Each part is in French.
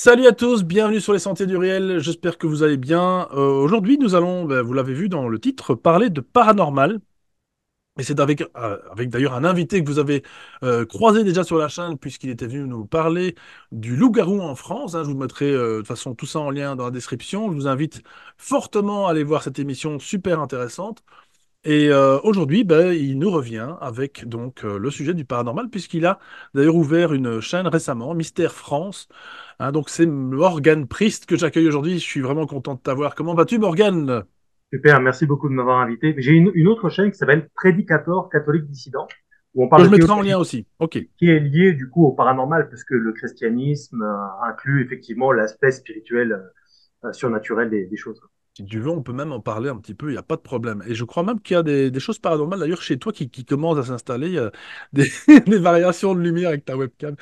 Salut à tous, bienvenue sur les Sentiers du Réel, j'espère que vous allez bien. Aujourd'hui, nous allons, vous l'avez vu dans le titre, parler de paranormal. Et c'est avec d'ailleurs un invité que vous avez croisé déjà sur la chaîne, puisqu'il était venu nous parler du loup-garou en France, hein. Je vous mettrai de toute façon tout ça en lien dans la description. Je vous invite fortement à aller voir cette émission super intéressante. Et aujourd'hui, il nous revient avec donc le sujet du paranormal, puisqu'il a d'ailleurs ouvert une chaîne récemment, Mystère France. Hein, donc c'est Morgane Priest que j'accueille aujourd'hui. Je suis vraiment content de t'avoir. Comment vas-tu, Morgane? Super, merci beaucoup de m'avoir invité. J'ai une autre chaîne qui s'appelle Prédicateur catholique dissident, où on Que parle je de mettrai en théologie, lien aussi. Ok. qui est liée du coup au paranormal, puisque le christianisme inclut effectivement l'aspect spirituel, surnaturel des choses. Si tu veux, on peut même en parler un petit peu, il n'y a pas de problème. Et je crois même qu'il y a des choses paranormales d'ailleurs chez toi qui commencent à s'installer. Il y a des, des variations de lumière avec ta webcam.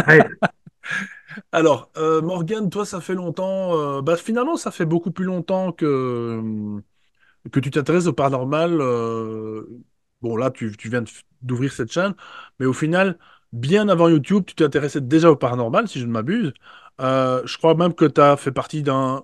Ouais, Alors, Morgane, toi, ça fait longtemps. Finalement, ça fait beaucoup plus longtemps que tu t'intéresses au paranormal. Bon, là, tu viens d'ouvrir cette chaîne, mais au final, bien avant YouTube, tu t'intéressais déjà au paranormal, si je ne m'abuse. Je crois même que tu as fait partie d'un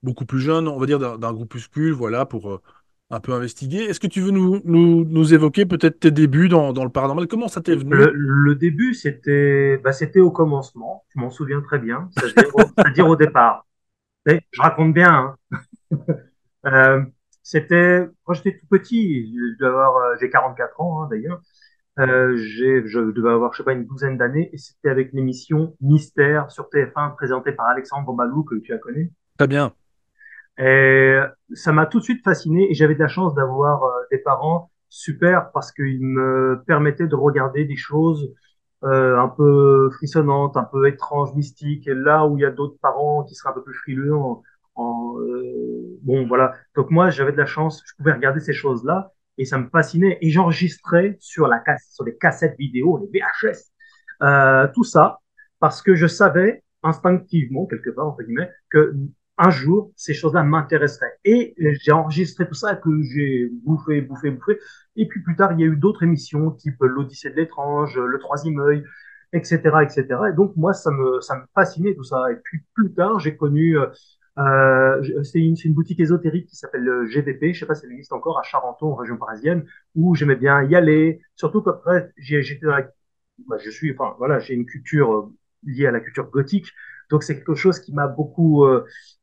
beaucoup plus jeune, on va dire, d'un groupuscule, voilà, pour un peu investiguer. Est-ce que tu veux nous évoquer peut-être tes débuts dans le paranormal? Comment ça t'est venu? le début, c'était au commencement, je m'en souviens très bien, c'est-à-dire au départ. Je raconte bien, hein. Euh, C'était quand j'étais tout petit, j'ai 44 ans, hein, d'ailleurs. Je devais avoir, je sais pas, une douzaine d'années, et c'était avec l'émission Mystère sur TF1 présentée par Alexandre Balou, que tu as connu. Très bien. Et ça m'a tout de suite fasciné, et j'avais de la chance d'avoir des parents super parce qu'ils me permettaient de regarder des choses un peu frissonnantes, un peu étranges, mystiques, et là où il y a d'autres parents qui seraient un peu plus frileux bon voilà. Donc moi j'avais de la chance, je pouvais regarder ces choses-là et ça me fascinait et j'enregistrais sur les cassettes vidéo, les VHS, tout ça parce que je savais instinctivement quelque part entre guillemets que un jour ces choses-là m'intéresseraient et j'ai enregistré tout ça que j'ai bouffé et puis plus tard il y a eu d'autres émissions type l'Odyssée de l'étrange, le Troisième œil, etc., etc. Et donc moi ça me fascinait tout ça. Et puis plus tard j'ai connu c'est une boutique ésotérique qui s'appelle le GVP, je sais pas si elle existe encore à Charenton en région parisienne, où j'aimais bien y aller. Surtout qu'après j'étais je suis, enfin voilà, j'ai une culture liée à la culture gothique, donc c'est quelque chose qui m'a beaucoup,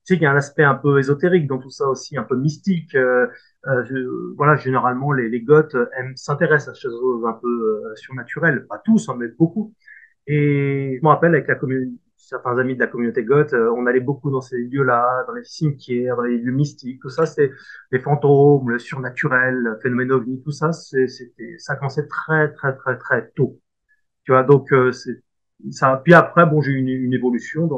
tu sais, il y a un aspect un peu ésotérique dans tout ça aussi, un peu mystique. Voilà, généralement les goths aiment s'intéressent à ces choses un peu surnaturelles, pas tous, hein, mais beaucoup. Et je me rappelle avec certains amis de la communauté goth, on allait beaucoup dans ces lieux-là, dans les cimetières, dans les lieux mystiques, tout ça, c'est les fantômes, le surnaturel, le phénomène ovni, tout ça, ça commençait très très très très tôt. Tu vois, donc c'est ça. Puis après, bon, j'ai eu une évolution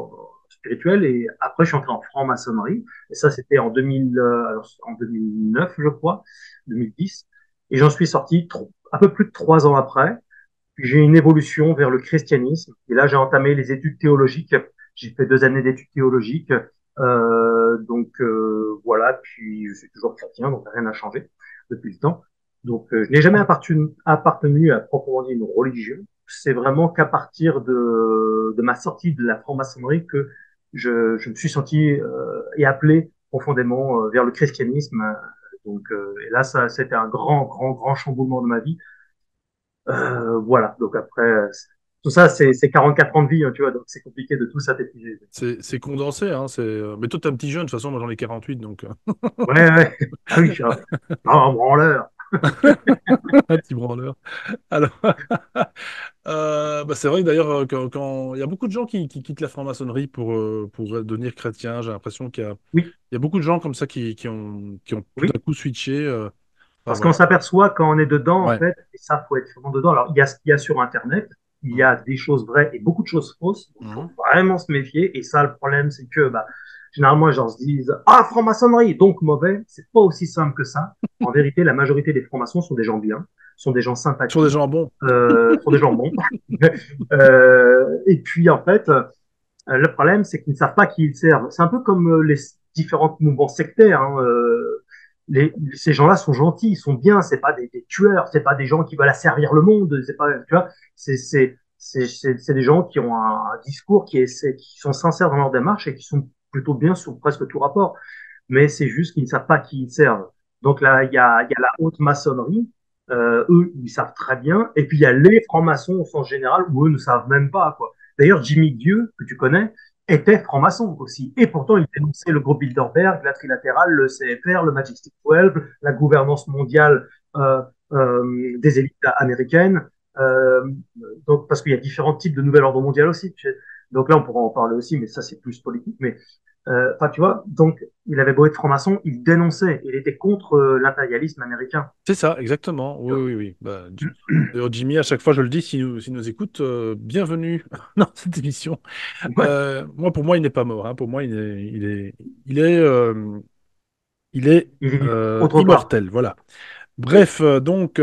spirituelle et après, je suis entré en franc-maçonnerie. Et ça, c'était en 2000, alors, en 2009, je crois, 2010. Et j'en suis sorti un peu plus de 3 ans après. Puis j'ai eu une évolution vers le christianisme. Et là, j'ai entamé les études théologiques. J'ai fait 2 années d'études théologiques. Voilà. Puis je suis toujours chrétien, donc rien n'a changé depuis le temps. Donc je n'ai jamais appartenu à proprement dit une religion. C'est vraiment qu'à partir de ma sortie de la franc-maçonnerie que je me suis senti et appelé profondément vers le christianisme. Et là, ça, c'était un grand, grand, grand chamboulement de ma vie. Voilà. Donc après, tout ça, c'est 44 ans de vie, hein, tu vois, donc c'est compliqué de tout synthétiser. C'est condensé, hein, mais toi, t'es un petit jeune, de toute façon, moi j'en ai 48, donc Ouais, ouais. Ah oui, un branleur. un petit branleur. Alors, c'est vrai que d'ailleurs, il y a beaucoup de gens qui quittent la franc-maçonnerie pour devenir chrétien, j'ai l'impression Oui, il y a beaucoup de gens comme ça qui ont tout oui. à coup switché. Enfin, Parce qu'on voilà. s'aperçoit quand on est dedans, en Ouais. fait, et ça, faut être vraiment dedans. Alors, il y a ce qu'il y a sur Internet, il y Mhm. a des choses vraies et beaucoup de choses fausses. Il faut Mhm. vraiment se méfier. Et ça, le problème, c'est que, généralement, les gens se disent, ah, franc-maçonnerie, donc mauvais. C'est pas aussi simple que ça. En vérité, la majorité des francs-maçons sont des gens bien, sont des gens Sur des sympathiques, jambons. sont des gens bons. Et puis, en fait, le problème, c'est qu'ils ne savent pas qui ils servent. C'est un peu comme les différents mouvements sectaires, hein. Ces gens-là sont gentils, ils sont bien. C'est pas des tueurs, c'est pas des gens qui veulent asservir le monde. C'est pas, tu vois, C'est des gens qui ont un discours qui sont sincères dans leur démarche et qui sont plutôt bien sur presque tout rapport. Mais c'est juste qu'ils ne savent pas qui ils servent. Donc là, il y a la haute maçonnerie, eux, ils savent très bien. Et puis il y a les francs-maçons au sens général, où eux ne savent même pas, quoi. D'ailleurs, Jimmy Dieu, que tu connais, était franc-maçon aussi. Et pourtant, il dénonçait le groupe Bilderberg, la trilatérale, le CFR, le Majestic 12, la gouvernance mondiale des élites américaines. Euh, donc, parce qu'il y a différents types de nouvel ordre mondial aussi. Donc là, on pourra en parler aussi, mais ça, c'est plus politique. Mais enfin, tu vois, donc il avait beau être franc-maçon, il dénonçait, il était contre l'impérialisme américain. C'est ça, exactement. Oui, oui, oui. Bah, d'ailleurs, Jimmy, à chaque fois, je le dis, s'il nous écoute, bienvenue dans cette émission. Ouais, Moi, pour moi, il n'est pas mort, hein. Pour moi, il est, il est il est vivant. Autre part. immortel. Voilà. Oui. Bref, donc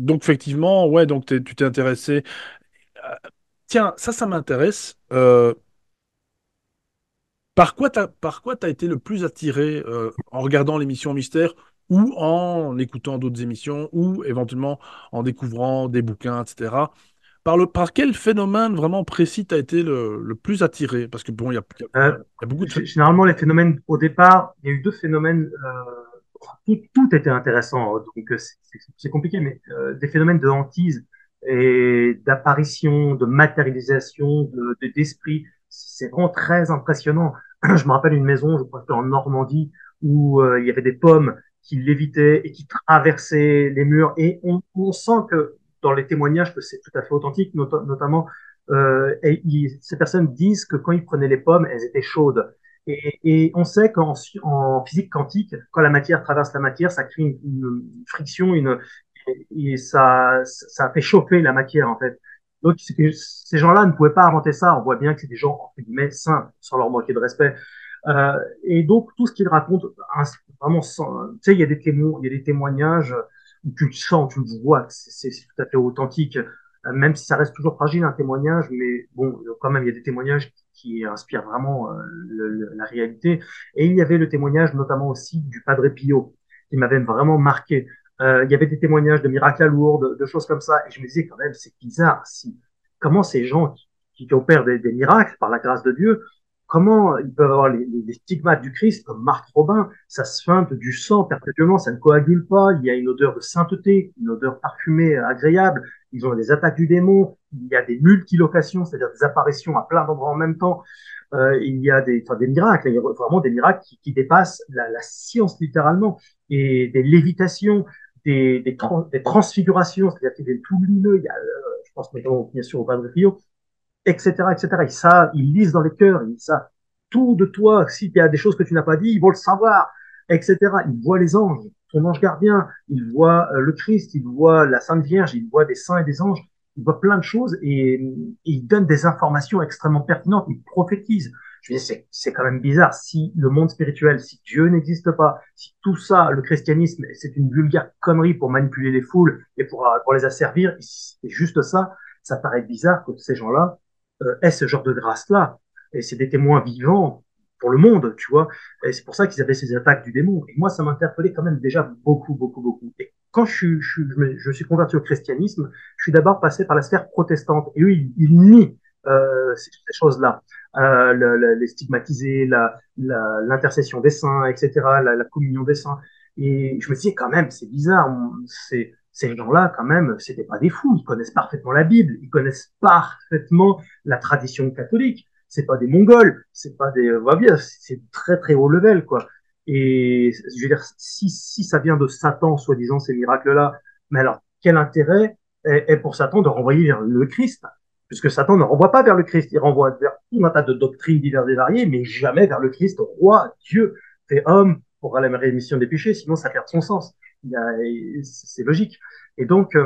effectivement, ouais, donc tu t'es intéressé. Tiens, ça m'intéresse. Par quoi t'as été le plus attiré en regardant l'émission Mystère ou en écoutant d'autres émissions ou éventuellement en découvrant des bouquins, etc. Par quel phénomène vraiment précis t'as été le plus attiré? Parce que bon, Euh, il y a beaucoup de... Généralement, les phénomènes, au départ, il y a eu deux phénomènes. Tout était intéressant, donc c'est compliqué, mais des phénomènes de hantise et d'apparition, de matérialisation, d'esprit, c'est vraiment très impressionnant. Je me rappelle une maison, je crois que c'était en Normandie, où il y avait des pommes qui lévitaient et qui traversaient les murs, et on sent que dans les témoignages que c'est tout à fait authentique, notamment ces personnes disent que quand ils prenaient les pommes, elles étaient chaudes. Et on sait en physique quantique, quand la matière traverse la matière, ça crée une friction, et ça fait chauffer la matière, en fait. Donc, ces gens-là ne pouvaient pas inventer ça. On voit bien que c'est des gens, entre guillemets, simples, sans leur manquer de respect. Et donc, tout ce qu'ils racontent, vraiment, tu sais, il y a des témoins, il y a des témoignages où tu le sens, tu le vois, c'est tout à fait authentique, même si ça reste toujours fragile, un témoignage, mais bon, quand même, il y a des témoignages qui inspirent vraiment la réalité. Et il y avait le témoignage notamment aussi du Padre Pio, qui m'avait vraiment marqué. Il y avait des témoignages de miracles à Lourdes, de choses comme ça, et je me disais quand même, c'est bizarre, comment ces gens qui opèrent des miracles par la grâce de Dieu, comment ils peuvent avoir les stigmates du Christ comme Marthe Robin, ça se feinte du sang perpétuellement, ça ne coagule pas, il y a une odeur de sainteté, une odeur parfumée agréable, ils ont des attaques du démon, il y a des multilocations, c'est-à-dire des apparitions à plein d'endroits en même temps, il y a des miracles, il y a vraiment des miracles qui dépassent la science littéralement, et des lévitations, des transfigurations, c'est-à-dire qu'il est tout lumineux, il y a, je pense notamment bien sûr au Padre Pio, etc., etc. Ils lisent dans les cœurs, ils savent tout de toi. S'il y a des choses que tu n'as pas dit, ils vont le savoir, etc. Ils voient les anges, ton ange gardien, ils voient le Christ, ils voient la Sainte Vierge, ils voient des saints et des anges, ils voient plein de choses et ils donnent des informations extrêmement pertinentes, ils prophétisent. Je veux dire, c'est quand même bizarre. Si le monde spirituel, si Dieu n'existe pas, si tout ça, le christianisme, c'est une vulgaire connerie pour manipuler les foules et pour les asservir, si c'est juste ça paraît bizarre que ces gens-là aient ce genre de grâce-là. Et c'est des témoins vivants pour le monde, tu vois. Et c'est pour ça qu'ils avaient ces attaques du démon. Et moi, ça m'interpellait quand même déjà beaucoup, beaucoup, beaucoup. Et quand je suis converti au christianisme, je suis d'abord passé par la sphère protestante. Et eux, ils nient ces choses-là. Les stigmatiser, l'intercession des saints, etc., la communion des saints. Et je me disais quand même, c'est bizarre, ces gens-là, quand même, c'était pas des fous. Ils connaissent parfaitement la Bible, ils connaissent parfaitement la tradition catholique. C'est pas des Mongols, c'est pas des, va bien, c'est très très haut level, quoi. Et je veux dire, si ça vient de Satan, soi-disant, ces miracles-là, mais alors, quel intérêt est pour Satan de renvoyer vers le Christ? Puisque Satan ne renvoie pas vers le Christ, il renvoie vers tout un tas de doctrines diverses et variées, mais jamais vers le Christ, roi, Dieu, fait homme, pour la rémission des péchés, sinon ça perd son sens. C'est logique. Et donc,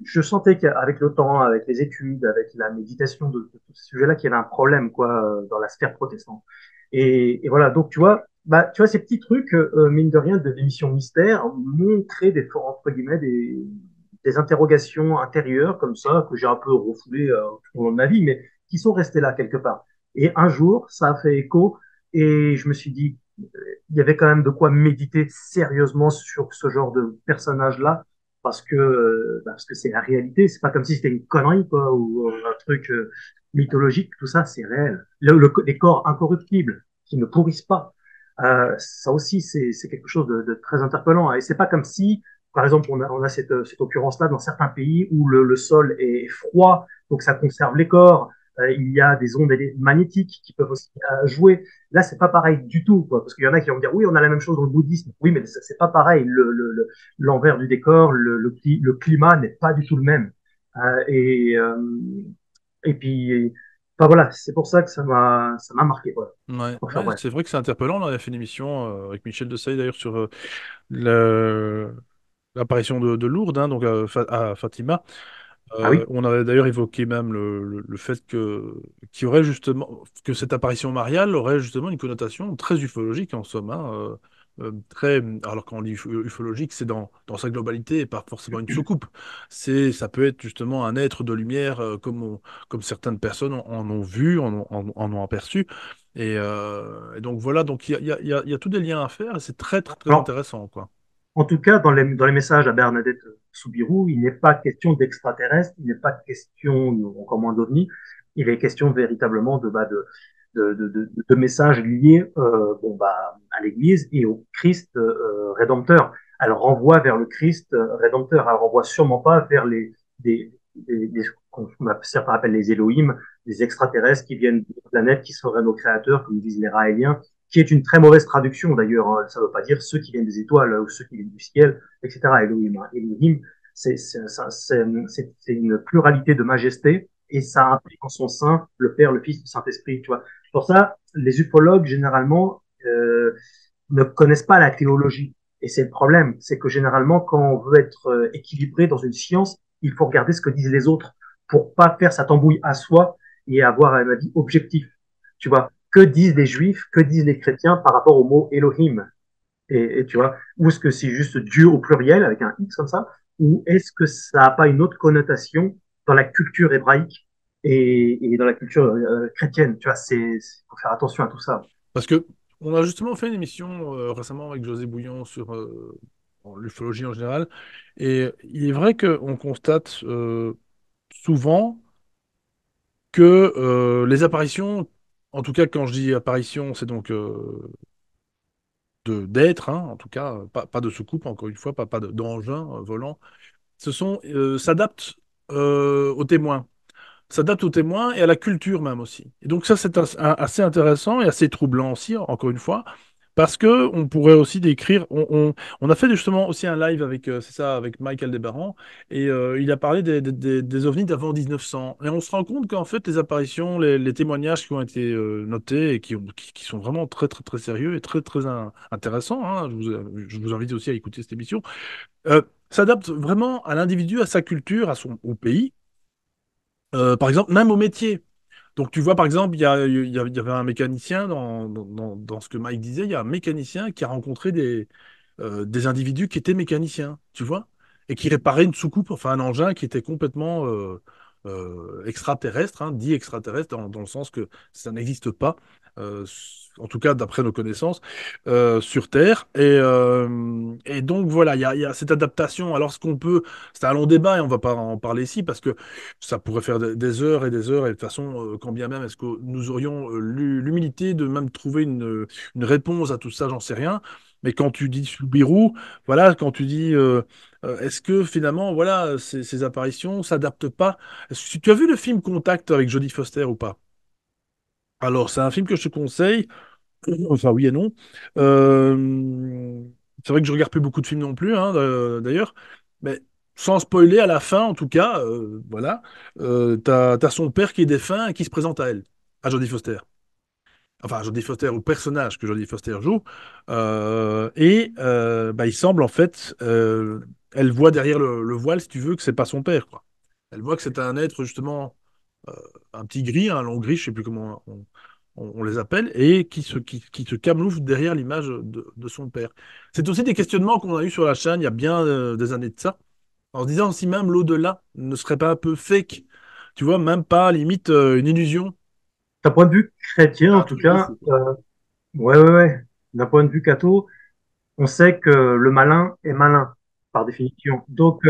je sentais qu'avec le temps, avec les études, avec la méditation de tous ces sujets-là, qu'il y avait un problème, quoi, dans la sphère protestante. Et voilà, donc tu vois, ces petits trucs, mine de rien, de l'émission Mystère, m'ont créé entre guillemets, des interrogations intérieures comme ça, que j'ai un peu refoulées tout au long de ma vie, mais qui sont restées là quelque part. Et un jour, ça a fait écho, et je me suis dit, il y avait quand même de quoi méditer sérieusement sur ce genre de personnage-là, parce que c'est la réalité. C'est pas comme si c'était une connerie, quoi, ou un truc mythologique. Tout ça, c'est réel. Les corps incorruptibles qui ne pourrissent pas, ça aussi, c'est quelque chose de très interpellant. Et c'est pas comme si, par exemple, on a cette occurrence-là dans certains pays où le sol est froid, donc ça conserve les corps. Il y a des ondes magnétiques qui peuvent aussi jouer. Là, c'est pas pareil du tout, quoi, parce qu'il y en a qui vont me dire oui, on a la même chose dans le bouddhisme. Oui, mais c'est pas pareil. L'envers du décor, le climat n'est pas du tout le même. Euh, et, euh, et puis, enfin, voilà, c'est pour ça que ça m'a marqué. Voilà. Ouais, Enfin ouais, bref. c'est vrai que c'est interpellant. On avait fait une émission avec Michel Desailly d'ailleurs sur l'apparition de Lourdes, hein, donc à Fatima. Ah oui. On avait d'ailleurs évoqué même le fait qu'il y aurait justement que cette apparition mariale aurait justement une connotation très ufologique en somme, hein, très alors quand on dit ufologique, c'est dans sa globalité et pas forcément une soucoupe. Ça peut être justement un être de lumière comme certaines personnes en ont vu, en ont aperçu. Et donc voilà, donc il y a tous des liens à faire et c'est très très très Alors, intéressant quoi. en tout cas, dans les messages à Bernadette Soubirous, il n'est pas question d'extraterrestres, il n'est pas question, encore moins d'ovnis, il est question véritablement de messages liés bon, bah, à l'Église et au Christ rédempteur. Elle renvoie vers le Christ rédempteur, elle renvoie sûrement pas vers qu'on certains appellent les Elohim, des extraterrestres qui viennent d'une planète qui seraient nos créateurs, comme disent les Raéliens, qui est une très mauvaise traduction d'ailleurs. Hein. Ça ne veut pas dire ceux qui viennent des étoiles ou ceux qui viennent du ciel, etc. Elohim, hein. Elohim, c'est une pluralité de majesté et ça implique en son sein le Père, le Fils, le Saint-Esprit. Tu vois. Pour ça, les ufologues, généralement, ne connaissent pas la théologie. Et c'est le problème, c'est que généralement, quand on veut être équilibré dans une science, il faut regarder ce que disent les autres pour pas faire sa tambouille à soi et avoir un avis objectif. Tu vois, que disent les juifs, que disent les chrétiens par rapport au mot Elohim? Et tu vois, ou est-ce que c'est juste Dieu au pluriel avec un X comme ça? Ou est-ce que ça n'a pas une autre connotation dans la culture hébraïque et dans la culture chrétienne? Tu vois, faut faire attention à tout ça. Parce que on a justement fait une émission récemment avec José Bouillon sur l'ufologie en général, et il est vrai qu'on constate souvent que les apparitions, en tout cas quand je dis apparition, c'est donc d'êtres, hein, en tout cas, pas de soucoupe, encore une fois, pas d'engins volants, s'adaptent aux témoins. S'adapte aux témoins et à la culture même aussi. Et donc ça, c'est assez intéressant et assez troublant aussi, encore une fois, parce que on pourrait aussi décrire. On a fait justement aussi un live avec, c'est ça, avec Mike Aldebaran, et il a parlé des ovnis d'avant 1900. Et on se rend compte qu'en fait, les apparitions, les témoignages qui ont été notés et qui sont vraiment très très très sérieux et très très intéressants, hein, je vous invite aussi à écouter cette émission, euh, s'adaptent vraiment à l'individu, à sa culture, au pays. Par exemple, même au métier. Donc, tu vois, par exemple, il y avait un mécanicien dans ce que Mike disait, il y a un mécanicien qui a rencontré des individus qui étaient mécaniciens, tu vois, et qui réparaient une soucoupe, enfin un engin qui était complètement extraterrestre, hein, dit extraterrestre, dans le sens que ça n'existe pas, en tout cas d'après nos connaissances, sur Terre. Et donc voilà, il y a cette adaptation. Alors ce qu'on peut, c'est un long débat et on va pas en parler ici parce que ça pourrait faire des heures et des heures, et de toute façon, quand bien même, est-ce que nous aurions l'humilité de même trouver une réponse à tout ça, j'en sais rien. Mais quand tu dis Subiru, voilà, quand tu dis, est-ce que finalement, voilà, ces apparitions s'adaptent pas? Tu as vu le film Contact avec Jodie Foster ou pas? Alors, c'est un film que je te conseille. Enfin, oui et non. Euh, c'est vrai que je regarde plus beaucoup de films non plus, hein, d'ailleurs. Mais sans spoiler, à la fin, en tout cas, voilà, t'as son père qui est défunt et qui se présente à elle, à Jodie Foster. Enfin, Jodie Foster, au personnage que Jodie Foster joue. Bah, il semble, en fait, elle voit derrière le voile, si tu veux, que c'est pas son père, quoi. Elle voit que c'est un être, justement, euh, un petit gris, un long gris, je sais plus comment on les appelle, et qui se camoufle derrière l'image de son père. C'est aussi des questionnements qu'on a eu sur la chaîne il y a bien des années de ça, en se disant si même l'au-delà ne serait pas un peu fake, tu vois, même pas limite une illusion. D'un point de vue chrétien, C'est en un tout truc de cas, fou, quoi. ouais. D'un point de vue catho, on sait que le malin est malin par définition. Donc,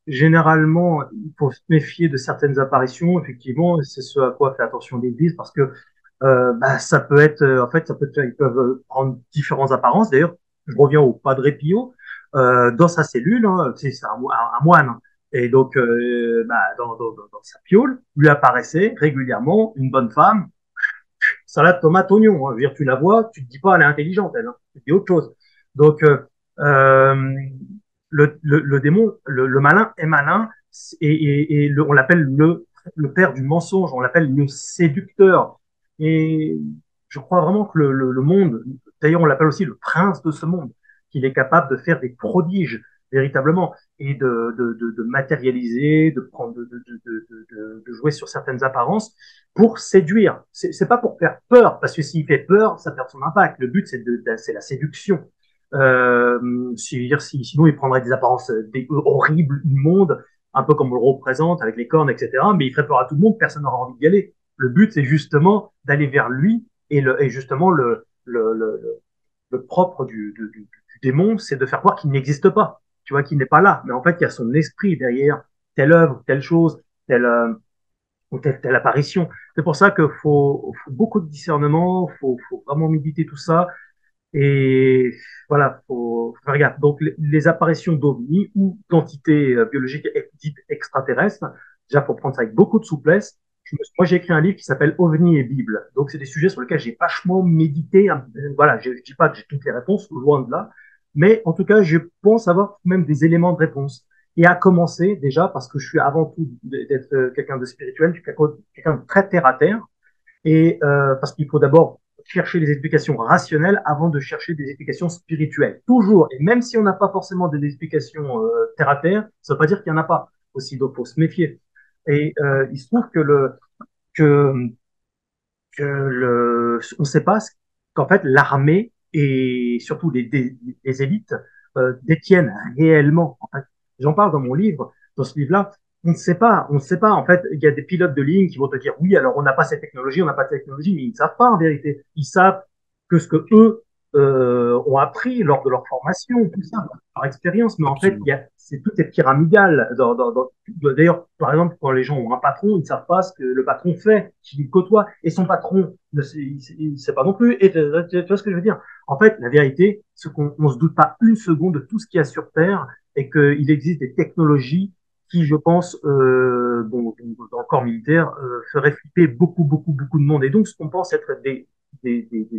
généralement, il faut se méfier de certaines apparitions, effectivement, et c'est ce à quoi fait attention l'Église, parce que bah, ça peut être, en fait, ça peut être, ils peuvent prendre différentes apparences. D'ailleurs, je reviens au Padre Pio, dans sa cellule, hein, c'est un moine, hein. Et donc, bah, dans sa piole, lui apparaissait régulièrement une bonne femme, salade tomate oignon, hein. Je veux dire, tu la vois, tu te dis pas elle est intelligente, elle, hein. Tu te dis autre chose. Donc, euh, le démon, le malin est malin, on l'appelle le père du mensonge, on l'appelle le séducteur. Et je crois vraiment que le monde, d'ailleurs on l'appelle aussi le prince de ce monde, qu'il est capable de faire des prodiges véritablement et de matérialiser, de prendre, de jouer sur certaines apparences pour séduire. C'est pas pour faire peur, parce que s'il fait peur, ça perd son impact. Le but, c'est la séduction. Sinon, il prendrait des apparences horribles, immondes, un peu comme on le représente, avec les cornes, etc. Mais il ferait peur à tout le monde, personne n'aura envie d'y aller. Le but, c'est justement d'aller vers lui, et justement, le propre du démon, c'est de faire croire qu'il n'existe pas, tu vois, qu'il n'est pas là. Mais en fait, il y a son esprit derrière telle œuvre, telle chose, telle, ou telle apparition. C'est pour ça qu'il faut beaucoup de discernement, faut vraiment méditer tout ça. Et voilà, faut faire gaffe. Donc, les apparitions d'ovnis ou d'entités biologiques dites extraterrestres, déjà, faut prendre ça avec beaucoup de souplesse. Moi, j'ai écrit un livre qui s'appelle OVNI et Bible. Donc, c'est des sujets sur lesquels j'ai vachement médité. Voilà, je dis pas que j'ai toutes les réponses, loin de là. Mais en tout cas, je pense avoir même des éléments de réponse. Et à commencer, déjà, parce que je suis avant tout d'être quelqu'un de spirituel, je suis quelqu'un de très terre à terre. Et parce qu'il faut d'abord chercher les explications rationnelles avant de chercher des explications spirituelles. Toujours. Et même si on n'a pas forcément des explications terre à terre, ça ne veut pas dire qu'il n'y en a pas aussi. Donc, il faut se méfier. Et il se trouve que, on ne sait pas qu'en fait l'armée et surtout les élites détiennent réellement. En fait, j'en parle dans mon livre, dans ce livre-là. On ne sait pas. En fait, il y a des pilotes de ligne qui vont te dire oui, alors on n'a pas cette technologie, on n'a pas cette technologie, mais ils ne savent pas en vérité. Ils savent que ce que eux ont appris lors de leur formation, tout ça, par expérience. Mais en fait, Absolument. tout est pyramidal. D'ailleurs, par exemple, quand les gens ont un patron, ils ne savent pas ce que le patron fait, qu'il côtoie, et son patron il ne sait pas non plus. Et tu vois ce que je veux dire? En fait, la vérité, c'est qu'on ne se doute pas une seconde de tout ce qu'il y a sur Terre et qu'il existe des technologies qui, je pense, bon, dans le corps militaire, feraient flipper beaucoup, beaucoup, beaucoup de monde. Et donc, ce qu'on pense être des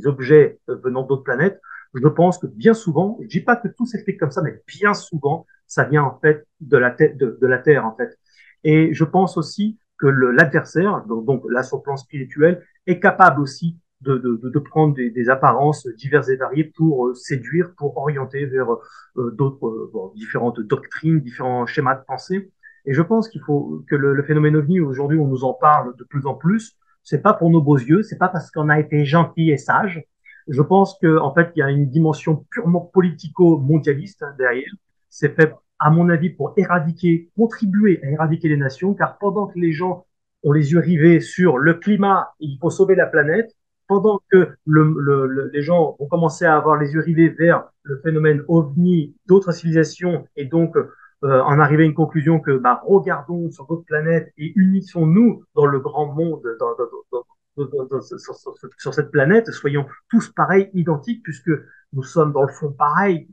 objets venant d'autres planètes, je pense que bien souvent, je dis pas que tout s'explique comme ça, mais bien souvent, ça vient en fait de la Terre, en fait. Et je pense aussi que l'adversaire, donc là sur le plan spirituel, est capable aussi de prendre des apparences diverses et variées pour séduire, pour orienter vers d'autres bon, différentes doctrines, différents schémas de pensée. Et je pense qu'il faut que le phénomène ovni, aujourd'hui, on nous en parle de plus en plus. C'est pas pour nos beaux yeux, c'est pas parce qu'on a été gentil et sage. Je pense qu'en fait, il y a une dimension purement politico-mondialiste derrière. C'est fait, à mon avis, pour éradiquer, contribuer à éradiquer les nations, car pendant que les gens ont les yeux rivés sur le climat, il faut sauver la planète, pendant que les gens ont commencé à avoir les yeux rivés vers le phénomène ovni d'autres civilisations et donc en arriver à une conclusion que bah, regardons sur d'autres planètes et unissons-nous dans le grand monde, sur cette planète, soyons tous pareils, identiques, puisque nous sommes dans le fond pareils.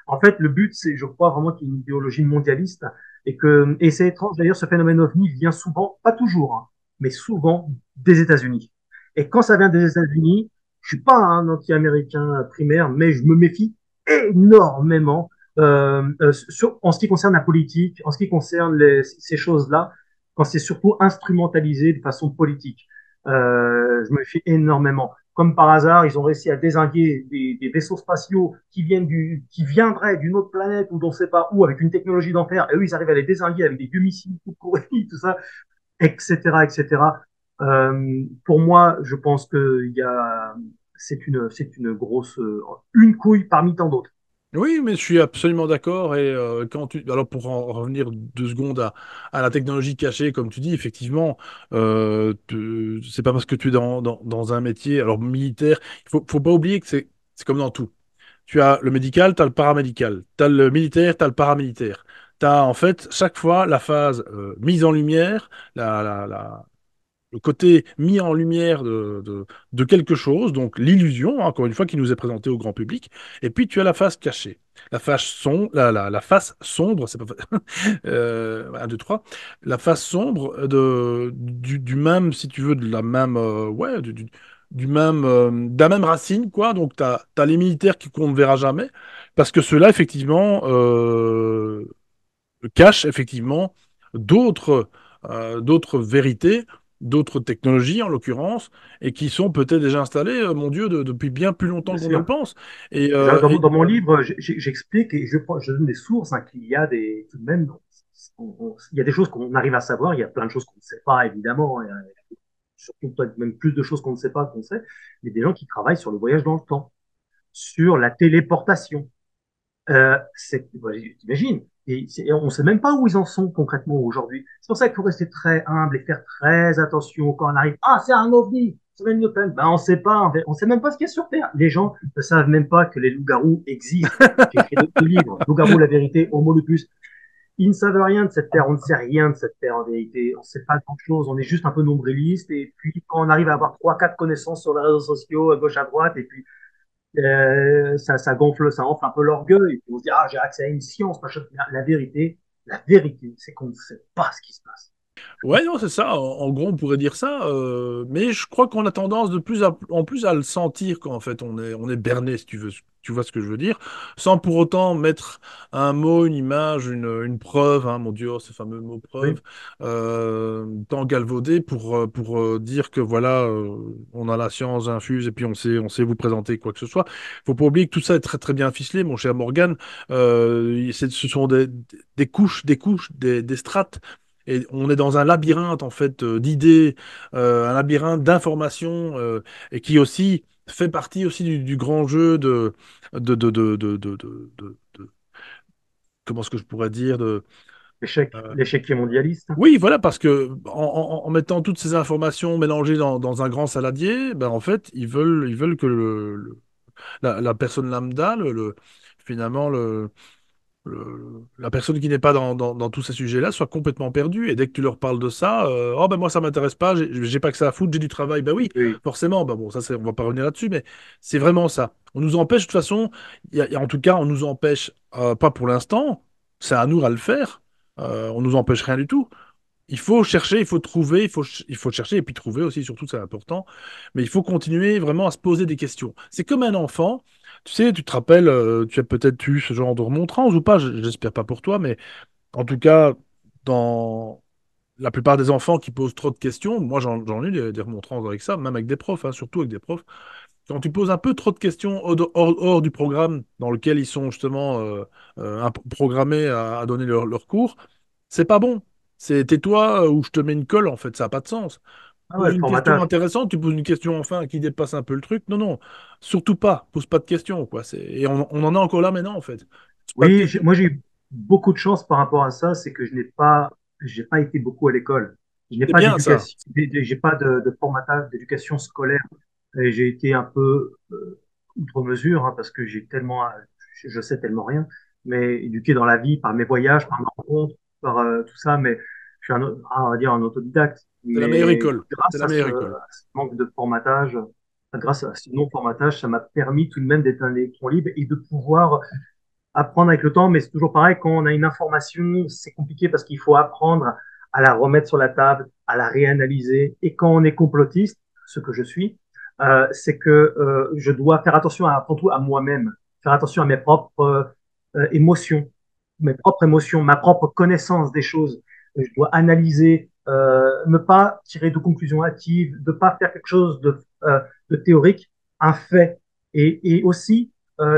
En fait, le but, c'est, je crois vraiment qu'il y a une idéologie mondialiste et c'est étrange d'ailleurs, ce phénomène ovni vient souvent, pas toujours, hein, mais souvent des États-Unis. Et quand ça vient des États-Unis, je suis pas un anti-américain primaire, mais je me méfie énormément en ce qui concerne la politique, en ce qui concerne ces choses-là, quand c'est surtout instrumentalisé de façon politique. Je me méfie énormément. Comme par hasard, ils ont réussi à dézinguer des vaisseaux spatiaux qui viendraient d'une autre planète ou d'on ne sait pas où, avec une technologie d'enfer. Et eux, ils arrivent à les dézinguer avec des vieux missiles tout pourris, tout ça, etc., etc. Pour moi, je pense que c'est une grosse, une couille parmi tant d'autres. Oui, mais je suis absolument d'accord. Et alors pour en revenir 2 secondes à la technologie cachée, comme tu dis, effectivement, c'est pas parce que tu es dans un métier, alors militaire, faut pas oublier que c'est comme dans tout. Tu as le médical, tu as le paramédical. Tu as le militaire, tu as le paramilitaire. Tu as en fait chaque fois la phase mise en lumière, le côté mis en lumière de quelque chose, donc l'illusion, hein, encore une fois, qui nous est présentée au grand public. Et puis tu as la face cachée. La face sombre, c'est pas un, deux, trois, la face sombre du même, si tu veux, de la même, ouais, du même, de la même racine, quoi. Donc, tu as les militaires qu'on ne verra jamais, parce que ceux-là, effectivement, cachent effectivement d'autres d'autres vérités, d'autres technologies, en l'occurrence, et qui sont peut-être déjà installées, mon Dieu, depuis bien plus Bien longtemps qu'on ne le sûr. pense. Et, Dans mon livre, j'explique et je donne des sources, hein, qu'il y a des, tout de même, il y a des choses qu'on arrive à savoir, il y a plein de choses qu'on ne sait pas, évidemment, il y a surtout peut-être même plus de choses qu'on ne sait pas qu'on sait, mais des gens qui travaillent sur le voyage dans le temps, sur la téléportation. T'imagines, et on ne sait même pas où ils en sont concrètement aujourd'hui. C'est pour ça qu'il faut rester très humble et faire très attention quand on arrive. Ah, c'est un ovni, ça vient de nous peine. Ben, on ne sait pas, on sait même pas ce qu'il y a sur Terre. Les gens ne savent même pas que les loups-garous existent. J'ai écrit deux livres, Loup-garou, la vérité, Homo lupus. Ils ne savent rien de cette Terre, on ne sait rien de cette Terre en vérité. On ne sait pas grand-chose, on est juste un peu nombriliste. Et puis, quand on arrive à avoir trois, quatre connaissances sur les réseaux sociaux, à gauche, à droite, et puis ça gonfle, ça enfle un peu l'orgueil. Et puis on se dit, ah, j'ai accès à une science, machin. La vérité, c'est qu'on ne sait pas ce qui se passe. ouais, non, c'est ça. En gros, on pourrait dire ça. Mais je crois qu'on a tendance de en plus à le sentir quand en fait on est berné, si tu veux, tu vois ce que je veux dire, sans pour autant mettre un mot, une image, une preuve, hein, mon Dieu, oh, ce fameux mot Oui, preuve, tant galvaudé pour dire que voilà, on a la science infuse et puis on sait vous présenter quoi que ce soit. Faut pas oublier que tout ça est très très bien ficelé, mon cher Morgan. Ce sont des couches, des strates. Et on est dans un labyrinthe en fait d'idées, un labyrinthe d'informations, et qui aussi fait partie aussi du grand jeu de- comment est-ce que je pourrais dire euh, l'échec mondialiste. oui, voilà, parce que en mettant toutes ces informations mélangées dans un grand saladier, ben en fait ils veulent que la personne lambda, finalement la personne qui n'est pas dans tous ces sujets-là soit complètement perdue. Et dès que tu leur parles de ça, oh ben moi ça m'intéresse pas, j'ai pas que ça à foutre, j'ai du travail. Ben oui, Oui. forcément. Ben bon, ça on va pas revenir là-dessus, mais c'est vraiment ça. On nous empêche de toute façon. En tout cas, on nous empêche pas pour l'instant. C'est à nous à le faire. On nous empêche rien du tout. Il faut chercher, il faut trouver, il faut chercher et puis trouver aussi, surtout, c'est important. Mais il faut continuer vraiment à se poser des questions. C'est comme un enfant. Tu sais, tu te rappelles, tu as peut-être eu ce genre de remontrance ou pas, j'espère pas pour toi, mais en tout cas, dans la plupart des enfants qui posent trop de questions, moi j'en ai eu des remontrances avec ça, même avec des profs, hein, surtout avec des profs. Quand tu poses un peu trop de questions hors du programme dans lequel ils sont justement programmés à donner leur cours, c'est pas bon. C'est tais-toi ou je te mets une colle, en fait, ça n'a pas de sens. Ah ouais, Pose le une question formatage. intéressante, tu poses une question enfin qui dépasse un peu le truc. Non, non, surtout pas. Pose pas de questions, quoi. Et on en est encore là maintenant, en fait. Pose pas de Oui, questions. moi j'ai eu beaucoup de chance par rapport à ça, c'est que j'ai pas été beaucoup à l'école. Je n'ai C'est pas bien ça. d'éducation, j'ai pas de formatage d'éducation scolaire. Et j'ai été un peu outre mesure, hein, parce que je sais tellement rien, mais éduqué dans la vie par mes voyages, par mes rencontres, par tout ça, mais je suis on va dire un autodidacte. C'est la meilleure Mais école. C'est grâce la meilleure école. à ce manque de formatage, grâce à ce non-formatage, ça m'a permis tout de même d'être un électron libre et de pouvoir apprendre avec le temps, mais c'est toujours pareil, quand on a une information, c'est compliqué parce qu'il faut apprendre à la remettre sur la table, à la réanalyser. Et quand on est complotiste, ce que je suis, c'est que je dois faire attention avant tout à moi-même, faire attention à mes propres émotions, ma propre connaissance des choses. Je dois analyser, ne pas tirer de conclusions hâtives, ne pas faire quelque chose de théorique, un fait. Et aussi,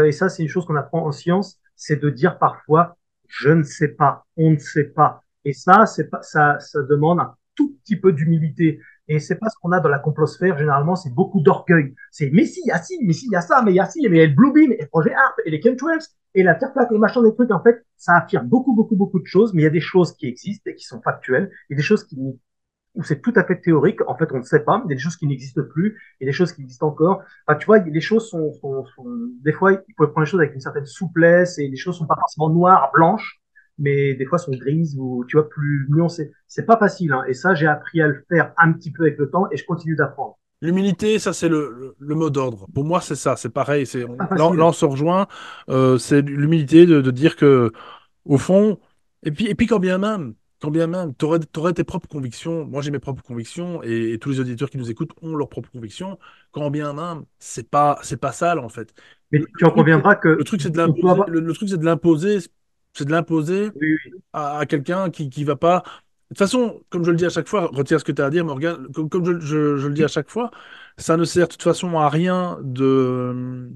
et ça c'est une chose qu'on apprend en science, c'est de dire parfois je ne sais pas, on ne sait pas. Et ça, c'est pas, ça demande un tout petit peu d'humilité. Et c'est pas ce qu'on a dans la complosphère, généralement, c'est beaucoup d'orgueil. C'est mais si, il y a ci, mais si, il y a ça, mais il y a ci, mais il y a le Bluebeam, et le projet ARP, et les chemtrails, et la Terre plate, et machin, des trucs, en fait, ça affirme beaucoup, beaucoup, beaucoup de choses, mais il y a des choses qui existent et qui sont factuelles, et des choses qui où c'est tout à fait théorique. En fait, on ne sait pas, mais il y a des choses qui n'existent plus, il y a des choses qui existent encore. Enfin, tu vois, les choses des fois, il faut prendre les choses avec une certaine souplesse et les choses sont pas forcément noires, blanches, mais des fois sont grises ou, tu vois, plus nuancées. C'est pas facile, hein. Et ça, j'ai appris à le faire un petit peu avec le temps et je continue d'apprendre. L'humilité, ça c'est le mot d'ordre. Pour moi, c'est ça, c'est pareil. Pas Là, facile. on se rejoint. C'est l'humilité de dire que, au fond, et puis quand bien même, t'aurais tes propres convictions. Moi, j'ai mes propres convictions, et tous les auditeurs qui nous écoutent ont leurs propres convictions. Quand bien même, c'est pas sale en fait. Mais tu en conviendras Le que truc, c'est de on peut l'imposer. avoir, Le truc, c'est de l'imposer oui, oui, à quelqu'un qui va pas. De toute façon, comme je le dis à chaque fois, retiens ce que tu as à dire, Morgane, comme je le dis à oui, chaque fois, ça ne sert de toute façon à rien de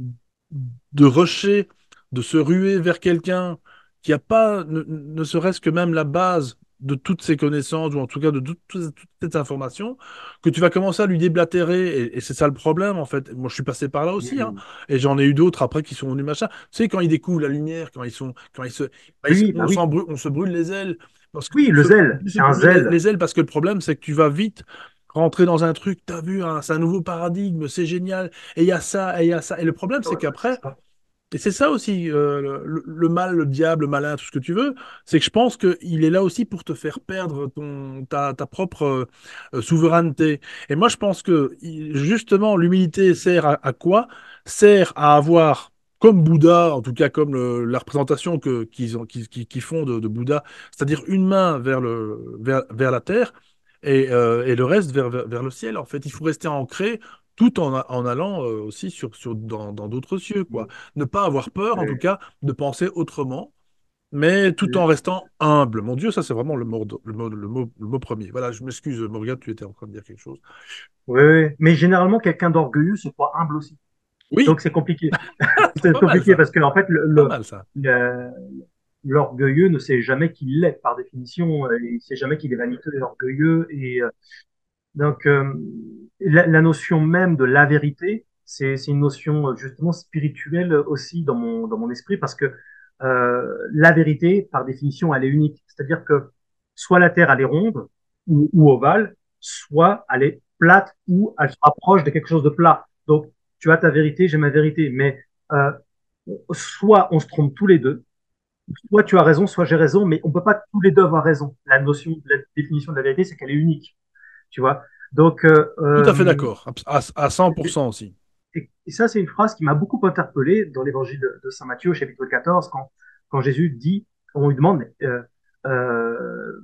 rusher, de se ruer vers quelqu'un qui n'a pas, ne serait-ce que même la base de toutes ces connaissances, ou en tout cas de toute cette information, que tu vas commencer à lui déblatérer. Et c'est ça le problème, en fait. Moi, je suis passé par là aussi, hein, oui, et j'en ai eu d'autres après qui sont venus machin. Tu sais, quand ils découvrent la lumière, quand ils se, bah, oui, bah oui, on se brûle les ailes. Parce que oui, le zèle, on se c'est un brûle zèle. les ailes parce que le problème, c'est que tu vas vite rentrer dans un truc, t'as vu, hein, c'est un nouveau paradigme, c'est génial, et il y a ça, et il y a ça. Et le problème, c'est Ouais, bah, c'est qu'après, ça. et c'est ça aussi, le mal, le diable, le malin, tout ce que tu veux, c'est que je pense qu'il est là aussi pour te faire perdre ta propre souveraineté. Et moi, je pense que justement, l'humilité sert à quoi? Sert à avoir, comme Bouddha, en tout cas comme la représentation qu'ils font de Bouddha, c'est-à-dire une main vers la terre et le reste vers le ciel. En fait, il faut rester ancré tout en allant aussi dans d'autres cieux, quoi. Ne pas avoir peur, en tout Oui, cas, de penser autrement, mais tout en oui, restant humble. Mon Dieu, ça, c'est vraiment le mot premier. Voilà, je m'excuse, Morgane, tu étais en train de dire quelque chose. oui, oui. Mais généralement, quelqu'un d'orgueilleux se croit humble aussi. Oui, Donc c'est compliqué. c'est C'est pas mal, compliqué ça. parce que en fait, Pas mal, ça. le- l'orgueilleux ne sait jamais qu'il l'est par définition. Il sait jamais qu'il est vaniteux et orgueilleux. Et donc la notion même de la vérité, c'est une notion justement spirituelle aussi dans mon esprit parce que la vérité, par définition, elle est unique. C'est-à-dire que soit la Terre elle est ronde ou ovale, soit elle est plate ou elle se rapproche de quelque chose de plat. Donc tu as ta vérité, j'ai ma vérité, mais euh, soit on se trompe tous les deux, soit tu as raison, soit j'ai raison, mais on peut pas tous les deux avoir raison. La notion, la définition de la vérité, c'est qu'elle est unique, tu vois. Donc, Tout à fait d'accord, à 100% aussi. et ça, c'est une phrase qui m'a beaucoup interpellé dans l'évangile de Saint Matthieu, au chapitre 14, quand Jésus dit, on lui demande, euh,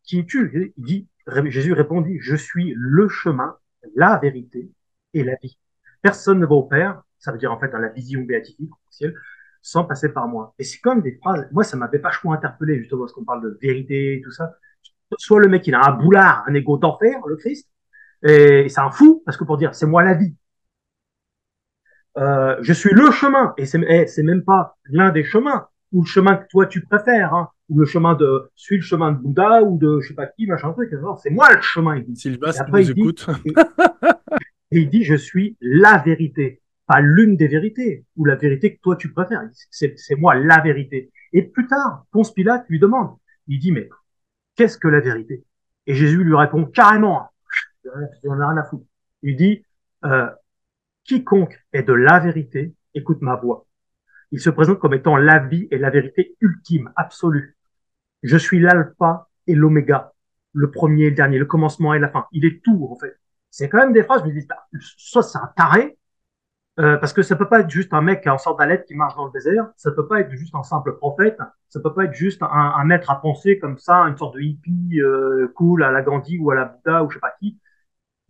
qui es-tu? Il dit, Jésus répondit, je suis le chemin, la vérité et la vie. Personne ne va au Père, ça veut dire en fait dans la vision béatifique au ciel, sans passer par moi. Et c'est comme des phrases, moi ça m'avait vachement interpellé justement parce qu'on parle de vérité et tout ça. Soit le mec il a un boulard, un égo d'enfer, le Christ, et c'est un fou parce que pour dire c'est moi la vie, je suis le chemin, et c'est même pas l'un des chemins, ou le chemin que toi tu préfères, hein, ou le chemin de, suis le chemin de Bouddha, ou de je sais pas qui, machin truc, non, c'est moi le chemin, il dit. Sylvain, Et si tu après nous écoutes. il dit, je suis la vérité, pas l'une des vérités, ou la vérité que toi tu préfères, c'est moi la vérité. Et plus tard, Ponce Pilate lui demande, il dit, mais qu'est-ce que la vérité? Et Jésus lui répond carrément, j'en ai rien à foutre. Il dit, euh, quiconque est de la vérité, écoute ma voix. Il se présente comme étant la vie et la vérité ultime, absolue. Je suis l'alpha et l'oméga, le premier et le dernier, le commencement et la fin. Il est tout, en fait. C'est quand même des phrases, je me dis, soit c'est un taré, parce que ça peut pas être juste un mec en sandalette qui marche dans le désert, ça peut pas être juste un simple prophète, ça peut pas être juste un maître à penser comme ça, une sorte de hippie cool à la Gandhi ou à la Bouddha ou je sais pas qui.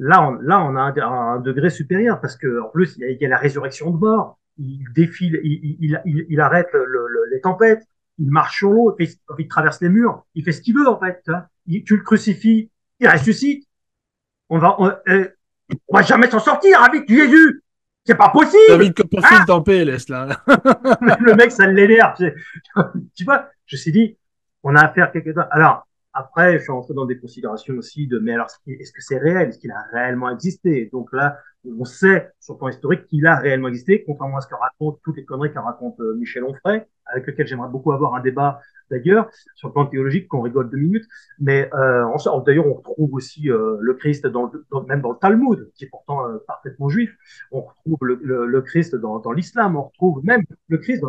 Là, on a un degré supérieur parce que en plus, il y a la résurrection de mort. Il défile, il arrête les tempêtes, il marche sur l'eau, il traverse les murs, il fait ce qu'il veut en fait. Tu le crucifies, il ressuscite. On va jamais s'en sortir avec Jésus. C'est pas possible. David Copperfield en PLS, là. Le mec, ça l'énerve. Tu vois, je me suis dit, on a affaire à quelque chose. Alors, après, je suis rentré dans des considérations aussi de, mais alors, est-ce que c'est réel? Est-ce qu'il a réellement existé? Donc là, on sait, sur le plan historique, qu'il a réellement existé, contrairement à ce que raconte toutes les conneries qu'a raconte Michel Onfray. avec lequel j'aimerais beaucoup avoir un débat d'ailleurs, sur le plan théologique, qu'on rigole 2 minutes. Mais d'ailleurs, on retrouve aussi le Christ même dans le Talmud, qui est pourtant parfaitement juif. On retrouve le Christ dans l'islam. On retrouve même le Christ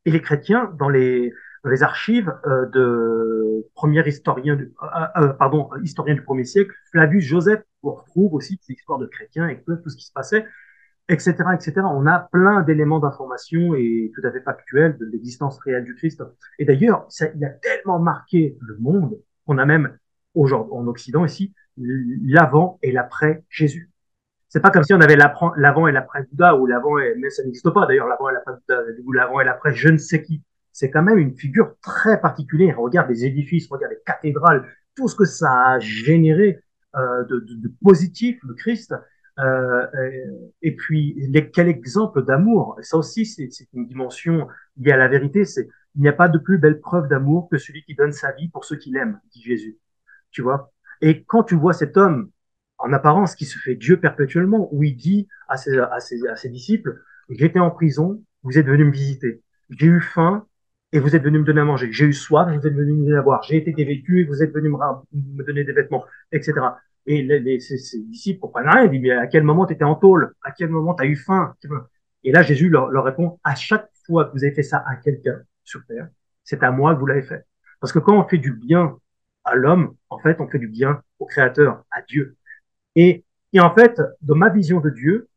et les chrétiens dans les archives de premier historien du 1er siècle, Flavius Joseph. On retrouve aussi des histoires de chrétiens et tout ce qui se passait, etc., etc. On a plein d'éléments d'information et tout à fait factuels de l'existence réelle du Christ. Et d'ailleurs, il a tellement marqué le monde qu'on a même aujourd'hui en Occident ici l'avant et l'après Jésus. C'est pas comme si on avait l'avant et l'après Bouddha ou l'avant et mais ça n'existe pas d'ailleurs l'avant et l'après Bouddha ou l'avant et l'après je ne sais qui. C'est quand même une figure très particulière. Regarde les édifices, regarde les cathédrales, tout ce que ça a généré de positif, le Christ. Euh, et puis, quel exemple d'amour. Ça aussi, c'est une dimension liée à la vérité. Il n'y a pas de plus belle preuve d'amour que celui qui donne sa vie pour ceux qui l'aiment, dit Jésus. Tu vois. Et quand tu vois cet homme, en apparence, qui se fait Dieu perpétuellement, où il dit à ses disciples, j'étais en prison, vous êtes venus me visiter. J'ai eu faim, et vous êtes venus me donner à manger. J'ai eu soif, vous êtes venus me donner à boire. J'ai été dévêtu, et vous êtes venus me donner des vêtements, etc. Et ses disciples comprennent rien. Ils disent, mais à quel moment tu étais en tôle? À quel moment tu as eu faim? Et là, Jésus leur répond, à chaque fois que vous avez fait ça à quelqu'un sur terre, c'est à moi que vous l'avez fait. Parce que quand on fait du bien à l'homme, en fait, on fait du bien au Créateur, à Dieu. Et, et en fait, dans ma vision de Dieu,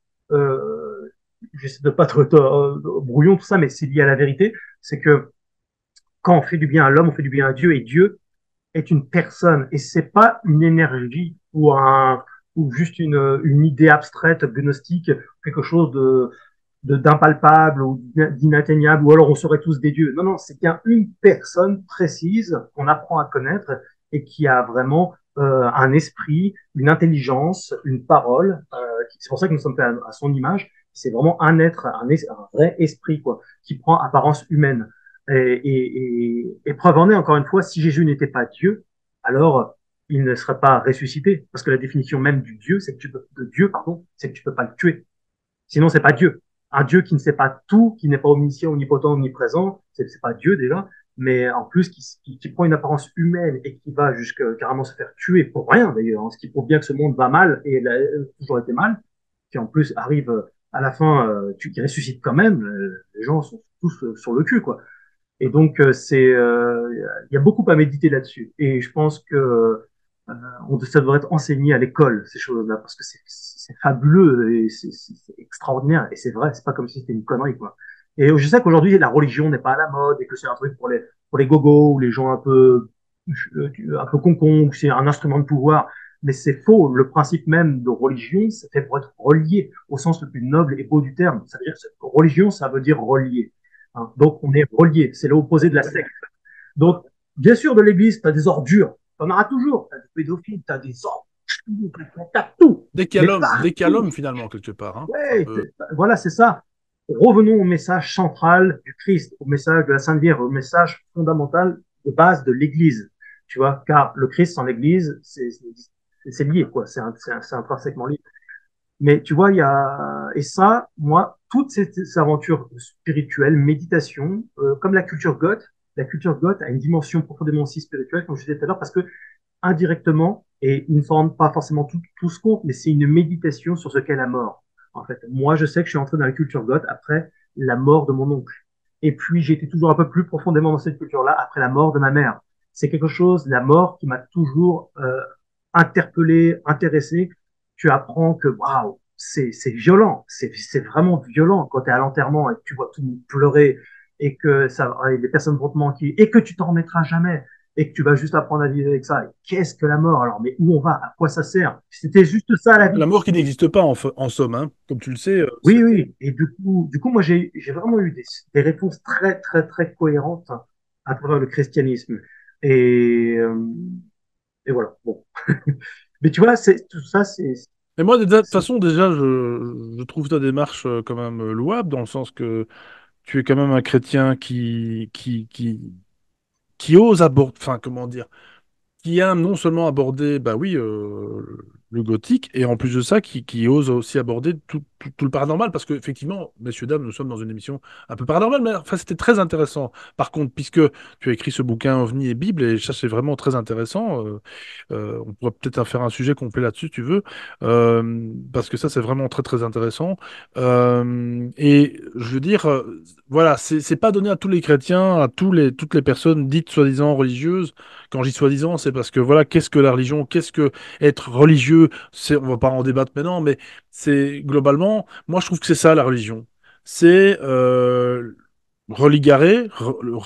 j'essaie de pas trop brouillon tout ça, mais c'est lié à la vérité, c'est que quand on fait du bien à l'homme, on fait du bien à Dieu, et Dieu est une personne, et c'est pas une énergie ou juste une idée abstraite, gnostique, quelque chose d'impalpable ou d'inatteignable, ou alors on serait tous des dieux. Non, non, c'est bien une personne précise qu'on apprend à connaître et qui a vraiment un esprit, une intelligence, une parole. C'est pour ça que nous sommes faits à son image. C'est vraiment un être, un vrai esprit, quoi, qui prend apparence humaine. Et preuve en est, encore une fois, si Jésus n'était pas Dieu, alors il ne serait pas ressuscité, parce que la définition même du Dieu, c'est que de Dieu, pardon, c'est que tu peux pas le tuer. Sinon, c'est pas Dieu. Un Dieu qui ne sait pas tout, qui n'est pas omniscient, omnipotent, omniprésent, c'est pas Dieu déjà, mais en plus qui prend une apparence humaine et qui va jusqu'à carrément se faire tuer pour rien d'ailleurs, hein, ce qui prouve bien que ce monde va mal et il a toujours été mal, qui en plus arrive à la fin, qui ressuscite quand même, les gens sont tous sur le cul, quoi. Et donc, il y a beaucoup à méditer là-dessus. Et je pense que ça devrait être enseigné à l'école, ces choses-là, parce que c'est fabuleux et c'est extraordinaire. Et c'est vrai, c'est pas comme si c'était une connerie, quoi. Et je sais qu'aujourd'hui, la religion n'est pas à la mode et que c'est un truc pour les gogos ou les gens un peu concons, que c'est un instrument de pouvoir. Mais c'est faux. Le principe même de religion, c'est fait pour être relié au sens le plus noble et beau du terme. Ça veut dire, religion, ça veut dire relier. Hein. Donc, on est relié. C'est l'opposé de la secte. Donc, bien sûr, de l'église, tu as des ordures. Tu en auras toujours. Tu as des pédophiles, tu as des ordures, tu as tout. Mais Dès qu'il y a partout. l'homme, finalement, quelque part, hein. Un Ouais, peu. voilà, c'est ça. Revenons au message central du Christ, au message de la Sainte Vierge, au message fondamental de base de l'Église. Tu vois, car le Christ sans l'Église, c'est lié, quoi. C'est intrinsèquement lié. Mais tu vois, il y a, et ça, moi, toutes ces aventures spirituelles, méditation, comme la culture goth a une dimension profondément aussi spirituelle, comme je disais tout à l'heure, parce que indirectement, et ils ne s'en rendent pas forcément tous compte, mais c'est une méditation sur ce qu'est la mort. En fait, moi, je sais que je suis entré dans la culture goth après la mort de mon oncle. Et puis, j'ai été toujours un peu plus profondément dans cette culture-là après la mort de ma mère. C'est quelque chose, la mort, qui m'a toujours interpellé, intéressé. Tu apprends que, waouh, c'est violent, c'est vraiment violent quand tu es à l'enterrement et que tu vois tout le monde pleurer et que et les personnes vont te manquer et que tu t'en remettras jamais et que tu vas juste apprendre à vivre avec ça. Qu'est-ce que la mort alors? Mais où on va? À quoi ça sert? C'était juste ça la vie. L'amour qui n'existe pas, en somme, hein. Comme tu le sais, Oui, oui. Et du coup moi, j'ai vraiment eu des réponses très, très, très cohérentes à travers le christianisme. Et, euh, et voilà. Bon. Mais tu vois, tout ça, Mais moi, de toute c'est- façon, déjà, je trouve ta démarche quand même louable, dans le sens que tu es quand même un chrétien qui ose aborder, enfin, comment dire, qui aime non seulement aborder, bah oui, le gothique, et en plus de ça, qui ose aussi aborder tout le paranormal, parce que effectivement, messieurs, dames, nous sommes dans une émission un peu paranormale, mais enfin, c'était très intéressant. Par contre, puisque tu as écrit ce bouquin OVNI et Bible, et ça, c'est vraiment très intéressant, on pourrait peut-être en faire un sujet complet là-dessus, si tu veux, parce que ça, c'est vraiment très, très intéressant. Et je veux dire, voilà, c'est pas donné à tous les chrétiens, à toutes les personnes dites soi-disant religieuses. Quand je dis soi-disant, c'est parce que voilà, qu'est-ce que la religion, qu'est-ce que être religieux, on va pas en débattre maintenant, mais c'est globalement, moi je trouve que c'est ça la religion. C'est religarer,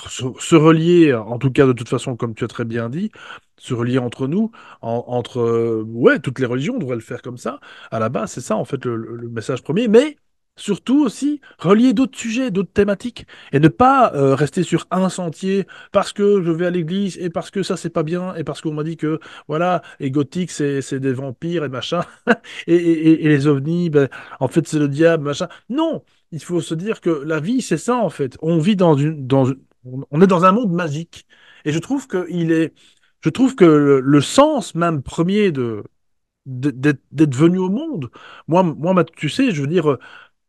se relier, en tout cas de toute façon, comme tu as très bien dit, se relier entre nous, entre ouais, toutes les religions devraient le faire comme ça. À la base, c'est ça en fait le message premier, mais surtout aussi relier d'autres sujets, d'autres thématiques, et ne pas rester sur un sentier parce que je vais à l'église et parce que ça c'est pas bien et parce qu'on m'a dit que voilà, les gothiques c'est des vampires et machin et les ovnis ben, en fait c'est le diable machin. Non, il faut se dire que la vie c'est ça en fait. On vit on est dans un monde magique et je trouve que le sens même premier d'être venu au monde. Tu sais, je veux dire,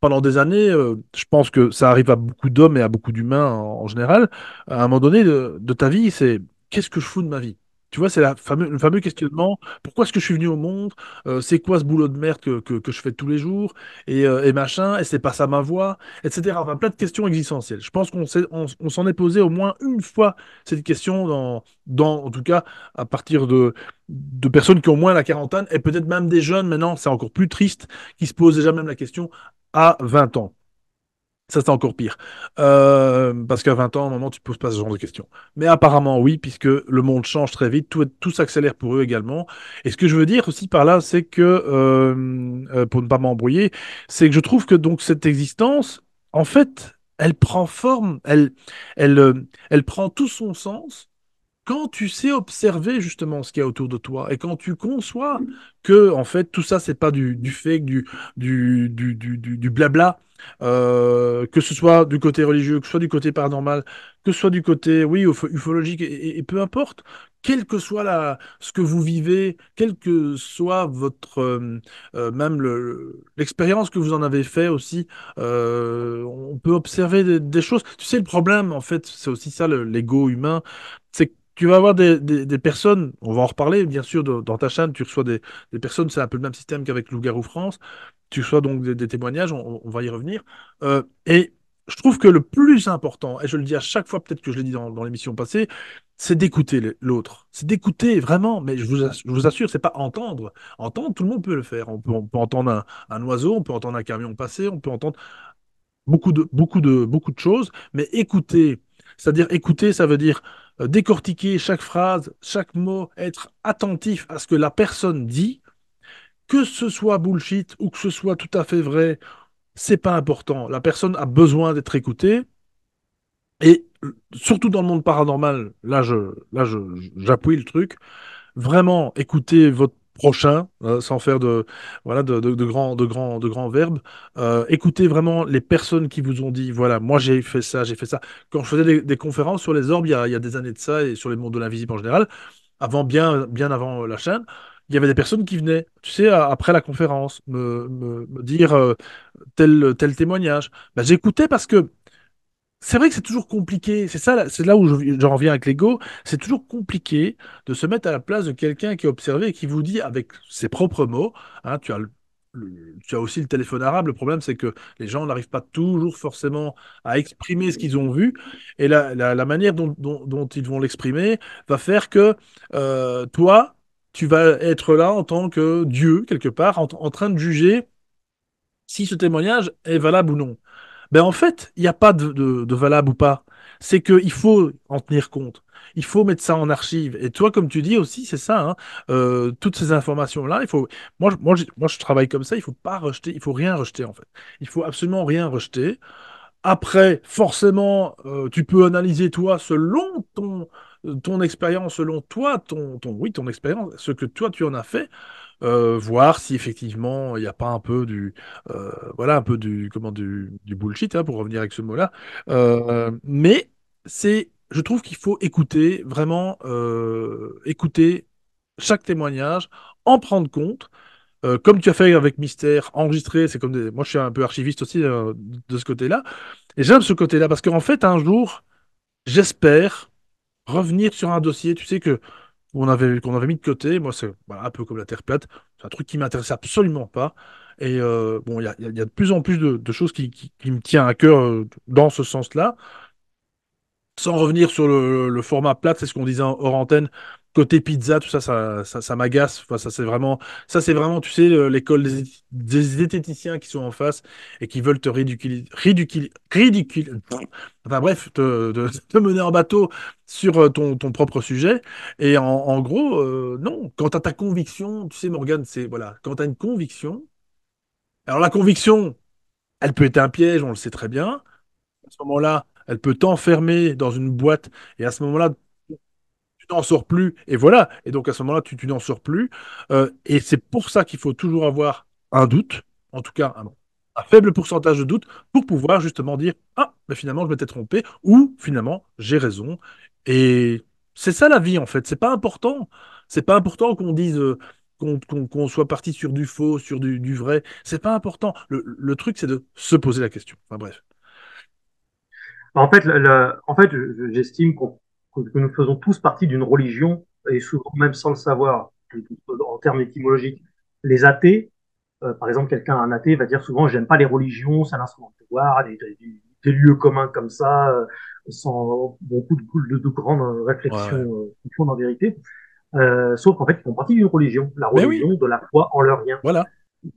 pendant des années, je pense que ça arrive à beaucoup d'hommes et à beaucoup d'humains en général. À un moment donné de ta vie, c'est qu'est-ce que je fous de ma vie? Tu vois, c'est le fameux questionnement. Pourquoi est-ce que je suis venu au monde? C'est quoi ce boulot de merde que je fais tous les jours? Et machin, et c'est pas ça ma voie, etc. Enfin, plein de questions existentielles. Je pense on s'en est posé au moins une fois cette question en tout cas, à partir de personnes qui ont moins la quarantaine, et peut-être même des jeunes maintenant, c'est encore plus triste, qui se posent déjà même la question à 20 ans. Ça, c'est encore pire. Parce qu'à 20 ans, à un moment, tu ne poses pas ce genre de questions. Mais apparemment, oui, puisque le monde change très vite, tout s'accélère pour eux également. Et ce que je veux dire aussi par là, c'est que, pour ne pas m'embrouiller, c'est que je trouve que donc cette existence, en fait, elle prend forme, elle prend tout son sens quand tu sais observer justement ce qu'il y a autour de toi et quand tu conçois que en fait tout ça c'est pas du fake, du blabla, que ce soit du côté religieux, que ce soit du côté paranormal, que ce soit du côté oui ufologique et peu importe, quel que soit ce que vous vivez, quelle que soit votre même l'expérience que vous en avez fait aussi, on peut observer des choses. Tu sais le problème en fait c'est aussi ça l'ego humain, c'est tu vas avoir des personnes, on va en reparler bien sûr dans ta chaîne, tu reçois des personnes, c'est un peu le même système qu'avec Loup-Garou France, tu reçois donc des témoignages, on va y revenir. Et je trouve que le plus important, et je le dis à chaque fois, peut-être que je l'ai dit dans l'émission passée, c'est d'écouter l'autre. C'est d'écouter vraiment, mais je vous assure, c'est pas entendre. Entendre, tout le monde peut le faire. On peut entendre un oiseau, on peut entendre un camion passer, on peut entendre beaucoup de choses, mais écouter, c'est-à-dire écouter, ça veut dire décortiquer chaque phrase, chaque mot, être attentif à ce que la personne dit, que ce soit bullshit ou que ce soit tout à fait vrai, c'est pas important. La personne a besoin d'être écoutée et surtout dans le monde paranormal, j'appuie le truc. Vraiment, écoutez votre prochain, sans faire voilà, de grands verbes. Écoutez vraiment les personnes qui vous ont dit, voilà, moi j'ai fait ça, j'ai fait ça. Quand je faisais des conférences sur les orbes, il y a des années de ça, et sur les mondes de l'invisible en général, bien avant la chaîne, il y avait des personnes qui venaient, tu sais, après la conférence, me dire tel témoignage. Ben, j'écoutais parce que c'est vrai que c'est toujours compliqué. C'est ça, c'est là où j'en reviens avec l'ego. C'est toujours compliqué de se mettre à la place de quelqu'un qui a observé et qui vous dit avec ses propres mots, hein, tu as aussi le téléphone arabe. Le problème, c'est que les gens n'arrivent pas toujours forcément à exprimer ce qu'ils ont vu. Et la manière dont ils vont l'exprimer va faire que toi, tu vas être là en tant que Dieu, quelque part, en train de juger si ce témoignage est valable ou non. Ben en fait, il n'y a pas de valable ou pas. C'est qu'il faut en tenir compte. Il faut mettre ça en archive. Et toi, comme tu dis aussi, c'est ça, hein, toutes ces informations-là, il faut. Moi, je travaille comme ça. Il faut pas rejeter. Il faut rien rejeter en fait. Il faut absolument rien rejeter. Après, forcément, tu peux analyser toi selon ton expérience, selon toi, oui, ton expérience, ce que toi tu en as fait, voir si effectivement il n'y a pas un peu voilà, un peu du bullshit, hein, pour revenir avec ce mot-là. Mais je trouve qu'il faut écouter, vraiment écouter chaque témoignage en prendre compte, comme tu as fait avec Mystère, enregistrer, c'est comme moi je suis un peu archiviste aussi de ce côté-là, et j'aime ce côté-là parce qu'en fait un jour, j'espère revenir sur un dossier, tu sais que qu'on avait mis de côté. Moi, c'est voilà, un peu comme la Terre plate. C'est un truc qui m'intéresse absolument pas. Et bon, il y a de plus en plus de choses qui me tiennent à cœur dans ce sens-là. Sans revenir sur le format plat, c'est ce qu'on disait hors antenne. Côté pizza, tout ça, ça m'agace. Enfin, ça, c'est vraiment, tu sais, l'école des zététiciens qui sont en face et qui veulent te enfin bref, te mener en bateau sur ton propre sujet. Et en gros, non. Quand tu as ta conviction, tu sais, Morgane, c'est, voilà, quand tu as une conviction, alors la conviction, elle peut être un piège, on le sait très bien. À ce moment-là, elle peut t'enfermer dans une boîte et à ce moment-là, tu n'en sors plus. Et voilà. Et donc à ce moment-là, tu n'en sors plus. Et c'est pour ça qu'il faut toujours avoir un doute, en tout cas un faible pourcentage de doute, pour pouvoir justement dire, ah, mais finalement, je m'étais trompé, ou finalement, j'ai raison. Et c'est ça la vie, en fait. C'est pas important. C'est pas important qu'on dise. Qu'on soit parti sur du faux, sur du vrai, c'est pas important. Le truc, c'est de se poser la question. Enfin bref. En fait, j'estime que nous faisons tous partie d'une religion, et souvent même sans le savoir, en termes étymologiques. Les athées, par exemple, un athée va dire souvent, j'aime pas les religions, c'est un instrument de pouvoir, des lieux communs comme ça, sans beaucoup de grandes réflexions Ouais. profondes en vérité. Sauf qu'en fait, ils font partie d'une religion, la Mais oui, religion de la foi en leur rien. voilà.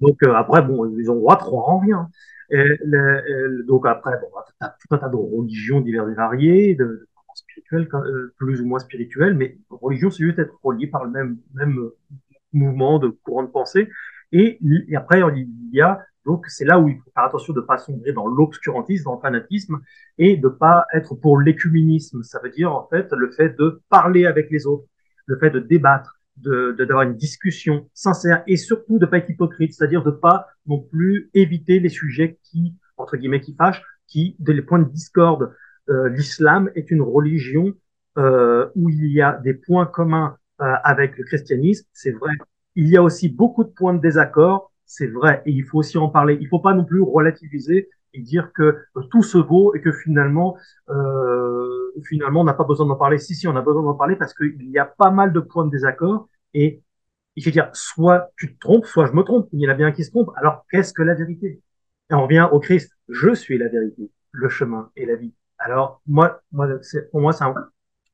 Donc après, bon, ils ont le droit de croire en rien. Donc après, bon, t'as tout un tas de religions diverses et variées, de spirituelles, plus ou moins spirituelles, mais religion, c'est juste être relié par le même mouvement de courant de pensée. Et après, il y a, donc c'est là où il faut faire attention de ne pas sombrer dans l'obscurantisme, dans le fanatisme, et de ne pas être pour l'écuménisme. Ça veut dire, en fait, le fait de parler avec les autres, le fait de débattre, d'avoir une discussion sincère et surtout de ne pas être hypocrite, c'est-à-dire de ne pas non plus éviter les sujets qui, entre guillemets, qui fâchent, les points de discorde. L'islam est une religion où il y a des points communs avec le christianisme, c'est vrai. Il y a aussi beaucoup de points de désaccord, c'est vrai, et il faut aussi en parler. Il ne faut pas non plus relativiser et dire que tout se vaut et que finalement, on n'a pas besoin d'en parler. Si, si, on a besoin d'en parler parce qu'il y a pas mal de points de désaccord et il faut dire, soit tu te trompes, soit je me trompe. Il y en a bien qui se trompent. Alors, qu'est-ce que la vérité? Et on revient au Christ. Je suis la vérité, le chemin et la vie. Alors, pour moi, c'est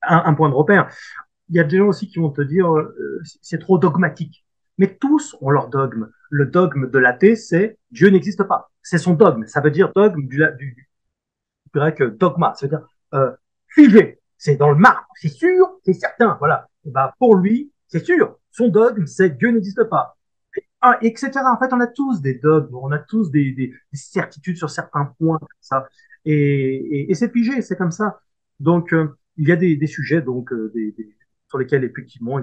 un point de repère. Il y a des gens aussi qui vont te dire, c'est trop dogmatique. Mais tous ont leur dogme. Le dogme de l'athée, c'est Dieu n'existe pas. C'est son dogme. Ça veut dire dogme du grec dogma. Ça veut dire figé. C'est dans le marbre. C'est sûr, c'est certain. Voilà. Et ben, pour lui, c'est sûr. Son dogme, c'est Dieu n'existe pas. Etc. En fait, on a tous des dogmes, on a tous des certitudes sur certains points, ça. Et c'est figé, c'est comme ça. Donc, il y a des sujets donc sur lesquels effectivement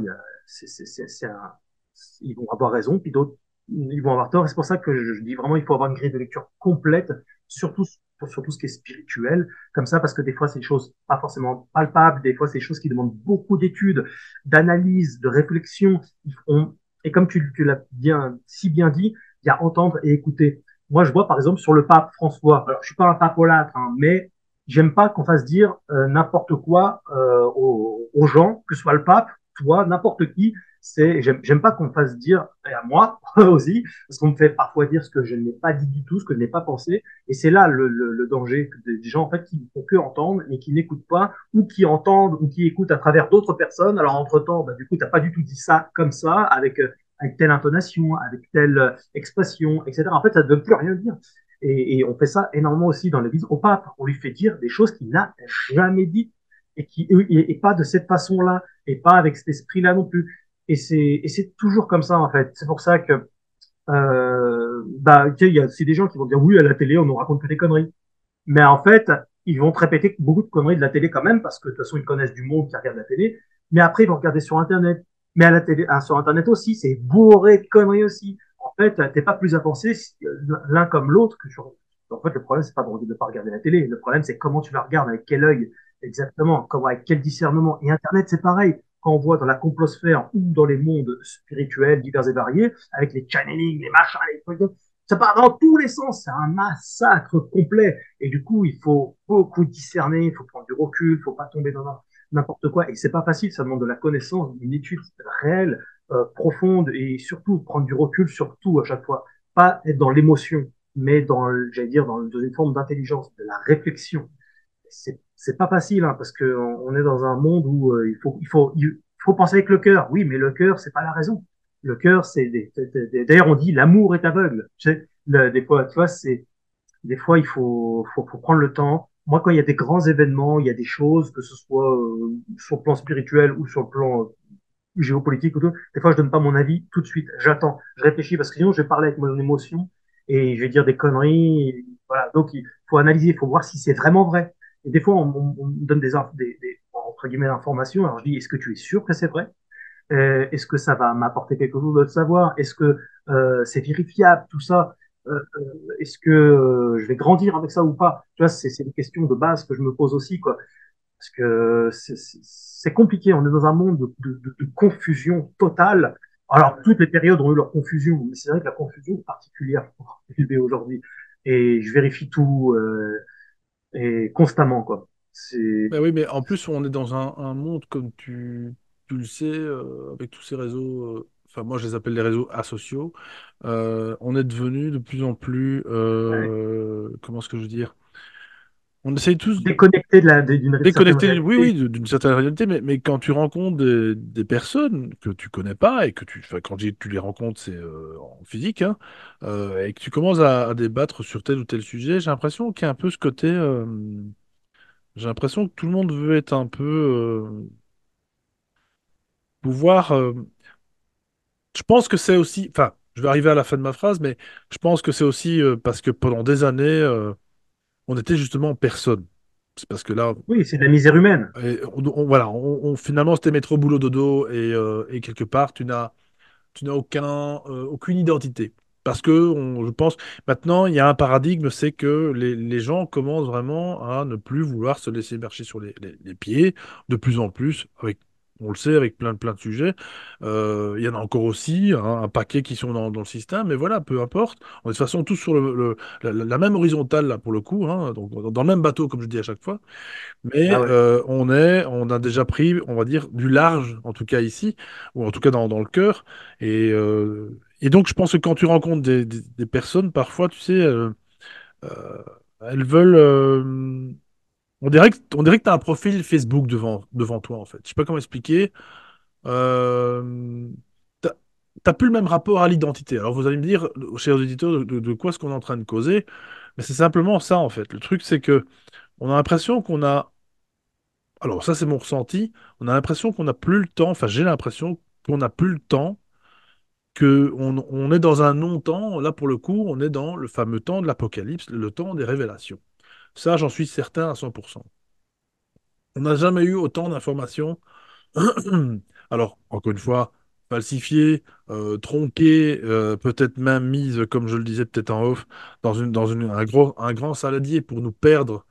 ils vont avoir raison, puis d'autres ils vont avoir tort. Et c'est pour ça que je dis vraiment il faut avoir une grille de lecture complète, surtout sur tout ce qui est spirituel, comme ça, parce que des fois c'est des choses pas forcément palpables, des fois c'est des choses qui demandent beaucoup d'études, d'analyse, de réflexion. Et comme tu l'as si bien dit, il y a entendre et écouter. Moi, je vois par exemple sur le pape François. Alors, je suis pas un papolâtre, hein, mais j'aime pas qu'on fasse dire n'importe quoi aux gens, que ce soit le pape, toi, n'importe qui. J'aime pas qu'on fasse dire, et à moi aussi, parce qu'on me fait parfois dire ce que je n'ai pas dit du tout, ce que je n'ai pas pensé. Et c'est là le danger des gens en fait qui ne font que entendre et qui n'écoutent pas, ou qui entendent ou qui écoutent à travers d'autres personnes. Alors entre-temps, bah, du coup, tu n'as pas du tout dit ça comme ça, avec telle intonation, avec telle expression, etc. En fait, ça ne veut plus rien dire. Et on fait ça énormément aussi dans l'Église. Au pape, on lui fait dire des choses qu'il n'a jamais dites et pas de cette façon-là, et pas avec cet esprit-là non plus. Et c'est toujours comme ça, en fait. C'est pour ça que, c'est des gens qui vont dire, oui, à la télé, on nous raconte que des conneries. Mais en fait, ils vont te répéter beaucoup de conneries de la télé quand même, parce que de toute façon, ils connaissent du monde qui regarde la télé. Mais après, ils vont regarder sur Internet. Mais à la télé, sur Internet aussi, c'est bourré de conneries aussi. En fait, t'es pas plus avancé l'un comme l'autre que sur. En fait, le problème, c'est pas de ne pas regarder la télé. Le problème, c'est comment tu la regardes, avec quel œil exactement, comment, avec quel discernement. Et Internet, c'est pareil. quand on voit dans la complosphère ou dans les mondes spirituels divers et variés, avec les channeling, les machins, les trucs, ça part dans tous les sens, c'est un massacre complet. Et du coup, il faut beaucoup discerner, il faut prendre du recul, il faut pas tomber dans n'importe quoi. Et c'est pas facile, ça demande de la connaissance, une étude réelle, profonde, et surtout prendre du recul sur tout à chaque fois. Pas être dans l'émotion, mais j'allais dire, dans une forme d'intelligence, de la réflexion. C'est pas facile, hein, parce que on est dans un monde où il faut penser avec le cœur. Oui, mais le cœur, c'est pas la raison. Le cœur, d'ailleurs, on dit l'amour est aveugle. Tu sais, des fois, tu vois, des fois, il faut prendre le temps. Moi, quand il y a des grands événements, il y a des choses, que ce soit sur le plan spirituel ou sur le plan géopolitique ou tout, des fois, je donne pas mon avis tout de suite. J'attends, je réfléchis, parce que sinon, je vais parler avec mon émotion et je vais dire des conneries. Voilà. Donc, il faut analyser, il faut voir si c'est vraiment vrai. Et des fois, on me donne entre guillemets, informations. Alors, je dis, est-ce que tu es sûr que c'est vrai? Est-ce que ça va m'apporter quelque chose de savoir? Est-ce que c'est vérifiable, tout ça? Est-ce que je vais grandir avec ça ou pas? Tu vois, c'est une question de base que je me pose aussi, quoi. Parce que c'est compliqué. On est dans un monde de confusion totale. Alors, toutes les périodes ont eu leur confusion, mais c'est vrai que la confusion est particulièrement élevée aujourd'hui. Et je vérifie tout et constamment, quoi. C'est Ben oui, mais en plus, on est dans un monde, comme tu le sais, avec tous ces réseaux, enfin moi je les appelle les réseaux asociaux, on est devenu de plus en plus, ouais, comment est-ce que je veux dire, on essaye tous déconnecté d'une certaine déconnecter, oui, oui, réalité. d'une certaine réalité, mais quand tu rencontres des personnes que tu connais pas et que enfin, quand tu les rencontres, c'est en physique, hein, et que tu commences à débattre sur tel ou tel sujet, j'ai l'impression qu'il y a un peu ce côté, j'ai l'impression que tout le monde veut être un peu pouvoir. Je pense que c'est aussi. Enfin, je vais arriver à la fin de ma phrase, mais je pense que c'est aussi parce que pendant des années, on était justement personne. C'est parce que là, Oui, c'est de la misère humaine. voilà, finalement, c'était métro, boulot, dodo, et quelque part, tu n'as aucune identité. Parce que je pense, maintenant, il y a un paradigme, c'est que les gens commencent vraiment à ne plus vouloir se laisser marcher sur les pieds, de plus en plus, on le sait, avec plein de sujets. Il y en a encore aussi, hein, un paquet qui sont dans le système, mais voilà, peu importe. On est de toute façon tous sur la même horizontale, là, pour le coup, hein, donc dans le même bateau, comme je dis à chaque fois. Ah Mais ouais. on a déjà pris, on va dire, du large, en tout cas ici, ou en tout cas dans le cœur. Et donc, je pense que quand tu rencontres des personnes, parfois, tu sais, euh, elles veulent. On dirait que tu as un profil Facebook devant toi, en fait. Je sais pas comment expliquer. Euh, t'as T'as plus le même rapport à l'identité. Alors, vous allez me dire, chers auditeurs, de quoi est-ce qu'on est en train de causer? Mais c'est simplement ça, en fait. Le truc, c'est que on a l'impression qu'on a alors ça c'est mon ressenti, on a l'impression qu'on n'a plus le temps, enfin j'ai l'impression qu'on n'a plus le temps, que on est dans un non-temps, là pour le coup on est dans le fameux temps de l'Apocalypse, le temps des révélations. Ça j'en suis certain à 100%. On n'a jamais eu autant d'informations, alors encore une fois, falsifiées, tronquées, peut-être même mises, comme je le disais peut-être en off, un grand saladier pour nous perdre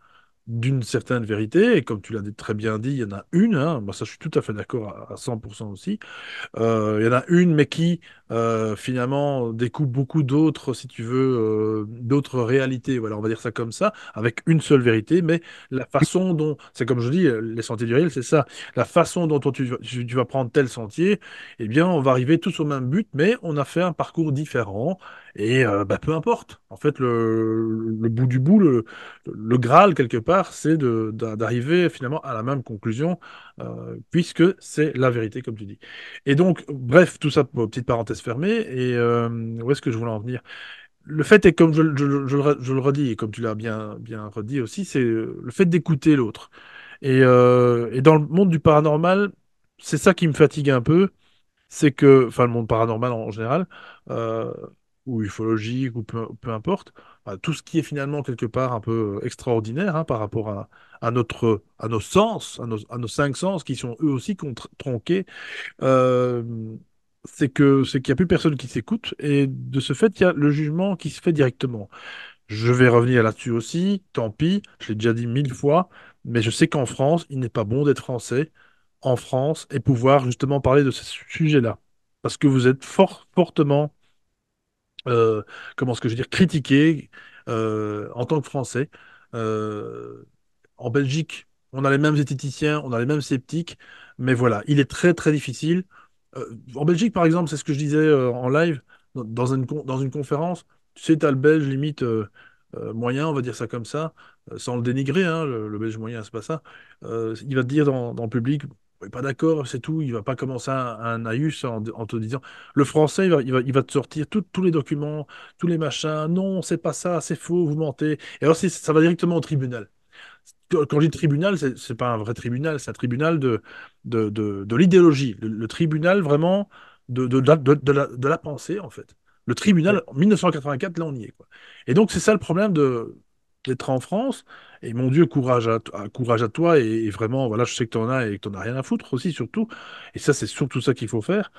d'une certaine vérité, et comme tu l'as très bien dit, il y en a une, hein, moi ça je suis tout à fait d'accord à 100% aussi, il y en a une, mais qui finalement découpe beaucoup d'autres, si tu veux, d'autres réalités. Voilà, on va dire ça comme ça, avec une seule vérité, mais la façon dont, c'est comme je dis, les sentiers du réel, c'est ça. La façon dont tu vas prendre tel sentier, eh bien, on va arriver tous au même but, mais on a fait un parcours différent. Et bah, peu importe. En fait, le bout du bout, le Graal, quelque part, c'est d'arriver finalement à la même conclusion, puisque c'est la vérité, comme tu dis. Et donc, bref, tout ça, petite parenthèse fermée. Et où est-ce que je voulais en venir? Le fait est, comme je le redis, et comme tu l'as bien redit aussi, c'est le fait d'écouter l'autre. Et dans le monde du paranormal, c'est ça qui me fatigue un peu, c'est que, enfin, le monde paranormal en général, euh, ou ufologique, ou peu importe, tout ce qui est finalement quelque part un peu extraordinaire, hein, par rapport à nos sens, à nos cinq sens qui sont eux aussi tronqués, euh, c'est qu'il n'y a plus personne qui s'écoute, et de ce fait, il y a le jugement qui se fait directement. Je vais revenir là-dessus aussi, tant pis, je l'ai déjà dit 1000 fois, mais je sais qu'en France, il n'est pas bon d'être français. en France et pouvoir justement parler de ces sujets-là. Parce que vous êtes fortement, euh, comment est-ce que je veux dire, critiqué en tant que Français. Euh, En Belgique, on a les mêmes zététiciens, on a les mêmes sceptiques, mais voilà, il est très très difficile. En Belgique, par exemple, c'est ce que je disais en live, dans une conférence, tu sais, t'as le Belge limite moyen, on va dire ça comme ça, sans le dénigrer, hein, le Belge moyen, c'est pas ça. Il va te dire dans le public, ouais, pas d'accord, c'est tout, il va pas commencer un aïus en te disant, le français, il va te sortir tous les documents, tous les machins, non, c'est pas ça, c'est faux, vous mentez. Et alors, ça va directement au tribunal. Quand je dis tribunal, c'est pas un vrai tribunal, c'est un tribunal de l'idéologie. Le tribunal vraiment de la pensée, en fait. Le tribunal, Ouais. en 1984, là, on y est, quoi. Et donc, c'est ça le problème d'être en France. Et mon Dieu, courage à toi. Et vraiment, voilà, je sais que tu en as et que tu n'en as rien à foutre aussi, surtout. Et ça, c'est surtout ça qu'il faut faire.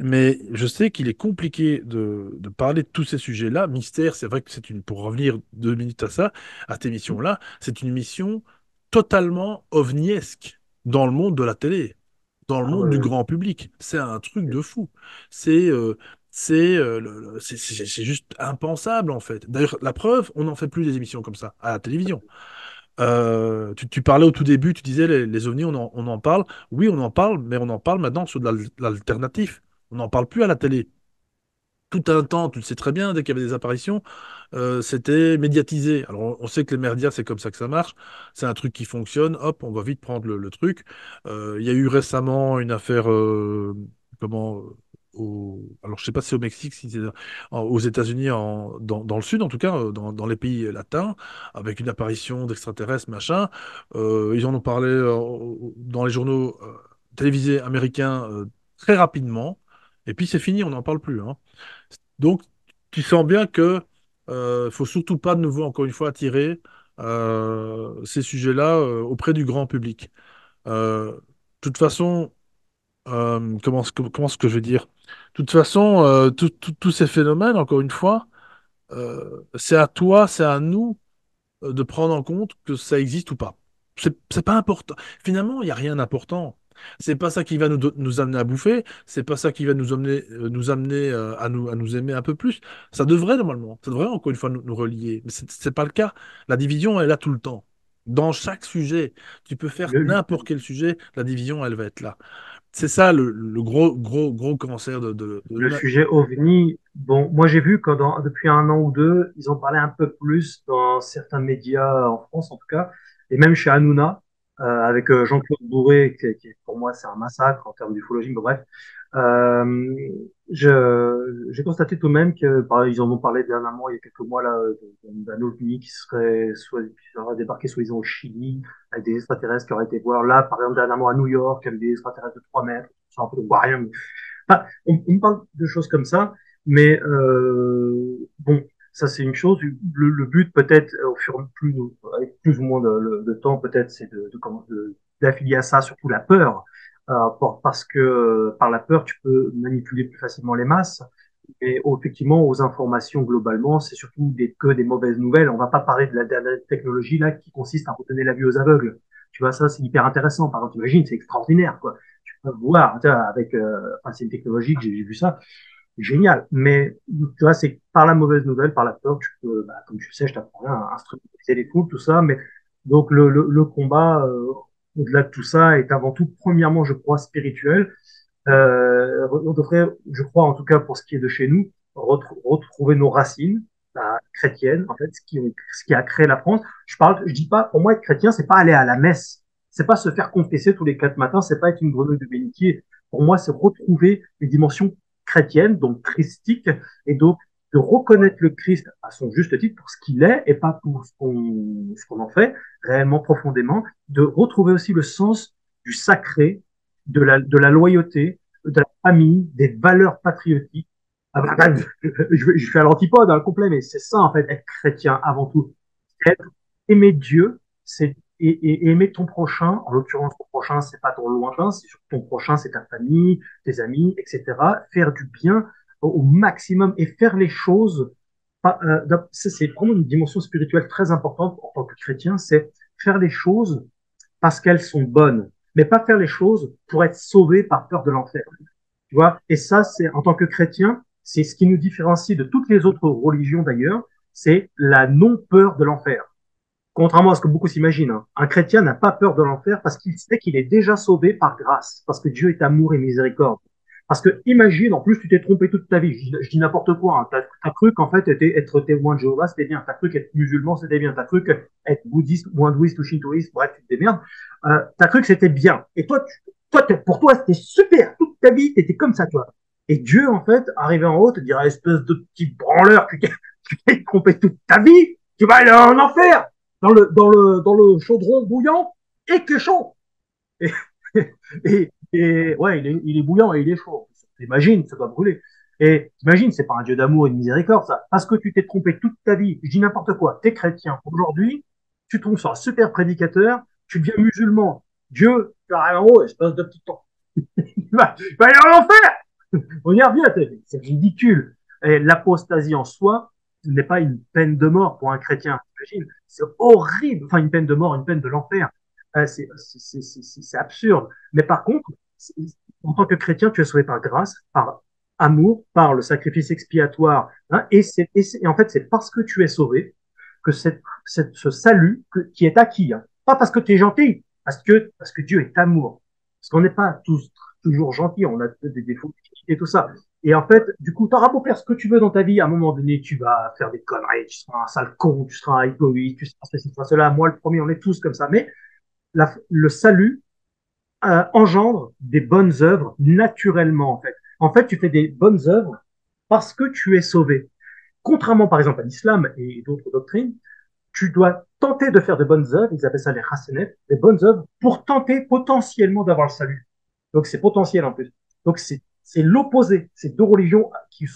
Mais je sais qu'il est compliqué de parler de tous ces sujets-là. Mystère, c'est vrai que pour revenir 2 minutes à ça, à cette émission-là, c'est une émission totalement ovniesque dans le monde de la télé, dans le Ah, monde ouais, du ouais, grand public. C'est un truc ouais. de fou. C'est juste impensable, en fait. D'ailleurs, la preuve, on n'en fait plus des émissions comme ça à la télévision. Tu parlais au tout début, tu disais les ovnis, on en parle. Oui, on en parle, mais on en parle maintenant sur de l'alternatif. On n'en parle plus à la télé. Tout un temps, tu le sais très bien, dès qu'il y avait des apparitions, c'était médiatisé. Alors, on sait que les médias, c'est comme ça que ça marche. C'est un truc qui fonctionne. Hop, on va vite prendre le truc. Il y a eu récemment une affaire, comment, alors je sais pas si c'est au Mexique, si c'est aux États-Unis, dans le sud en tout cas, dans les pays latins, avec une apparition d'extraterrestres, machin. Ils en ont parlé dans les journaux télévisés américains très rapidement. Et puis c'est fini, on n'en parle plus, hein. Donc, tu sens bien que faut surtout pas de nouveau, encore une fois, attirer ces sujets-là auprès du grand public. De toute façon, comment ce que je vais dire? De toute façon, tous ces phénomènes, encore une fois, c'est à toi, c'est à nous de prendre en compte que ça existe ou pas. C'est pas important. Finalement, il n'y a rien d'important. C'est pas ça qui va nous amener à bouffer, c'est pas ça qui va nous amener à nous aimer un peu plus. Ça devrait normalement, ça devrait encore une fois nous relier, mais c'est pas le cas. La division, elle est là tout le temps. Dans chaque sujet, tu peux faire Le, n'importe quel sujet, la division, elle va être là. C'est ça le gros cancer de le l'humain. sujet OVNI, bon, moi j'ai vu que depuis un an ou deux, ils en parlaient un peu plus dans certains médias en France en tout cas, et même chez Hanouna, avec Jean-Claude Bourré, pour moi c'est un massacre en termes d'ufologie, mais bref. Euh, j'ai constaté tout de même que, ils en ont parlé dernièrement, il y a quelques mois là, d'un OVNI qui serait débarqué soi-disant au Chili, avec des extraterrestres qui auraient été voir là, par exemple dernièrement à New York, avec des extraterrestres de 3 mètres, c'est un peu, on voit rien, enfin, on parle de choses comme ça, mais bon, ça c'est une chose. Le but peut-être au fur et avec plus ou moins de temps, peut-être, c'est d'affilier à ça surtout la peur, parce que par la peur tu peux manipuler plus facilement les masses. Et effectivement, aux informations globalement, c'est surtout que des mauvaises nouvelles. On va pas parler de la dernière technologie là qui consiste à redonner la vue aux aveugles. Tu vois, ça c'est hyper intéressant. Par exemple, t'imagines, c'est extraordinaire quoi. Tu peux voir, tu vois, avec, enfin, c'est une technologie que j'ai vu ça, génial. Mais tu vois, c'est par la mauvaise nouvelle, par la peur, tu peux, bah, comme tu sais, je t'apprends rien, instrumentaliser les foules, tout ça. Mais donc le combat, au-delà de tout ça, est avant tout, premièrement, je crois, spirituel. On devrait, je crois, en tout cas pour ce qui est de chez nous, retrouver nos racines chrétiennes, en fait, ce qui a créé la France. Je dis pas, pour moi, être chrétien, c'est pas aller à la messe, c'est pas se faire confesser tous les 4 matins, c'est pas être une grenouille de bénitier. Pour moi, c'est retrouver une dimension chrétienne, donc christique, et donc de reconnaître le Christ à son juste titre pour ce qu'il est et pas pour ce qu'on en fait réellement profondément, de retrouver aussi le sens du sacré, de la loyauté, de la famille, des valeurs patriotiques. Ah bah, bah, je fais à l'antipode, hein, complet, mais c'est ça en fait, être chrétien avant tout. Être, aimer Dieu, et aimer ton prochain. En l'occurrence, ton prochain, c'est pas ton lointain, c'est surtout ton prochain, c'est ta famille, tes amis, etc. Faire du bien au maximum et faire les choses. C'est vraiment une dimension spirituelle très importante en tant que chrétien, c'est faire les choses parce qu'elles sont bonnes. mais pas faire les choses pour être sauvé par peur de l'enfer. Tu vois? Et ça, c'est en tant que chrétien, c'est ce qui nous différencie de toutes les autres religions d'ailleurs, c'est la non-peur de l'enfer. Contrairement à ce que beaucoup s'imaginent, hein. Un chrétien n'a pas peur de l'enfer parce qu'il sait qu'il est déjà sauvé par grâce, parce que Dieu est amour et miséricorde. Parce que imagine, en plus, tu t'es trompé toute ta vie. Je dis n'importe quoi. Hein. T'as cru qu'en fait, être témoin de Jéhovah, c'était bien. T'as cru qu'être musulman, c'était bien. T'as cru qu'être bouddhiste ou hindouiste ou shintoïste, bref, tu te démerdes. T'as cru que c'était bien. Et pour toi, c'était super. Toute ta vie, t'étais comme ça, toi. Et Dieu, en fait, arrivé en haut, te dira, espèce de petit branleur, tu t'es trompé toute ta vie. Tu vas aller en enfer dans le chaudron bouillant et qui est chaud. Et, ouais, il est bouillant et il est chaud. T'imagines, ça doit brûler. Et t'imagines, c'est pas un Dieu d'amour et de miséricorde, ça. Parce que tu t'es trompé toute ta vie. Je dis n'importe quoi. T'es chrétien. Aujourd'hui, tu tombes sur un super prédicateur, tu deviens musulman. Dieu, carrément, espèce de petit temps. Il va aller en enfer! On y revient, c'est ridicule. Et l'apostasie en soi n'est pas une peine de mort pour un chrétien, j'imagine. C'est horrible. Enfin, une peine de mort, une peine de l'enfer. C'est absurde. Mais par contre, en tant que chrétien, tu es sauvé par grâce, par amour, par le sacrifice expiatoire. Hein, et en fait, c'est parce que tu es sauvé que ce salut qui est acquis. Hein, pas parce que tu es gentil, parce que Dieu est amour. Parce qu'on n'est pas tous toujours gentils, on a des défauts et tout ça. Et en fait, du coup, tu auras beau faire ce que tu veux dans ta vie, à un moment donné, tu vas faire des conneries, tu seras un sale con, tu seras un hypocrite, tu seras ceci, tu seras cela. Moi, le premier, on est tous comme ça. Mais le salut engendre des bonnes œuvres naturellement, en fait. En fait, tu fais des bonnes œuvres parce que tu es sauvé. Contrairement, par exemple, à l'islam et d'autres doctrines, tu dois tenter de faire de bonnes œuvres, ils appellent ça les hasanat, des bonnes œuvres, pour tenter potentiellement d'avoir le salut. Donc c'est potentiel en plus. Donc c'est l'opposé. C'est deux religions qui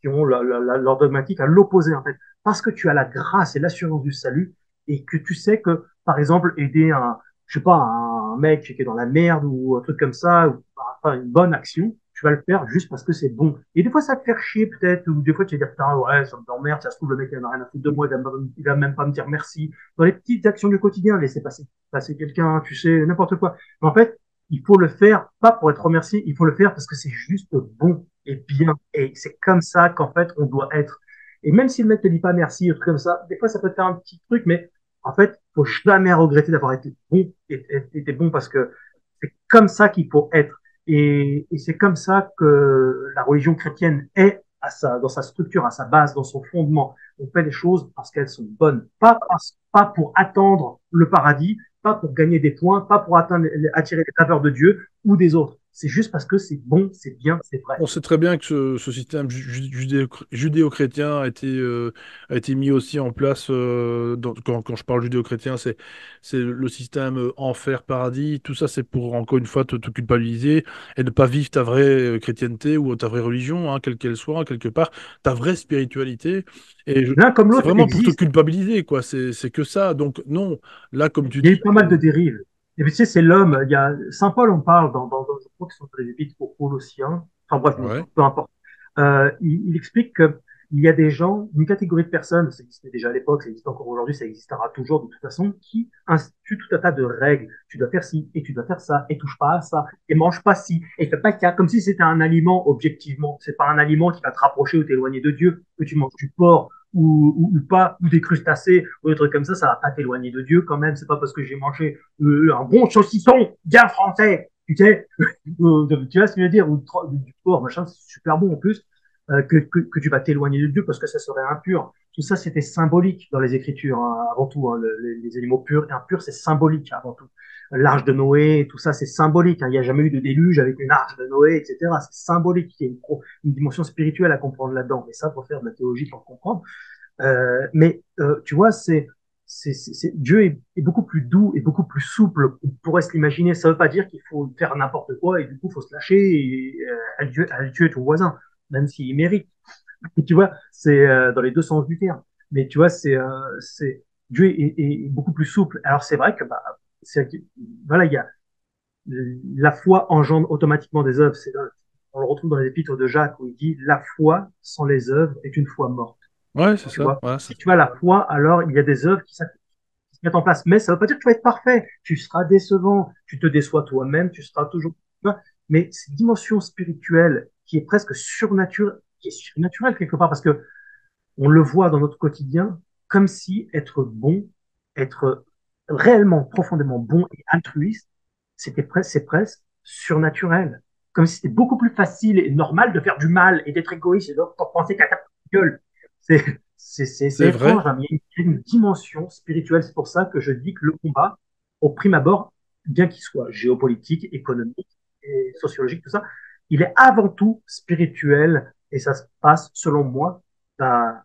ont leur dogmatique à l'opposé en fait. Parce que tu as la grâce et l'assurance du salut et que tu sais que, par exemple, aider je sais pas, un mec qui est dans la merde ou un truc comme ça, ou enfin, une bonne action, tu vas le faire juste parce que c'est bon. Et des fois, ça te fait chier peut-être, ou des fois, tu vas dire, putain, ouais, ça m'emmerde, ça se trouve, le mec, il n'a rien à foutre de moi, il va même pas me dire merci. Dans les petites actions du quotidien, laisser passer quelqu'un, tu sais, n'importe quoi. Mais en fait, il faut le faire, pas pour être remercié, il faut le faire parce que c'est juste bon et bien. Et c'est comme ça qu'en fait, on doit être. Et même si le mec te dit pas merci, ou truc comme ça, des fois, ça peut te faire un petit truc, mais en fait, faut jamais regretter d'avoir été bon et été bon parce que c'est comme ça qu'il faut être. Et c'est comme ça que la religion chrétienne est dans sa structure, à sa base, dans son fondement. On fait les choses parce qu'elles sont bonnes, pas pour attendre le paradis, pas pour gagner des points, pas pour attirer les faveurs de Dieu ou des autres. C'est juste parce que c'est bon, c'est bien, c'est vrai. On sait très bien que ce système judéo-chrétien a été mis aussi en place, quand je parle judéo-chrétien, c'est le système enfer-paradis. Tout ça, c'est pour, encore une fois, te culpabiliser et ne pas vivre ta vraie chrétienté ou ta vraie religion, hein, quelle qu'elle soit, quelque part, ta vraie spiritualité. L'un comme C'est l'autre vraiment pour te existe. culpabiliser, quoi. C'est que ça. Donc, non, là, comme tu Il y a dis, eu pas mal de dérives. Et puis, tu sais, c'est l'homme. Il y a Saint Paul, on parle je crois que ce sont les épîtres aux Colossiens. Enfin bref, ouais. peu importe. Il explique que il y a des gens, une catégorie de personnes, ça existait déjà à l'époque, ça existe encore aujourd'hui, ça existera toujours de toute façon, qui instituent tout un tas de règles. Tu dois faire ci, et tu dois faire ça, et touche pas à ça, et mange pas ci, et fais pas ça, comme si c'était un aliment objectivement. C'est pas un aliment qui va te rapprocher ou t'éloigner de Dieu, que tu manges du porc ou pas, ou des crustacés, ou des trucs comme ça va pas t'éloigner de Dieu quand même. C'est pas parce que j'ai mangé un bon saucisson bien français, tu sais, tu vois ce que je veux dire, ou du porc, machin, c'est super bon en plus, que tu vas t'éloigner de Dieu parce que ça serait impur. Tout ça, c'était symbolique dans les Écritures, hein, avant tout. Hein, les animaux purs et impurs, c'est symbolique avant tout. L'arche de Noé, tout ça, c'est symbolique. Hein. Il n'y a jamais eu de déluge avec une arche de Noé, etc. C'est symbolique. Il y a une dimension spirituelle à comprendre là-dedans. Mais ça, faut faire de la théologie pour comprendre. Mais tu vois, Dieu est beaucoup plus doux et beaucoup plus souple. On pourrait se l'imaginer. Ça ne veut pas dire qu'il faut faire n'importe quoi et du coup, il faut se lâcher et tuer ton voisin, même s'il mérite. Et tu vois, c'est dans les deux sens du terme. Mais tu vois, Dieu est beaucoup plus souple. Alors c'est vrai que bah, voilà, il y a la foi engendre automatiquement des œuvres. On le retrouve dans les épîtres de Jacques où il dit la foi sans les œuvres est une foi morte. Ouais, c'est Tu ça. vois, Ouais, si tu as la foi, alors il y a des œuvres qui s'accomplit. se mettre en place. Mais ça ne veut pas dire que tu vas être parfait. Tu seras décevant. Tu te déçois toi-même. Tu seras toujours. Mais cette dimension spirituelle qui est presque surnaturelle, qui est surnaturelle quelque part, parce que on le voit dans notre quotidien, comme si être bon, être réellement, profondément bon et altruiste, c'est presque surnaturel. Comme si c'était beaucoup plus facile et normal de faire du mal et d'être égoïste et de penser qu'à ta gueule. C'est, c'est C'est vrai, étrange, hein, mais il y a une dimension spirituelle. C'est pour ça que je dis que le combat, au prime abord, bien qu'il soit géopolitique, économique et sociologique, tout ça, il est avant tout spirituel et ça se passe, selon moi,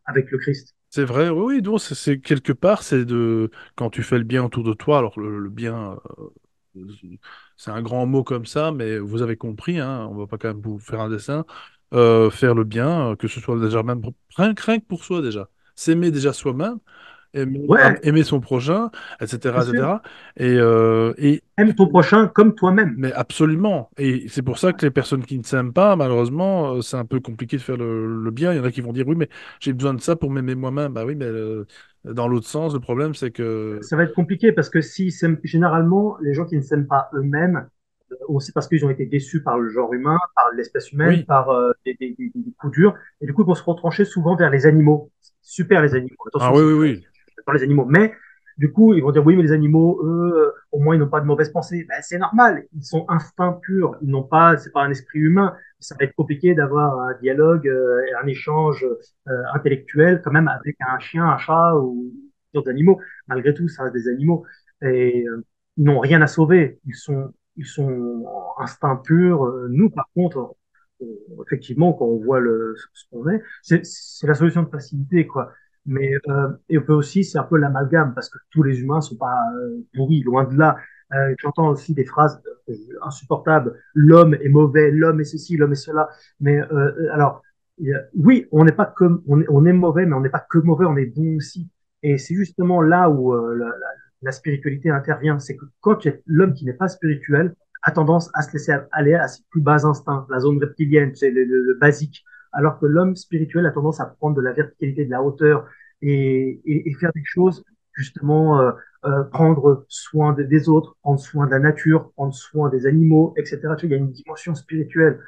avec le Christ. c'est vrai. Oui, oui, donc quelque part, c'est de quand tu fais le bien autour de toi. Alors le bien, euh, c'est un grand mot comme ça, mais vous avez compris. Hein, on va pas quand même vous faire un dessin. Faire le bien, que ce soit déjà même rien que pour soi déjà. S'aimer déjà soi-même, Ouais, aimer son prochain, etc., bien sûr. etc. Et Aime ton prochain comme toi-même. mais absolument. Et c'est pour ça que les personnes qui ne s'aiment pas, malheureusement, c'est un peu compliqué de faire le bien. Il y en a qui vont dire, oui, mais j'ai besoin de ça pour m'aimer moi-même. Bah oui, mais dans l'autre sens, le problème, c'est que... Ça va être compliqué parce que si généralement les gens qui ne s'aiment pas eux-mêmes, c'est parce qu'ils ont été déçus par le genre humain, par l'espèce humaine, Oui. par des coups durs, et du coup ils vont se retrancher souvent vers les animaux. Super les animaux. Ah Attention, oui, c'est oui, très oui. dans les animaux, mais du coup ils vont dire oui mais les animaux eux au moins ils n'ont pas de mauvaises pensées. Ben, c'est normal, ils sont instincts purs, ils n'ont pas, c'est pas un esprit humain. Ça va être compliqué d'avoir un dialogue, et un échange intellectuel quand même avec un chien, un chat ou d'autres animaux. Malgré tout, ça reste des animaux et ils n'ont rien à sauver. Ils sont instinct pur. Nous, par contre, effectivement, quand on voit ce qu'on est, c'est la solution de facilité, quoi. Mais et on peut aussi, c'est un peu l'amalgame parce que tous les humains sont pas pourris, loin de là. J'entends aussi des phrases insupportables. L'homme est mauvais, l'homme est ceci, l'homme est cela. Mais alors, oui, on n'est pas comme on est mauvais, mais on n'est pas que mauvais, on est bon aussi. Et c'est justement là où la spiritualité intervient. C'est que quand l'homme qui n'est pas spirituel a tendance à se laisser aller à ses plus bas instincts, la zone reptilienne, c'est le basique, alors que l'homme spirituel a tendance à prendre de la verticalité, de la hauteur et faire des choses, justement, prendre soin des autres, prendre soin de la nature, prendre soin des animaux, etc. Tu vois, il y a une dimension spirituelle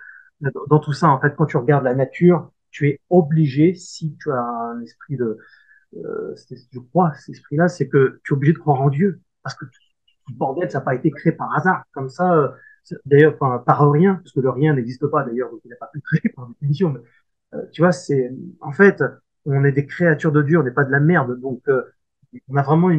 dans tout ça. En fait, quand tu regardes la nature, tu es obligé, si tu as un esprit je crois, cet esprit-là, c'est que tu es obligé de croire en Dieu. Parce que tout le bordel, ça n'a pas été créé par hasard. Comme ça, d'ailleurs, enfin, par rien, parce que le rien n'existe pas d'ailleurs, donc il n'a pas pu créer par définition. Mais, tu vois, en fait, on est des créatures de Dieu, on n'est pas de la merde. Donc, on a vraiment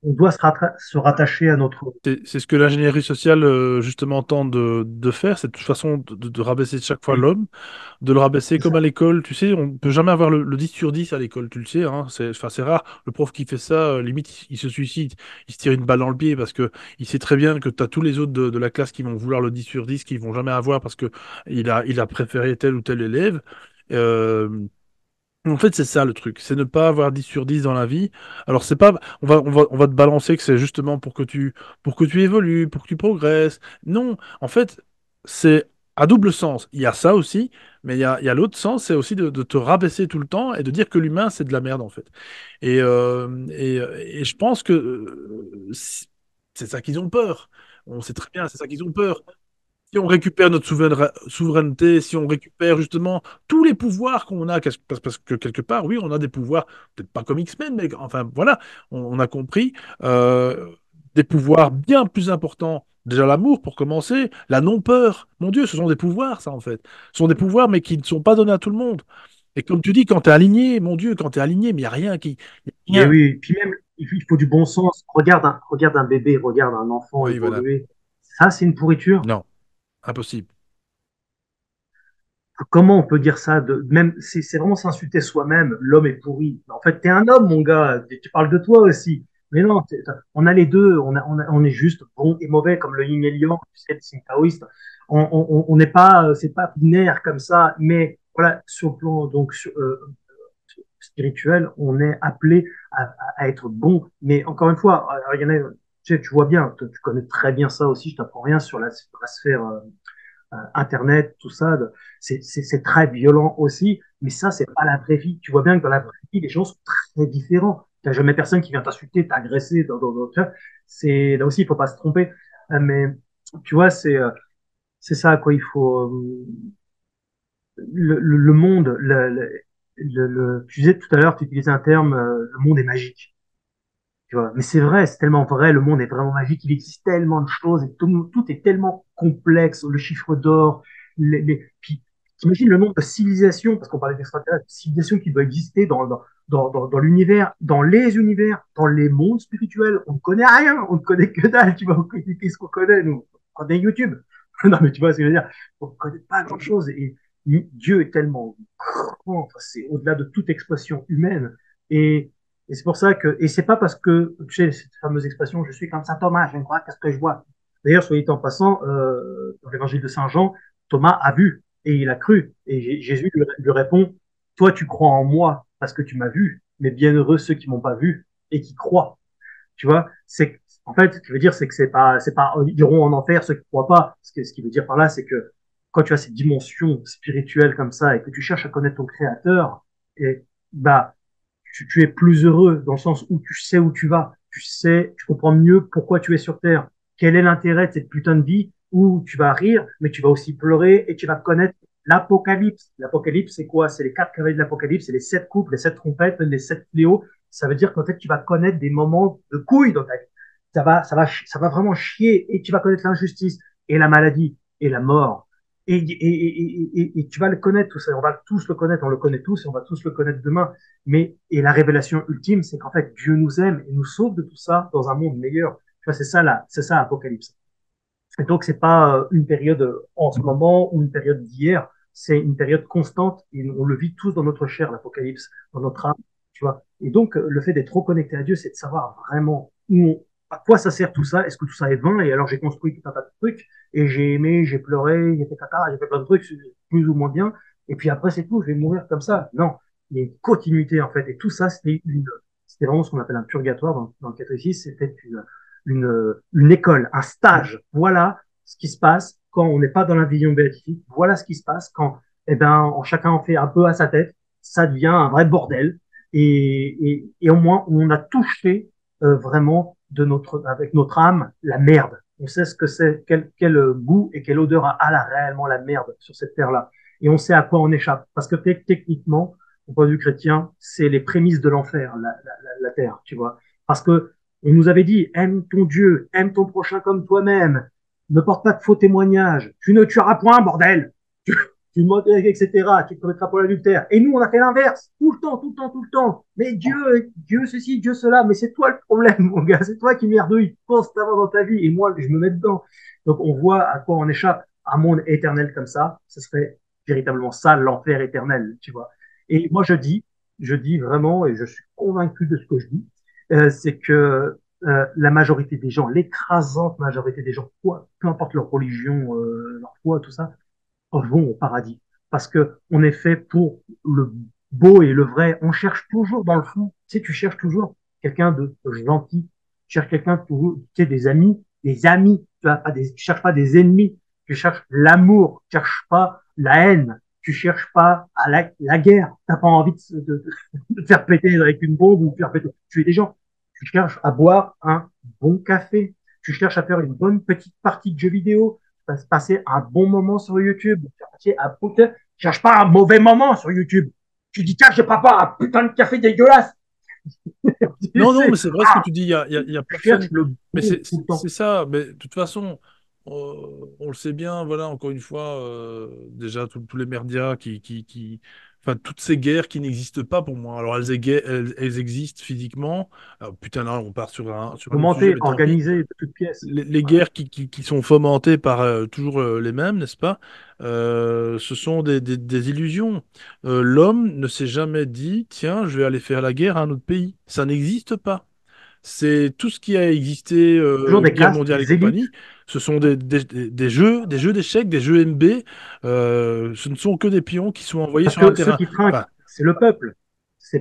on doit se rattacher à notre. C'est ce que l'ingénierie sociale, justement, tente de faire, c'est de toute façon de rabaisser chaque fois l'homme, de le rabaisser C'est comme ça. à l'école. Tu sais, on peut jamais avoir le 10 sur 10 à l'école, tu le sais, hein. Enfin, c'est rare. Le prof qui fait ça, limite, il se suicide. Il se tire une balle dans le pied parce que il sait très bien que tu as tous les autres de la classe qui vont vouloir le 10 sur 10, qui vont jamais avoir parce que il a préféré tel ou tel élève. Euh, En fait, c'est ça le truc, c'est ne pas avoir 10 sur 10 dans la vie. Alors, c'est pas, on va te balancer que c'est justement pour que tu évolues, pour que tu progresses. Non, en fait, c'est à double sens. Il y a ça aussi, mais il y a l'autre sens, c'est aussi de te rabaisser tout le temps et de dire que l'humain, c'est de la merde, en fait. Et je pense que c'est ça qu'ils ont peur. On sait très bien, c'est ça qu'ils ont peur. Si on récupère notre souveraineté, si on récupère justement tous les pouvoirs qu'on a, parce que quelque part, oui, on a des pouvoirs, peut-être pas comme X-Men, mais enfin voilà, on a compris, euh, des pouvoirs bien plus importants. Déjà l'amour pour commencer, la non-peur. Mon Dieu, ce sont des pouvoirs, ça en fait. Ce sont des pouvoirs, mais qui ne sont pas donnés à tout le monde. Et comme tu dis, quand tu es aligné, mon Dieu, quand tu es aligné, mais il n'y a rien qui... y a Et rien. oui, puis même, il faut du bon sens. Regarde un bébé, regarde un enfant Oui, voilà. évoluer. Ça, c'est une pourriture. Non, impossible. Comment on peut dire ça même c'est vraiment s'insulter soi-même. L'homme est pourri. En fait, t'es un homme, mon gars. Tu parles de toi aussi. Mais non, on a les deux. On est juste bon et mauvais comme le yin et le yang. Tu sais, c'est taoïste. On n'est pas, c'est pas binaire comme ça. Mais voilà, sur le plan donc spirituel, on est appelé à être bon. Mais encore une fois, alors, il y en a, tu vois bien, tu connais très bien ça aussi. Je t'apprends rien sur la sphère Internet, tout ça, c'est très violent aussi, mais ça, c'est pas la vraie vie. Tu vois bien que dans la vraie vie, les gens sont très différents. t'as jamais personne qui vient t'insulter, t'agresser. C'est là aussi, il faut pas se tromper. Mais tu vois, c'est ça quoi. Il faut le monde. Tu disais tout à l'heure, tu utilisais un terme, le monde est magique. Tu vois. Mais c'est vrai, c'est tellement vrai, le monde est vraiment magique, il existe tellement de choses et tout est tellement complexe, le chiffre d'or, puis t'imagines le nombre de civilisations, parce qu'on parlait d'extraterrestres, de civilisations qui doivent exister dans l'univers, dans les mondes spirituels, on ne connaît rien, on ne connaît que dalle, tu vois, qu'est-ce qu'on connaît, nous? On connaît YouTube. Non, mais tu vois ce que je veux dire, on ne connaît pas grand-chose et Dieu est tellement grand, enfin, c'est au-delà de toute expression humaine et et c'est pour ça que, et c'est pas parce que, tu sais, cette fameuse expression, je suis comme saint Thomas, je ne crois qu'à ce que je vois. D'ailleurs, soit dit en passant, dans l'évangile de saint Jean, Thomas a vu et il a cru. Et Jésus lui répond, toi, tu crois en moi parce que tu m'as vu, mais bienheureux ceux qui m'ont pas vu et qui croient. Tu vois, en fait, ce qui veut dire, c'est que c'est pas, ils iront en enfer ceux qui croient pas. Ce qui veut dire par là, c'est que quand tu as cette dimension spirituelle comme ça et que tu cherches à connaître ton créateur, et, bah, tu es plus heureux dans le sens où tu sais où tu vas, tu comprends mieux pourquoi tu es sur Terre, quel est l'intérêt de cette putain de vie où tu vas rire, mais tu vas aussi pleurer et tu vas connaître l'Apocalypse. L'Apocalypse, c'est quoi? C'est les 4 cavaliers de l'Apocalypse, c'est les 7 couples, les 7 trompettes, les 7 fléaux. Ça veut dire qu'en fait, tu vas connaître des moments de couilles dans ta vie. Ça va vraiment chier et tu vas connaître l'injustice et la maladie et la mort. Et tu vas le connaître tout ça. On va tous le connaître, on le connaît tous et on va tous le connaître demain. Mais, et la révélation ultime, c'est qu'en fait, Dieu nous aime et nous sauve de tout ça dans un monde meilleur. Tu vois, c'est ça, Apocalypse. Et donc, c'est pas une période en ce moment ou une période d'hier. C'est une période constante et on le vit tous dans notre chair, l'Apocalypse, dans notre âme, tu vois. Et donc, le fait d'être reconnecté à Dieu, c'est de savoir vraiment à quoi ça sert tout ça. Est-ce que tout ça est vain? Et alors, j'ai construit tout un tas de trucs et j'ai aimé, j'ai pleuré, j'ai fait caca, j'ai fait plein de trucs plus ou moins bien. Et puis après, c'est tout, je vais mourir comme ça. Non, il y a une continuité, en fait. Et tout ça, c'était vraiment ce qu'on appelle un purgatoire dans le catéchisme. C'était une école, un stage. Voilà ce qui se passe quand on n'est pas dans la vision béatifique. Voilà ce qui se passe quand eh ben, chacun en fait un peu à sa tête. Ça devient un vrai bordel. Et au moins, on a touché vraiment avec notre âme la merde. On sait ce que c'est, quel goût et quelle odeur a réellement la merde sur cette terre-là. Et on sait à quoi on échappe. Parce que techniquement, au point de vue chrétien, c'est les prémices de l'enfer, la terre, tu vois. Parce que on nous avait dit, aime ton Dieu, aime ton prochain comme toi-même, ne porte pas de faux témoignages, tu ne tueras point, bordel, tu etc., tu commettras pas l'adultère. Et nous, on a fait l'inverse, tout le temps, tout le temps, tout le temps. Mais Dieu ceci, Dieu cela, mais c'est toi le problème, mon gars, c'est toi qui merdouille constamment dans ta vie, et moi, je me mets dedans. Donc, on voit à quoi on échappe. Un monde éternel comme ça, ce serait véritablement ça, l'enfer éternel, tu vois. Et moi, je dis vraiment, et je suis convaincu de ce que je dis, c'est que la majorité des gens, l'écrasante majorité des gens, peu importe leur religion, leur foi, tout ça, vont au paradis. Parce que on est fait pour le beau et le vrai. On cherche toujours dans le fond. Tu sais, tu cherches toujours quelqu'un de gentil. Tu cherches quelqu'un pour, tu sais, des amis, des amis. Tu cherches pas des ennemis. Tu cherches l'amour. Tu cherches pas la haine. Tu cherches pas à la guerre. T'as pas envie de te faire péter avec une bombe ou de faire péter, tuer des gens. Tu cherches à boire un bon café. Tu cherches à faire une bonne petite partie de jeux vidéo, passer un bon moment sur YouTube. Cherche pas un mauvais moment sur YouTube. Tu dis, tiens, je vais pas boire un putain de café dégueulasse. Non, non, mais c'est vrai ce que tu dis. Il y a Tu cherches personne. le Mais bon tout le temps. c'est ça. Mais de toute façon, on le sait bien. Voilà, encore une fois, déjà, tous les merdias enfin, toutes ces guerres qui n'existent pas pour moi. Alors, elles existent physiquement. Alors, putain, là, on part sur un autre sujet, Commenté, mais tant pis. organisé de toutes pièces. Les Voilà. guerres qui sont fomentées par toujours les mêmes, n'est-ce pas? Ce sont des illusions. L'homme ne s'est jamais dit, tiens, je vais aller faire la guerre à un autre pays. Ça n'existe pas. C'est tout ce qui a existé, Toujours des guerre castes, mondiale et des élites. compagnie. Ce sont Ouais. des jeux d'échecs, des jeux MB. Ce ne sont que des pions qui sont envoyés Parce sur un que ceux terrain. qui trinquent, Enfin, c'est le peuple.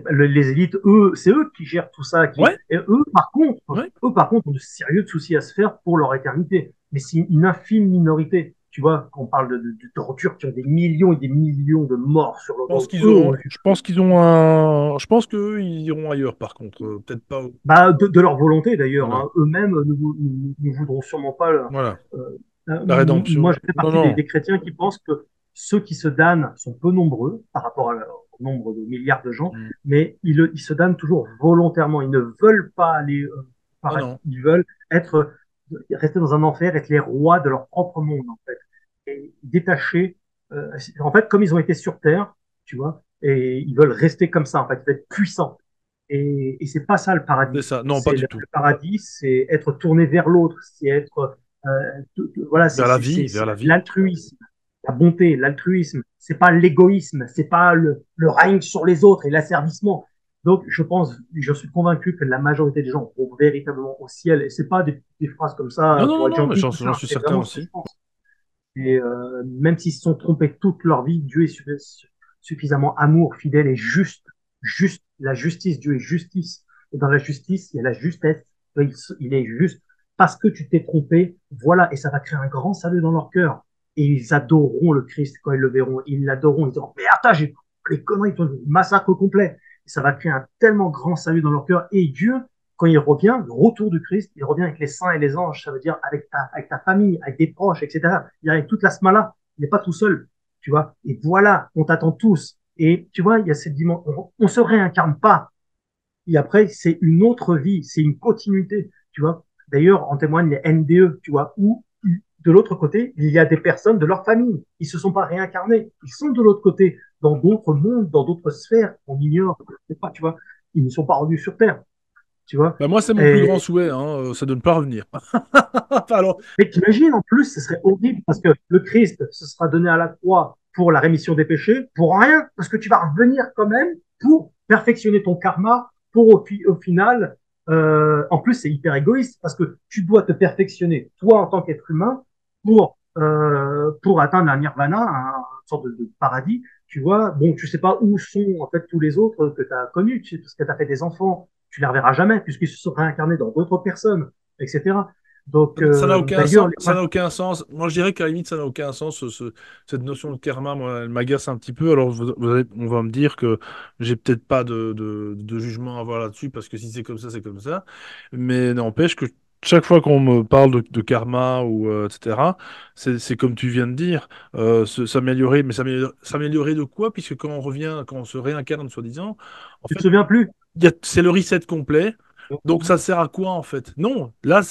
Les élites, eux, c'est eux qui gèrent tout ça. ouais, Et ouais. eux, par contre, ont de sérieux soucis à se faire pour leur éternité. Mais c'est une infime minorité. tu vois, quand on parle de torture, qui ont des millions et des millions de morts sur Je leur pense dos, qu'ils eux ont auront, vu. je pense qu'ils ont un, je pense qu'eux, ils iront ailleurs, par contre. Peut-être pas. Bah, de leur volonté d'ailleurs, Voilà. hein. Eux-mêmes ne voudront sûrement pas. Voilà. La Moi, rédemption. je fais Non, partie des non. chrétiens qui pensent que ceux qui se damnent sont peu nombreux par rapport au nombre de milliards de gens, Mm. mais ils se damnent toujours volontairement. Ils ne veulent pas aller au Non, paradis. non. Ils veulent être, rester dans un enfer, être les rois de leur propre monde, en fait. Et détachés. En fait, comme ils ont été sur Terre, tu vois, et ils veulent rester comme ça, en fait. Ils veulent être puissants. Et c'est pas ça le C'est paradis. ça. Non, pas C'est du tout. le paradis, c'est être tourné vers l'autre, c'est être voilà, Vers la vie, c'est vers la vie. l'altruisme, la bonté, l'altruisme. C'est pas l'égoïsme, c'est pas le règne sur les autres et l'asservissement. Donc, je suis convaincu que la majorité des gens vont véritablement au ciel. Et c'est pas des phrases comme Non, ça non, pour non, être non, mais gentil, j'en tout ça. suis C'est certain vraiment ce que je aussi. pense. Et même s'ils se sont trompés toute leur vie, Dieu est suffisamment amour, fidèle et juste. Juste, la justice, Dieu est justice. Et dans la justice, il y a la justesse. Il est juste. Parce que tu t'es trompé, voilà, et ça va créer un grand salut dans leur cœur. Et ils adoreront le Christ quand ils le verront. Ils l'adoreront. Ils diront, mais attends, j'ai les conneries, massacre complet. Et ça va créer un tellement grand salut dans leur cœur. Et Dieu, quand il revient, le retour du Christ, il revient avec les saints et les anges, ça veut dire avec ta famille, avec des proches, etc. Il y a avec toute la smala, il n'est pas tout seul, tu vois. Et voilà, on t'attend tous. Et tu vois, il y a cette dimension, on se réincarne pas. Et après, c'est une autre vie, c'est une continuité, tu vois. D'ailleurs, en témoignent les NDE, tu vois, où de l'autre côté, il y a des personnes de leur famille. Ils se sont pas réincarnés. Ils sont de l'autre côté, dans d'autres mondes, dans d'autres sphères qu'on ignore. Je sais pas, tu vois. Ils ne sont pas revenus sur Terre, tu vois. Bah, moi, c'est mon plus Et grand souhait, hein, c'est de ne pas revenir. Alors, mais t'imagines, en plus, ce serait horrible parce que le Christ se sera donné à la croix pour la rémission des péchés, pour rien, parce que tu vas revenir quand même pour perfectionner ton karma, pour au final, en plus, c'est hyper égoïste parce que tu dois te perfectionner, toi, en tant qu'être humain, pour atteindre un nirvana, une sorte de paradis, tu vois. Bon, tu sais pas où sont, en fait, tous les autres que tu as connus, tu sais, parce que tu as fait des enfants, tu les reverras jamais puisqu'ils se sont réincarnés dans d'autres personnes, etc. Donc, ça n'a aucun d'ailleurs, sens. Ça n'a aucun sens. Moi, je dirais qu'à la limite, ça n'a aucun sens. Cette notion de karma, moi, elle m'agace un petit peu. Alors, on va me dire que j'ai peut-être pas de jugement à avoir là-dessus, parce que si c'est comme ça, c'est comme ça. Mais n'empêche que chaque fois qu'on me parle de karma ou etc., c'est comme tu viens de dire, s'améliorer. Mais s'améliorer de quoi? Puisque quand on revient, quand on se réincarne, soi-disant, en tu te fait, souviens plus? c'est le reset complet. Donc ça sert à quoi en fait? Non, là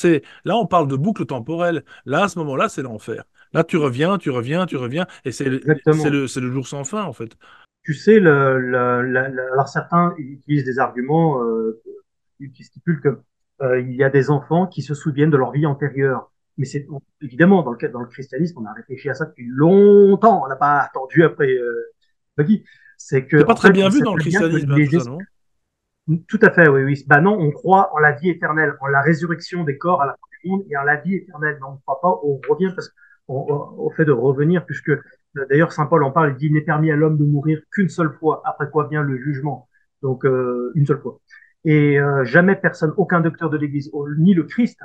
on parle de boucle temporelle. Là à ce moment-là, c'est l'enfer. Là tu reviens, tu reviens, tu reviens et Exactement. c'est le jour sans fin en fait. Tu sais, alors certains utilisent des arguments qui stipulent que il y a des enfants qui se souviennent de leur vie antérieure. Mais c'est évidemment dans le christianisme, on a réfléchi à ça depuis longtemps. On n'a pas attendu après Buggy. C'est C'est que pas en très fait, bien on vu sait dans le très bien que christianisme, hein, tout ça, non? tout à fait, oui, oui. Bah non, on croit en la vie éternelle, en la résurrection des corps à la fin du monde et en la vie éternelle. Non, on ne croit pas au revient parce au fait de revenir, puisque d'ailleurs Saint Paul en parle, il dit il n'est permis à l'homme de mourir qu'une seule fois, après quoi vient le jugement. Donc une seule fois. Et jamais personne, aucun docteur de l'Église, ni le Christ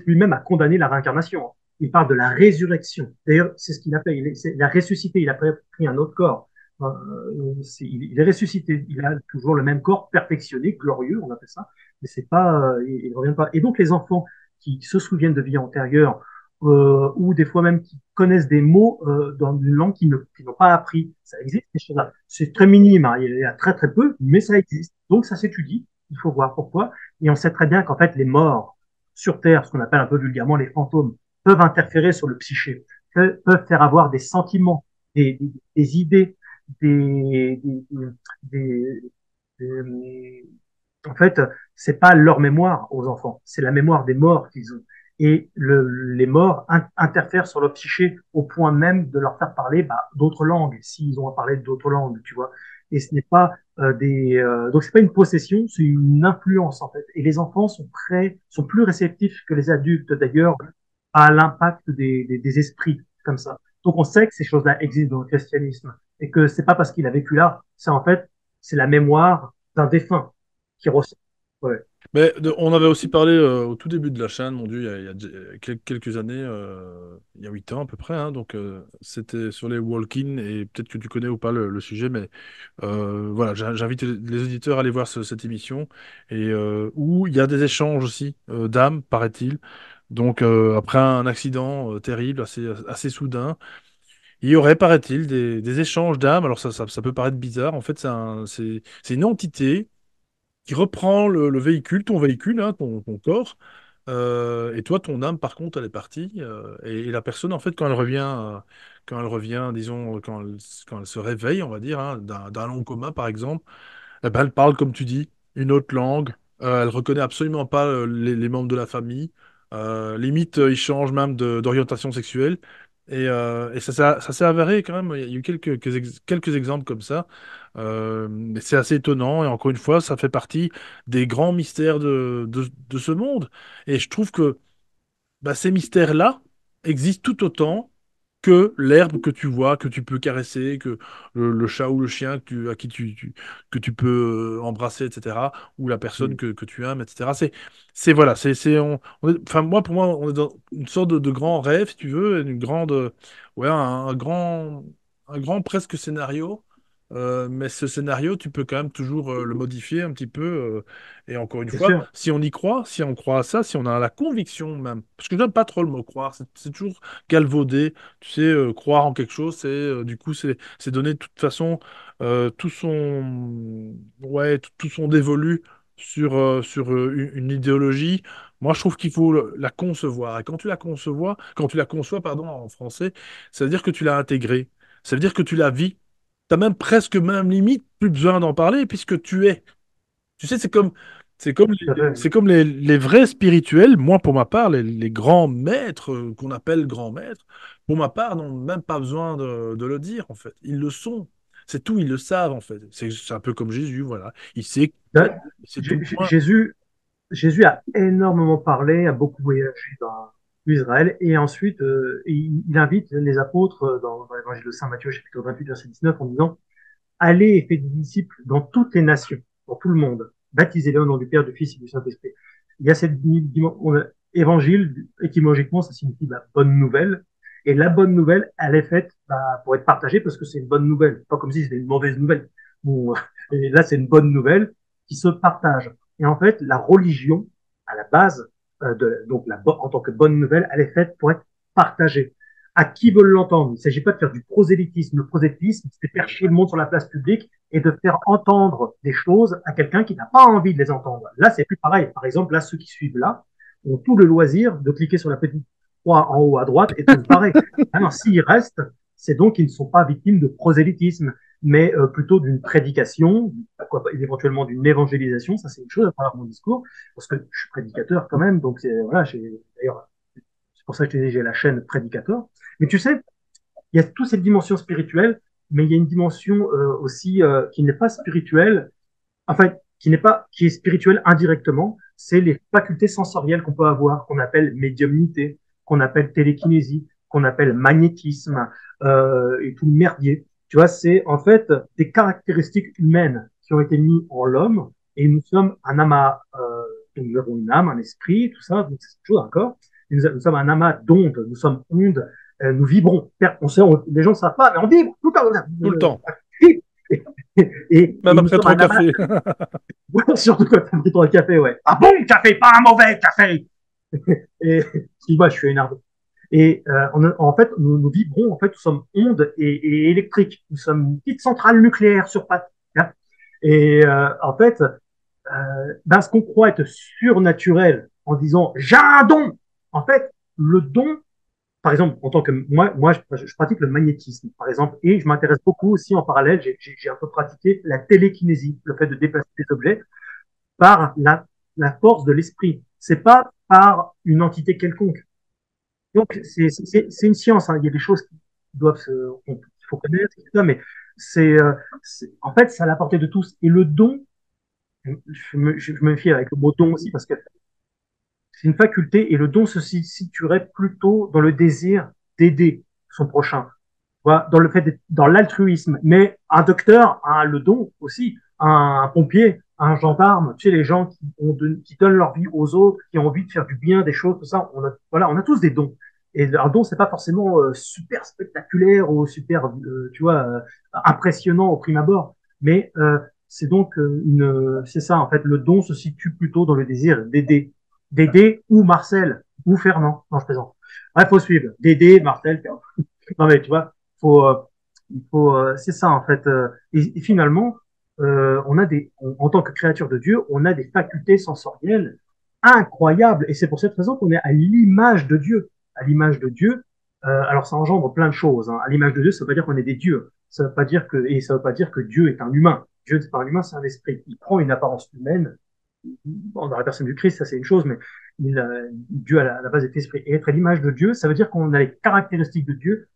lui-même a condamné la réincarnation. Il parle de la résurrection. D'ailleurs, c'est ce qu'il a fait. Il a ressuscité, il a pris un autre corps. Il est ressuscité, il a toujours le même corps perfectionné, glorieux, on appelle ça, mais c'est pas, il ne revient pas. Et donc les enfants qui se souviennent de vie antérieure, ou des fois même qui connaissent des mots dans une langue qu'ils n'ont pas appris, ça existe, ces choses-là. C'est très minime, hein, il y a très très peu, mais ça existe. Donc ça s'étudie, il faut voir pourquoi. Et on sait très bien qu'en fait les morts sur Terre, ce qu'on appelle un peu vulgairement les fantômes, peuvent interférer sur le psyché, peuvent faire avoir des sentiments, des idées, des, des, des, des, en fait, c'est pas leur mémoire aux enfants, c'est la mémoire des morts qu'ils ont. Et les morts interfèrent sur leur psyché au point même de leur faire parler d'autres langues, s'ils ont à parler d'autres langues, tu vois. Et ce n'est pas donc c'est pas une possession, c'est une influence en fait. Et les enfants sont plus réceptifs que les adultes d'ailleurs à l'impact des esprits comme ça. Donc on sait que ces choses-là existent dans le christianisme et que c'est pas parce qu'il a vécu là, c'est en fait c'est la mémoire d'un défunt qui ressort. Ouais, Mais on avait aussi parlé au tout début de la chaîne, mon Dieu, il y a quelques années, il y a 8 ans à peu près, hein, donc c'était sur les walk-in, et peut-être que tu connais ou pas le sujet, mais voilà, j'invite les auditeurs à aller voir cette émission, et où il y a des échanges aussi d'âmes, paraît-il. Donc après un accident terrible, assez soudain, il y aurait, paraît-il, des échanges d'âmes. Alors ça peut paraître bizarre, en fait c'est une entité qui reprend le véhicule, ton véhicule, hein, ton corps. Et toi, ton âme, par contre, elle est partie. Et la personne, en fait, quand elle revient, disons, quand elle se réveille, on va dire, hein, d'un long coma, par exemple, eh ben, elle parle, comme tu dis, une autre langue. Elle reconnaît absolument pas les membres de la famille. Limite, ils changent même d'orientation sexuelle. Et ça s'est avéré quand même. Il y a eu quelques exemples comme ça. Mais c'est assez étonnant. Et encore une fois, ça fait partie des grands mystères de ce monde. Et je trouve que bah, ces mystères-là existent tout autant que l'herbe que tu vois, que tu peux caresser, que le chat ou le chien à qui que tu peux embrasser, etc., ou la personne mm, que tu aimes, etc. Voilà, enfin, pour moi, on est dans une sorte de grand rêve, si tu veux, une grande, ouais, un grand presque scénario. Mais ce scénario, tu peux quand même toujours le modifier un petit peu. Et encore une bien fois, sûr. si on y croit, si on croit à ça, si on a la conviction même, parce que j'aime pas trop le mot croire, c'est toujours galvaudé. Tu sais, croire en quelque chose, du coup, c'est donner de toute façon tout tout son dévolu sur une idéologie. Moi, je trouve qu'il faut la concevoir. Et quand tu la conçois, pardon, en français, ça veut dire que tu l'as intégrée. Ça veut dire que tu la vis. T'as même presque même limite plus besoin d'en parler puisque tu es. Tu sais, Tout à fait. c'est comme les vrais spirituels. Moi, pour ma part, les grands maîtres qu'on appelle grands maîtres, pour ma part, n'ont même pas besoin de le dire, en fait. Ils le sont. C'est tout, ils le savent, en fait. C'est un peu comme Jésus, voilà. Là, Il sait tout. Moi, Jésus a énormément parlé, a beaucoup voyagé dans Israël, et ensuite il invite les apôtres dans l'évangile de Saint Matthieu, chapitre 28, verset 19, en disant: allez et faites des disciples dans toutes les nations, dans tout le monde, baptisez-les au nom du Père, du Fils et du Saint-Esprit. Il y a cette évangile, étymologiquement, ça signifie bonne nouvelle, et la bonne nouvelle, elle est faite pour être partagée parce que c'est une bonne nouvelle, pas comme si c'était une mauvaise nouvelle. Bon, et là, c'est une bonne nouvelle qui se partage. Et en fait, la religion, à la base, donc en tant que bonne nouvelle, elle est faite pour être partagée. À qui veulent l'entendre? Il ne s'agit pas de faire du prosélytisme. Le prosélytisme, c'est faire chier le monde sur la place publique et de faire entendre des choses à quelqu'un qui n'a pas envie de les entendre. Là, c'est plus pareil. Par exemple, là, ceux qui suivent là ont tout le loisir de cliquer sur la petite croix en haut à droite et de se barrer. Alors, s'ils restent, c'est donc qu'ils ne sont pas victimes de prosélytisme, mais plutôt d'une prédication, éventuellement d'une évangélisation. Ça, c'est une chose à travers mon discours, parce que je suis prédicateur quand même. Donc, voilà, d'ailleurs, c'est pour ça que je te dis, j'ai la chaîne prédicateur. Mais tu sais, il y a toute cette dimension spirituelle, mais il y a une dimension aussi qui n'est pas spirituelle, enfin, qui est spirituelle indirectement, c'est les facultés sensorielles qu'on peut avoir, qu'on appelle médiumnité, qu'on appelle télékinésie, qu'on appelle magnétisme, et tout le merdier. Tu vois, c'est en fait des caractéristiques humaines qui ont été mises en l'homme, et nous sommes un amas, donc nous avons une âme, un esprit, tout ça, donc c'est toujours un corps, et nous sommes un amas d'ondes, nous sommes ondes, nous vibrons. Les gens ne savent pas, mais on vibre tout le temps. tout le temps, Et, et même nous après sommes trois un amas. cafés. Ouais, surtout quand t'as pris ton café, ouais. Un bon café, pas un mauvais café. Et excuse-moi, je suis énervé. Et en fait, nous vibrons, en fait, nous sommes ondes et électriques. Nous sommes une petite centrale nucléaire sur pattes. Hein. Et en fait, ce qu'on croit être surnaturel en disant j'ai un don, en fait, le don, par exemple, en tant que moi je pratique le magnétisme, par exemple, et je m'intéresse beaucoup aussi en parallèle, j'ai un peu pratiqué la télékinésie, le fait de déplacer des objets par la force de l'esprit. C'est pas par une entité quelconque. Donc, c'est une science. Hein. Il y a des choses qui doivent qu'il faut connaître, etc. Mais en fait, c'est à la portée de tous. Et le don, je me méfie avec le mot don aussi parce que c'est une faculté et le don se situerait plutôt dans le désir d'aider son prochain. Voilà, dans l'altruisme. Mais un docteur a le don aussi, un pompier un gendarme, tu sais, les gens qui donnent leur vie aux autres, qui ont envie de faire du bien, des choses, tout ça, voilà, on a tous des dons. Et un don, c'est pas forcément super spectaculaire ou super, tu vois, impressionnant au prime abord, mais c'est donc c'est ça, en fait, le don se situe plutôt dans le désir d'aider ou Marcel ou Fernand. Non, je plaisante. Il faut suivre. Dédé, Marcel, Fernand. Non, mais tu vois, faut, c'est ça, en fait. Et finalement, en tant que créature de Dieu, on a des facultés sensorielles incroyables. Et c'est pour cette raison qu'on est à l'image de Dieu. À l'image de Dieu, alors ça engendre plein de choses. Hein. À l'image de Dieu, ça veut pas dire qu'on est des dieux. Ça veut pas dire que Dieu est un humain. Dieu n'est pas un humain, c'est un esprit. Il prend une apparence humaine. Bon, dans la personne du Christ, ça c'est une chose, mais Dieu à la base est esprit. Et être à l'image de Dieu, ça veut dire qu'on a les caractéristiques de Dieu.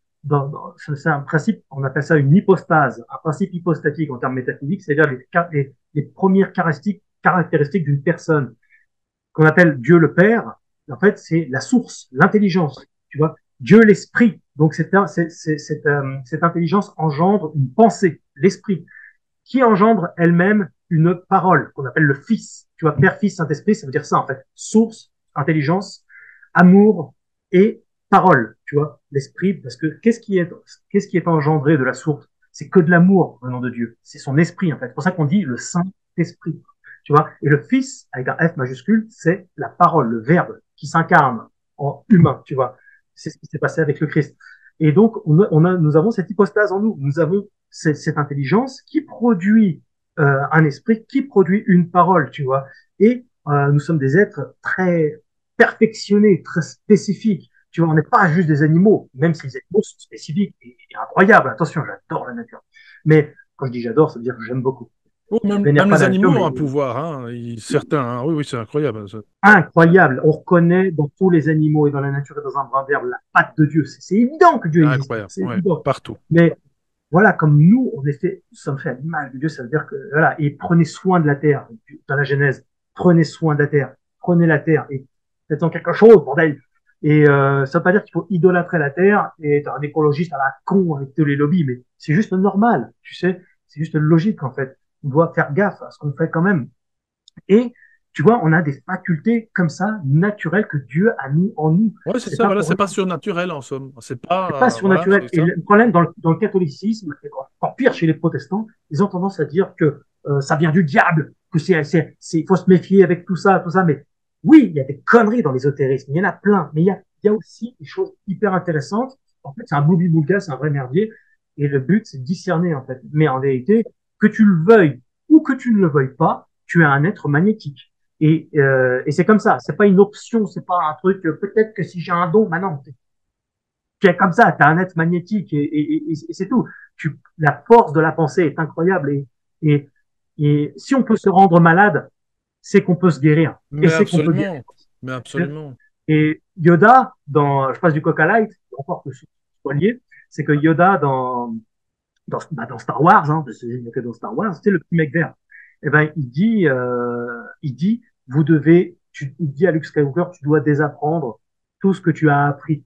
C'est un principe, on appelle ça une hypostase, un principe hypostatique en termes métaphysiques, c'est-à-dire les premières caractéristiques d'une personne qu'on appelle Dieu le Père. En fait, c'est la source, l'intelligence. Tu vois, Dieu l'esprit. Donc cette intelligence engendre une pensée, l'esprit qui engendre elle-même une parole qu'on appelle le Fils. Tu vois, Père, Fils, Saint-Esprit, ça veut dire ça en fait. Source, intelligence, amour et parole. Tu vois, l'esprit, parce que qu'est-ce qui est engendré de la source? C'est que de l'amour venant de Dieu. C'est son esprit en fait. C'est pour ça qu'on dit le Saint-Esprit. Tu vois, et le Fils avec un F majuscule, c'est la parole, le Verbe qui s'incarne en humain. Tu vois, c'est ce qui s'est passé avec le Christ. Et donc, nous avons cette hypostase en nous. Nous avons cette intelligence qui produit un esprit, qui produit une parole, tu vois. Et nous sommes des êtres très perfectionnés, très spécifiques. Tu vois, on n'est pas juste des animaux, même si les animaux sont spécifiques et incroyables. Attention, j'adore la nature. Mais quand je dis j'adore, ça veut dire que j'aime beaucoup. Oh, Je même, vénère même pas les la nature, animaux ont mais un pouvoir, hein. Certains, hein. Oui, oui, c'est incroyable, ça. incroyable. On reconnaît dans tous les animaux et dans la nature et dans un brin d'herbe la patte de Dieu. C'est évident que Dieu existe. Incroyable, C'est ouais, évident. partout. Mais voilà, comme nous, nous sommes faits à l'image de Dieu, ça veut dire que, voilà, et prenez soin de la terre, dans la Genèse, prenez soin de la terre, prenez la terre, et faites-en quelque chose, bordel. Et ça veut pas dire qu'il faut idolâtrer la terre et être un écologiste à la con avec tous les lobbies, mais c'est juste normal, tu sais, c'est juste logique en fait. On doit faire gaffe à ce qu'on fait quand même. Et tu vois, on a des facultés comme ça, naturelles, que Dieu a mis en nous. Ouais, c'est C'est ça, pas voilà, pour c'est rien, pas surnaturel en somme. C'est c'est pas pas, voilà, surnaturel. c'est Et ça. le problème dans le catholicisme, et encore pire chez les protestants, ils ont tendance à dire que ça vient du diable, que il faut se méfier avec tout ça, tout ça. Mais oui, il y a des conneries dans l'ésotérisme, il y en a plein, mais il y a aussi des choses hyper intéressantes. En fait, c'est un boubi-boulga, c'est un vrai merdier, et le but, c'est de discerner en fait. Mais en vérité, que tu le veuilles ou que tu ne le veuilles pas, tu es un être magnétique. Et c'est comme ça, c'est pas une option, c'est pas un truc, peut-être que si j'ai un don, maintenant, tu es comme ça, tu as un être magnétique et c'est tout. La force de la pensée est incroyable et, et si on peut se rendre malade, c'est qu'on peut se guérir et Mais c'est qu'on peut absolument, mais guérir. absolument. Et Yoda, je passe du coq à light, encore que ce soit lié, c'est que Yoda dans Star Wars, hein, parce qu'il n'y a que dans Star Wars, c'est le petit mec vert. Et ben, il dit à Luke Skywalker, tu dois désapprendre tout ce que tu as appris.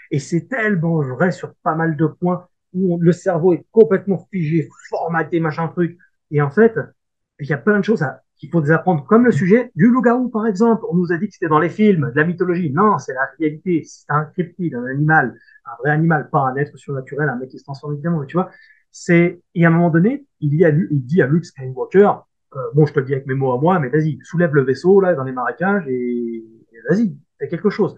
Et c'est tellement vrai sur pas mal de points où le cerveau est complètement figé, formaté, machin truc. Et en fait, il y a plein de choses qu'il faut désapprendre, comme le sujet du loup-garou, par exemple. On nous a dit que c'était dans les films, de la mythologie. Non, c'est la réalité. C'est un cryptide, un animal, un vrai animal, pas un être surnaturel, un mec qui se transforme évidemment. Tu vois, et à un moment donné, il dit à Luke Skywalker, bon, je te le dis avec mes mots à moi, mais vas-y, soulève le vaisseau là dans les marécages et vas-y, fais quelque chose.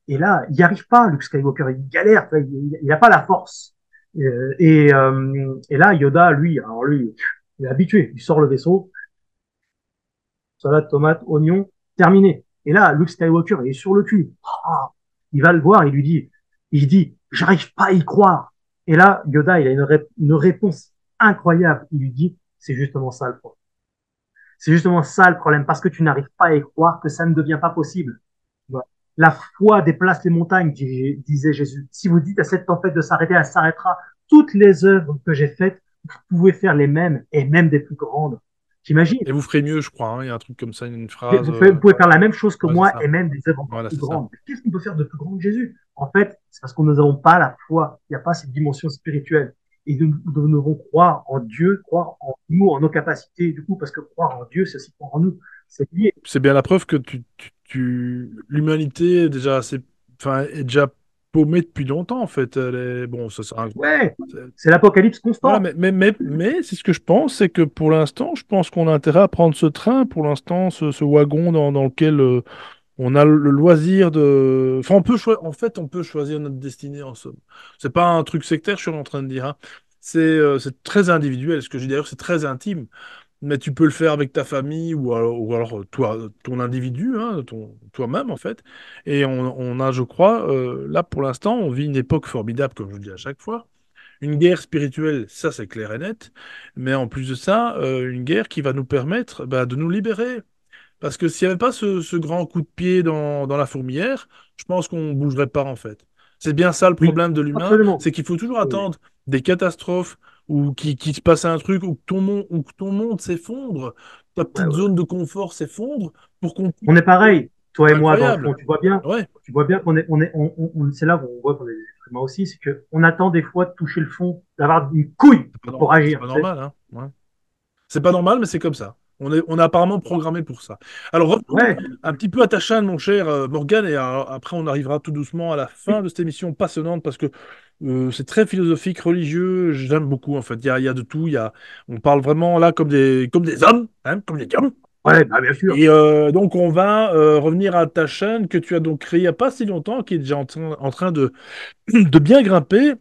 Et là, il n'y arrive pas, Luke Skywalker, il galère, il n'a pas la force. Et là, Yoda, lui, alors lui, il est habitué, il sort le vaisseau, salade, tomate, oignon, terminé. Et là, Luke Skywalker, il est sur le cul. Ah, il va le voir, il dit, j'arrive pas à y croire. Et là, Yoda, il a une réponse incroyable. Il lui dit, c'est justement ça le problème. C'est justement ça le problème, parce que tu n'arrives pas à y croire que ça ne devient pas possible. La foi déplace les montagnes, disait Jésus. Si vous dites à cette tempête de s'arrêter, elle s'arrêtera. Toutes les œuvres que j'ai faites, vous pouvez faire les mêmes et même des plus grandes. T'imagines? Et vous ferez mieux, je crois, hein. Il y a un truc comme ça, une phrase. Vous pouvez faire la même chose que Ouais, c'est moi ça. et même des œuvres encore Voilà, plus c'est ça. grandes. Qu'est-ce qu'on peut faire de plus grand que Jésus? En fait, c'est parce que nous n'avons pas la foi. Il n'y a pas cette dimension spirituelle. et nous devons croire en Dieu, croire en nous, en nos capacités, du coup, parce que croire en Dieu, c'est aussi croire en nous. C'est lié. C'est bien la preuve que l'humanité est déjà enfin, est déjà paumée depuis longtemps, en fait. Bon, ça, Ouais, c'est- c'est l'apocalypse voilà, constant. mais c'est ce que je pense, c'est que pour l'instant, je pense qu'on a intérêt à prendre ce train, pour l'instant, ce wagon dans lequel on a le loisir de. Enfin, en fait, on peut choisir notre destinée en somme. C'est pas un truc sectaire, je suis en train de dire, hein. C'est très individuel. Ce que je dis d'ailleurs, c'est très intime. Mais tu peux le faire avec ta famille ou alors toi, ton individu, hein, toi-même en fait. Et on a, je crois, là pour l'instant, on vit une époque formidable, comme je le dis à chaque fois. Une guerre spirituelle, ça c'est clair et net. Mais en plus de ça, une guerre qui va nous permettre bah, de nous libérer. Parce que s'il n'y avait pas ce grand coup de pied dans la fourmilière, je pense qu'on ne bougerait pas en fait. C'est bien ça le Oui, problème de l'humain, absolument. c'est qu'il faut toujours Oui. attendre des catastrophes ou qu'il se passe un truc ou que ton monde s'effondre, ta Ouais, petite ouais. zone de confort s'effondre pour qu'on puisse. On est pareil, toi C'est et moi, dans le incroyable. fond. Tu vois bien, Ouais, c'est là où on voit qu'on est des êtres humains aussi, c'est qu'on attend des fois de toucher le fond, d'avoir une couille pour c'est agir. pas Tu sais. normal, hein. Ouais. C'est pas normal, mais c'est comme ça. On est apparemment programmé pour ça. Alors revenons Ouais, un petit peu à ta chaîne, mon cher Morgan, et après on arrivera tout doucement à la fin oui, de cette émission passionnante parce que c'est très philosophique, religieux. J'aime beaucoup en fait. Il y a de tout. On parle vraiment là comme des hommes, hein, comme des hommes. ouais, bah, bien sûr. Et donc on va revenir à ta chaîne que tu as donc créée il n'y a pas si longtemps, qui est déjà en train de bien grimper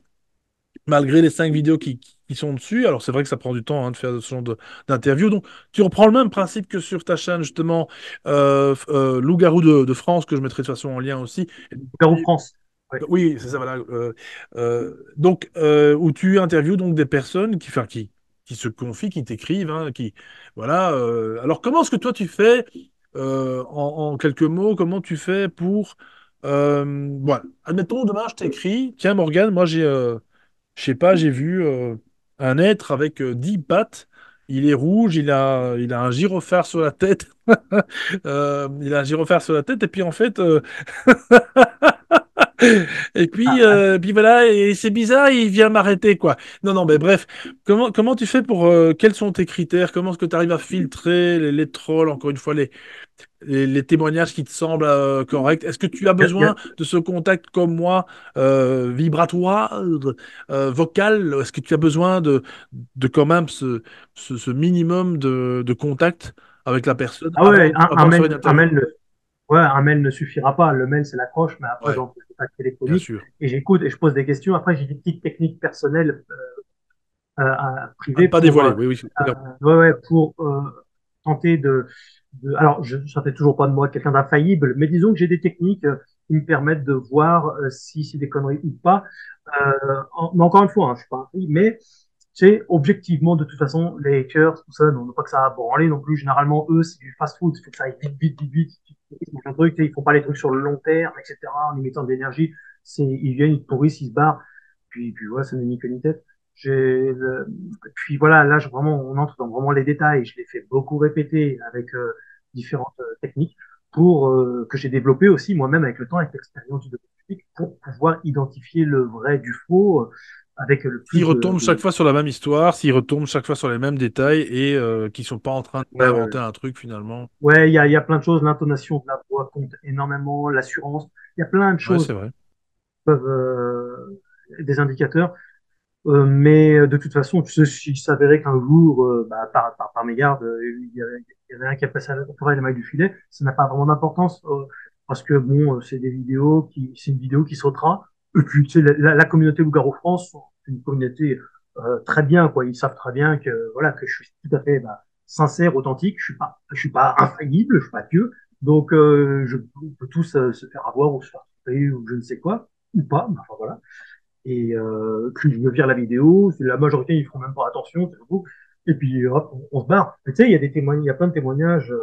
malgré les 5 vidéos qui sont dessus. Alors, c'est vrai que ça prend du temps hein, de faire ce genre d'interview. Donc, tu reprends le même principe que sur ta chaîne, justement, Loup-garou de France, que je mettrai de toute façon en lien aussi. Garou Et- France. Ouais. oui, c'est ça, voilà. Donc, où tu interviews donc des personnes enfin, qui se confient, qui t'écrivent, hein, voilà. Alors, comment est-ce que toi, tu fais, en quelques mots, comment tu fais pour... voilà. Admettons, demain, je t'écris, tiens, Morgane, moi, je sais pas, j'ai vu un être avec 10 pattes. Il est rouge, il a un gyrophare sur la tête. Il a un gyrophare sur la tête, et puis en fait, et puis, Ah, puis voilà, et c'est bizarre, il vient m'arrêter, quoi. Non, non, mais bref, comment tu fais quels sont tes critères? Comment est-ce que tu arrives à filtrer les trolls, encore une fois, les témoignages qui te semblent corrects. Est-ce que tu as y besoin a- de ce contact comme moi, vibratoire, vocal? Est-ce que tu as besoin de quand même ce minimum de contact avec la personne ah avant, ouais, avant de faire une interview? ouais, un mail ne suffira pas. Le mail, c'est l'accroche, mais après, Ouais, j'en fais contact bien téléphonique sûr. et j'écoute et je pose des questions. Après, j'ai des petites techniques personnelles À ne privées pas pour, dévoiler, oui, oui. ouais, ouais, pour tenter alors, ça fait toujours pas de moi quelqu'un d'infaillible, mais disons que j'ai des techniques qui me permettent de voir si c'est des conneries ou pas. Mais encore une fois, hein, je suis pas un mais c'est objectivement, de toute façon, les hackers, tout ça, non, pas que ça a branlé non plus. Généralement, eux, c'est du fast-food, il faut que ça aille vite, vite, vite, vite. Ils font un truc, ils font pas les trucs sur le long terme, etc., en y mettant de l'énergie. Ils viennent, ils pourrissent, ils se barrent. Puis ouais, ça n'est ni queue ni tête. Puis voilà, là, vraiment, on entre dans vraiment les détails. Je l'ai fait beaucoup répéter avec différentes techniques que j'ai développé aussi moi-même avec le temps, avec l'expérience du domaine public, pour pouvoir identifier le vrai du faux avec le S'ils plus retombent chaque fois sur la même histoire, s'ils retombent chaque fois sur les mêmes détails et qu'ils sont pas en train Ouais, ouais, d'inventer un truc finalement. ouais, il y a plein de choses. L'intonation de la voix compte énormément, l'assurance. Il y a plein de Ouais, choses c'est qui vrai. peuvent des indicateurs. Mais de toute façon, tu sais, s'il s'avérait qu'un jour, bah, par mégarde, il y avait un qui a passé à la maille du filet, ça n'a pas vraiment d'importance parce que bon, c'est une vidéo qui sautera. Et puis, tu sais, la communauté Loup-Garou France, c'est une communauté très bien, quoi. Ils savent très bien que voilà que je suis tout à fait bah, sincère, authentique. Je suis pas infaillible, je suis pas Dieu. Donc, on peut tous se faire avoir ou se faire tromper ou je ne sais quoi ou pas. Mais enfin voilà. Et puis je me vire la vidéo, la majorité ils font même pas attention, c'est fou. Et puis hop, on se barre. Mais tu sais, il y a des témoignages, il y a plein de témoignages,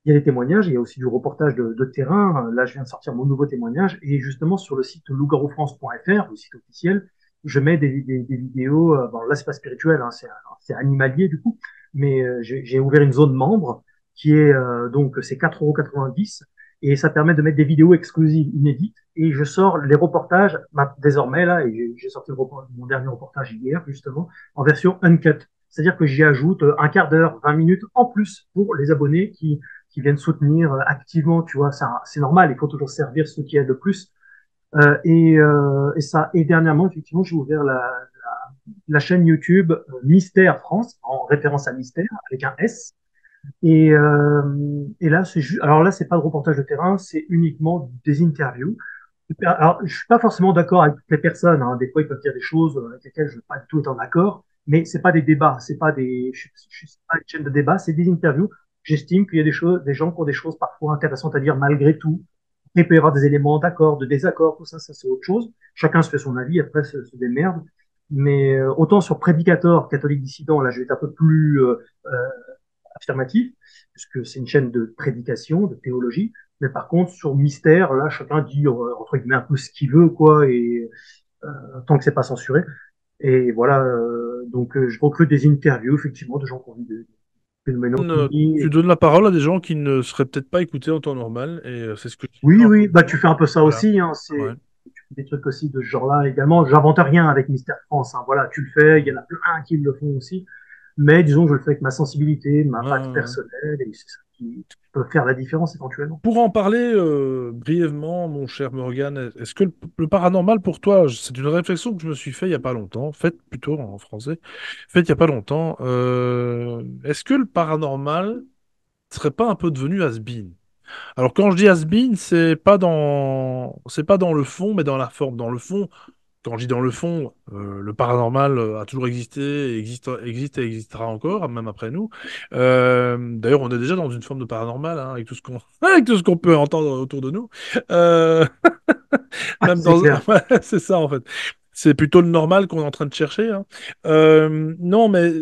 il y a des témoignages, il y a aussi du reportage de terrain. Là, je viens de sortir mon nouveau témoignage et justement sur le site loup-garou-france.fr, le site officiel, je mets des vidéos. Bon, là, c'est pas spirituel, hein, c'est animalier du coup, mais j'ai ouvert une zone membre qui est donc c'est 4,90 € et ça permet de mettre des vidéos exclusives, inédites, et je sors les reportages, désormais, là, et j'ai sorti mon dernier reportage hier, justement, en version uncut. C'est-à-dire que j'y ajoute un quart d'heure, 20 minutes en plus pour les abonnés qui viennent soutenir activement, tu vois, ça, c'est normal, il faut toujours servir ceux qui aident le plus. Et dernièrement, effectivement, j'ai ouvert la chaîne YouTube Mystère France, en référence à Mystère, avec un S. Et là, c'est juste, alors là, c'est pas de reportage de terrain, c'est uniquement des interviews. Alors, je suis pas forcément d'accord avec toutes les personnes, hein. Des fois, ils peuvent dire des choses avec lesquelles je ne vais pas du tout être en accord, mais c'est pas des débats, c'est pas des, je suis pas une chaîne de débat, c'est des interviews. J'estime qu'il y a des choses, des gens qui ont des choses parfois intéressantes à dire malgré tout. Il peut y avoir des éléments d'accord, de désaccord, tout ça, ça c'est autre chose. Chacun se fait son avis, après se démerde. Mais autant sur Prédicateur, catholique dissident, là, je vais être un peu plus affirmatif, puisque c'est une chaîne de prédication, de théologie. Mais par contre, sur Mystère, là, chacun dit entre guillemets un peu ce qu'il veut, quoi, et tant que c'est pas censuré. Et voilà, donc je recrute des interviews, effectivement, de gens qui ont envie de phénoménologie. Tu donnes la parole à des gens qui ne seraient peut-être pas écoutés en temps normal, et c'est ce que tu fais Oui, encore oui, une bah tu fois. fais un peu ça Voilà. aussi, hein, Ouais. c'est des trucs aussi de ce genre-là également. J'invente rien avec Mystère France, hein, voilà, tu le fais, il y en a plein qui le font aussi. Mais disons que je le fais avec ma sensibilité, ma Ouais, patte ouais, ouais. personnelle, et c'est ça qui peut faire la différence éventuellement. Pour en parler brièvement, mon cher Morgan, est-ce que le paranormal pour toi, c'est une réflexion que je me suis fait il y a pas longtemps, faite plutôt en français, faite il y a pas longtemps. Est-ce que le paranormal serait pas un peu devenu has-been? Alors quand je dis has-been, c'est pas dans le fond, mais dans la forme. Dans le fond, quand je dis dans le fond, le paranormal a toujours existé, existe et existera encore, même après nous. D'ailleurs, on est déjà dans une forme de paranormal, hein, avec tout ce qu'on avec tout ce qu'on peut entendre autour de nous. Euh, Ah, Même c'est dans... clair. Ouais, c'est ça, en fait. C'est plutôt le normal qu'on est en train de chercher, hein. Non, mais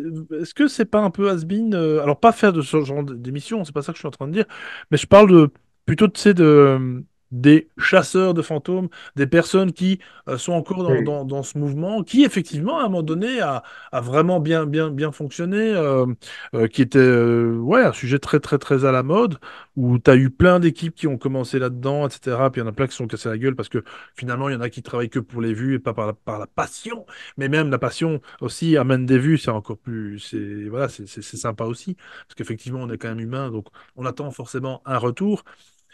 est-ce que c'est pas un peu has-been alors, pas faire de ce genre d'émission, c'est pas ça que je suis en train de dire, mais je parle de plutôt, tu sais, des chasseurs de fantômes, des personnes qui sont encore Et dans ce mouvement, qui effectivement, à un moment donné, a vraiment bien fonctionné, qui était ouais, un sujet très, très, très à la mode, où tu as eu plein d'équipes qui ont commencé là-dedans, etc. Puis il y en a plein qui se sont cassés la gueule parce que finalement, il y en a qui travaillent que pour les vues et pas par la passion. Mais même la passion aussi amène des vues, c'est encore plus. Voilà, c'est sympa aussi. Parce qu'effectivement, on est quand même humain, donc on attend forcément un retour.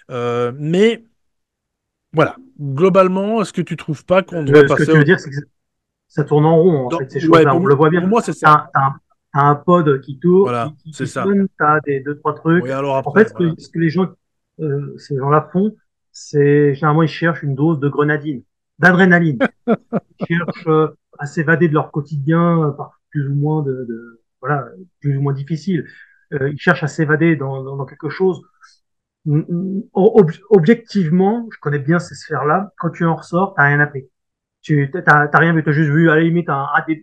Mais voilà, globalement, est-ce que tu trouves pas qu'on devrait ce que passer tu veux dire, c'est que ça tourne en rond, en fait, ces Ouais, choses-là. On le voit bien. pour moi, c'est ça. T'as un pod qui tourne, Voilà, c'est qui ça. sonne, t'as des deux, trois Oui, trucs. alors En fait, après, voilà. ce que les gens, ces gens-là font, c'est généralement ils cherchent une dose de grenadine, d'adrénaline. Ils cherchent à s'évader de leur quotidien, par plus ou moins voilà, plus ou moins difficile. Ils cherchent à s'évader dans quelque chose. Objectivement, je connais bien ces sphères-là. Quand tu en ressors, t'as rien appris. Tu t'as rien vu, t'as juste vu à la limite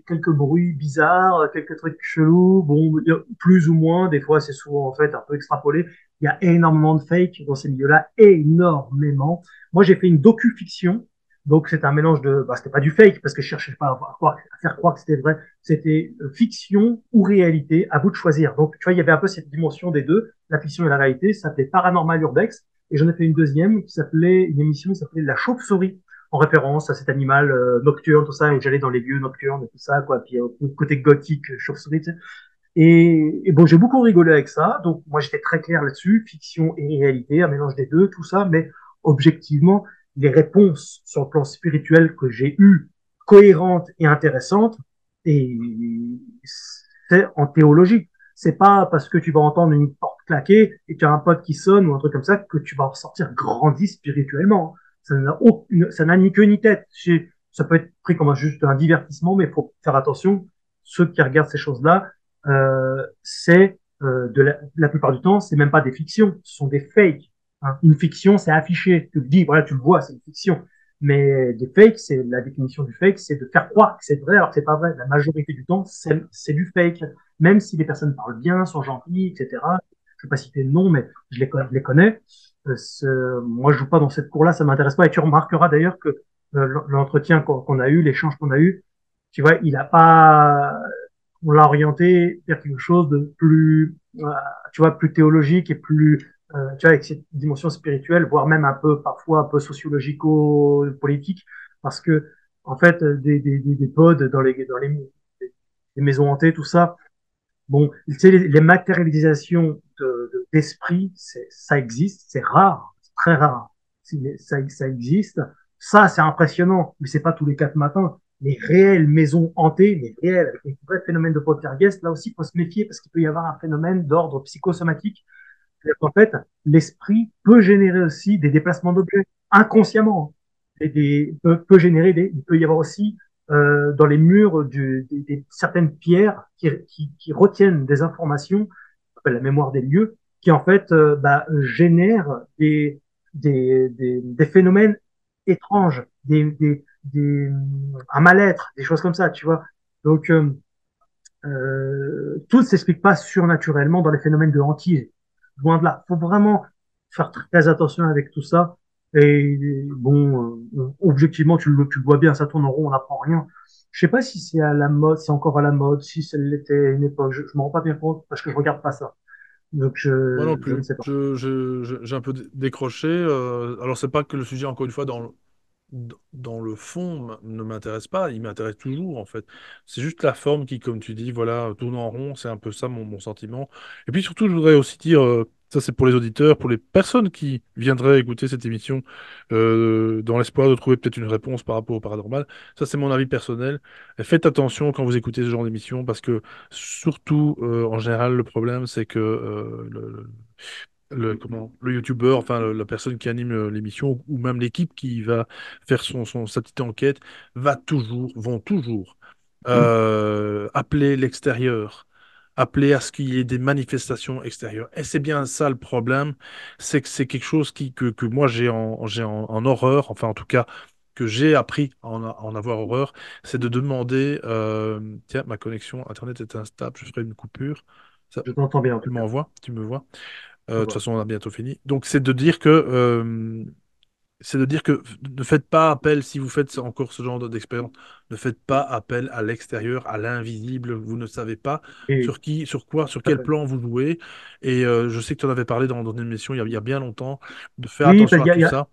quelques bruits bizarres, quelques trucs chelous, bon, plus ou moins, des fois c'est souvent en fait un peu extrapolé. Il y a énormément de fake dans ces milieux-là, énormément. Moi j'ai fait une docu-fiction, donc c'est un mélange de, bah, c'était pas du fake parce que je cherchais pas à faire croire que c'était vrai, c'était fiction ou réalité, à vous de choisir. Donc tu vois, il y avait un peu cette dimension des deux, la fiction et la réalité, ça s'appelait Paranormal Urbex, et j'en ai fait une deuxième qui s'appelait, une émission qui s'appelait La Chauve-souris en référence à cet animal nocturne, tout ça, et j'allais dans les lieux nocturnes et tout ça, quoi, puis côté gothique, chauve-souris, tu sais. Et bon, j'ai beaucoup rigolé avec ça, donc moi j'étais très clair là-dessus, fiction et réalité, un mélange des deux, tout ça, mais objectivement, les réponses sur le plan spirituel que j'ai eues, cohérentes et intéressantes, et c'est en théologie. C'est pas parce que tu vas entendre une porte claquer et tu as un pote qui sonne ou un truc comme ça que tu vas ressortir grandi spirituellement. Ça n'a ni queue ni tête. Ça peut être pris comme juste un divertissement, mais il faut faire attention. Ceux qui regardent ces choses-là, c'est la plupart du temps, c'est même pas des fictions, ce sont des fakes. Hein. Une fiction, c'est affiché. Tu le dis, voilà, tu le vois, c'est une fiction. Mais des fakes, c'est la définition du fake, c'est de faire croire que c'est vrai alors que c'est pas vrai. La majorité du temps, c'est du fake. Même si les personnes parlent bien, sont gentilles, etc. Je vais pas citer de nom, mais je les connais. Moi, je joue pas dans cette cour-là, ça m'intéresse pas. Et tu remarqueras d'ailleurs que l'entretien qu'on a eu, l'échange qu'on a eu, tu vois, il a pas, on l'a orienté vers quelque chose de plus, tu vois, plus théologique et plus tu vois, avec cette dimension spirituelle, voire même un peu, parfois un peu sociologico-politique, parce que, en fait, des pods les maisons hantées, tout ça, bon, tu sais, les matérialisations d'esprit, ça existe, c'est rare, c'est très rare. Ça existe. Ça, c'est impressionnant, mais c'est pas tous les quatre matins. Les réelles maisons hantées, les réelles, avec les vrais phénomènes de poltergeist, là aussi, il faut se méfier parce qu'il peut y avoir un phénomène d'ordre psychosomatique. En fait, l'esprit peut générer aussi des déplacements d'objets inconsciemment. Peut générer il peut y avoir aussi dans les murs certaines pierres qui retiennent des informations, on appelle la mémoire des lieux, qui en fait génèrent des phénomènes étranges, un mal-être, des choses comme ça, tu vois. Donc, tout ne s'explique pas surnaturellement dans les phénomènes de hantise. Loin de là. Il faut vraiment faire très attention avec tout ça. Et bon, objectivement, tu le vois bien, ça tourne en rond, on n'apprend rien. Je sais pas si c'est à la mode, c'est encore à la mode, si ça l'était à une époque. Je m'en rends pas bien compte parce que je regarde pas ça. Donc Moi non je ne plus. sais pas. J'ai un peu décroché. Alors, c'est pas que le sujet, encore une fois, dans le fond, ne m'intéresse pas. Il m'intéresse toujours, en fait. C'est juste la forme qui, comme tu dis, voilà, tourne en rond. C'est un peu ça mon sentiment. Et puis surtout, je voudrais aussi dire, ça c'est pour les auditeurs, pour les personnes qui viendraient écouter cette émission, dans l'espoir de trouver peut-être une réponse par rapport au paranormal. Ça, c'est mon avis personnel. Et faites attention quand vous écoutez ce genre d'émission, parce que surtout, en général, le problème, c'est que le youtubeur, enfin la personne qui anime l'émission, ou même l'équipe qui va faire sa petite enquête, vont toujours appeler l'extérieur, appeler à ce qu'il y ait des manifestations extérieures. Et c'est bien ça le problème, c'est que c'est quelque chose que moi en horreur, enfin en tout cas que j'ai appris à en avoir horreur, c'est de demander, tiens, ma connexion Internet est instable, je ferai une coupure. Ça, Je t'entends bien en tu tout cas. m'envoies, tu me vois. Je De toute vois. façon, on a bientôt fini. Donc, c'est de dire que ne faites pas appel, si vous faites encore ce genre d'expérience, ne faites pas appel à l'extérieur, à l'invisible. Vous ne savez pas Et sur quoi, sur tout à quel fait. plan vous jouez. Et je sais que tu en avais parlé dans une émission il y a bien longtemps, de faire Oui, attention à il tout y a ça.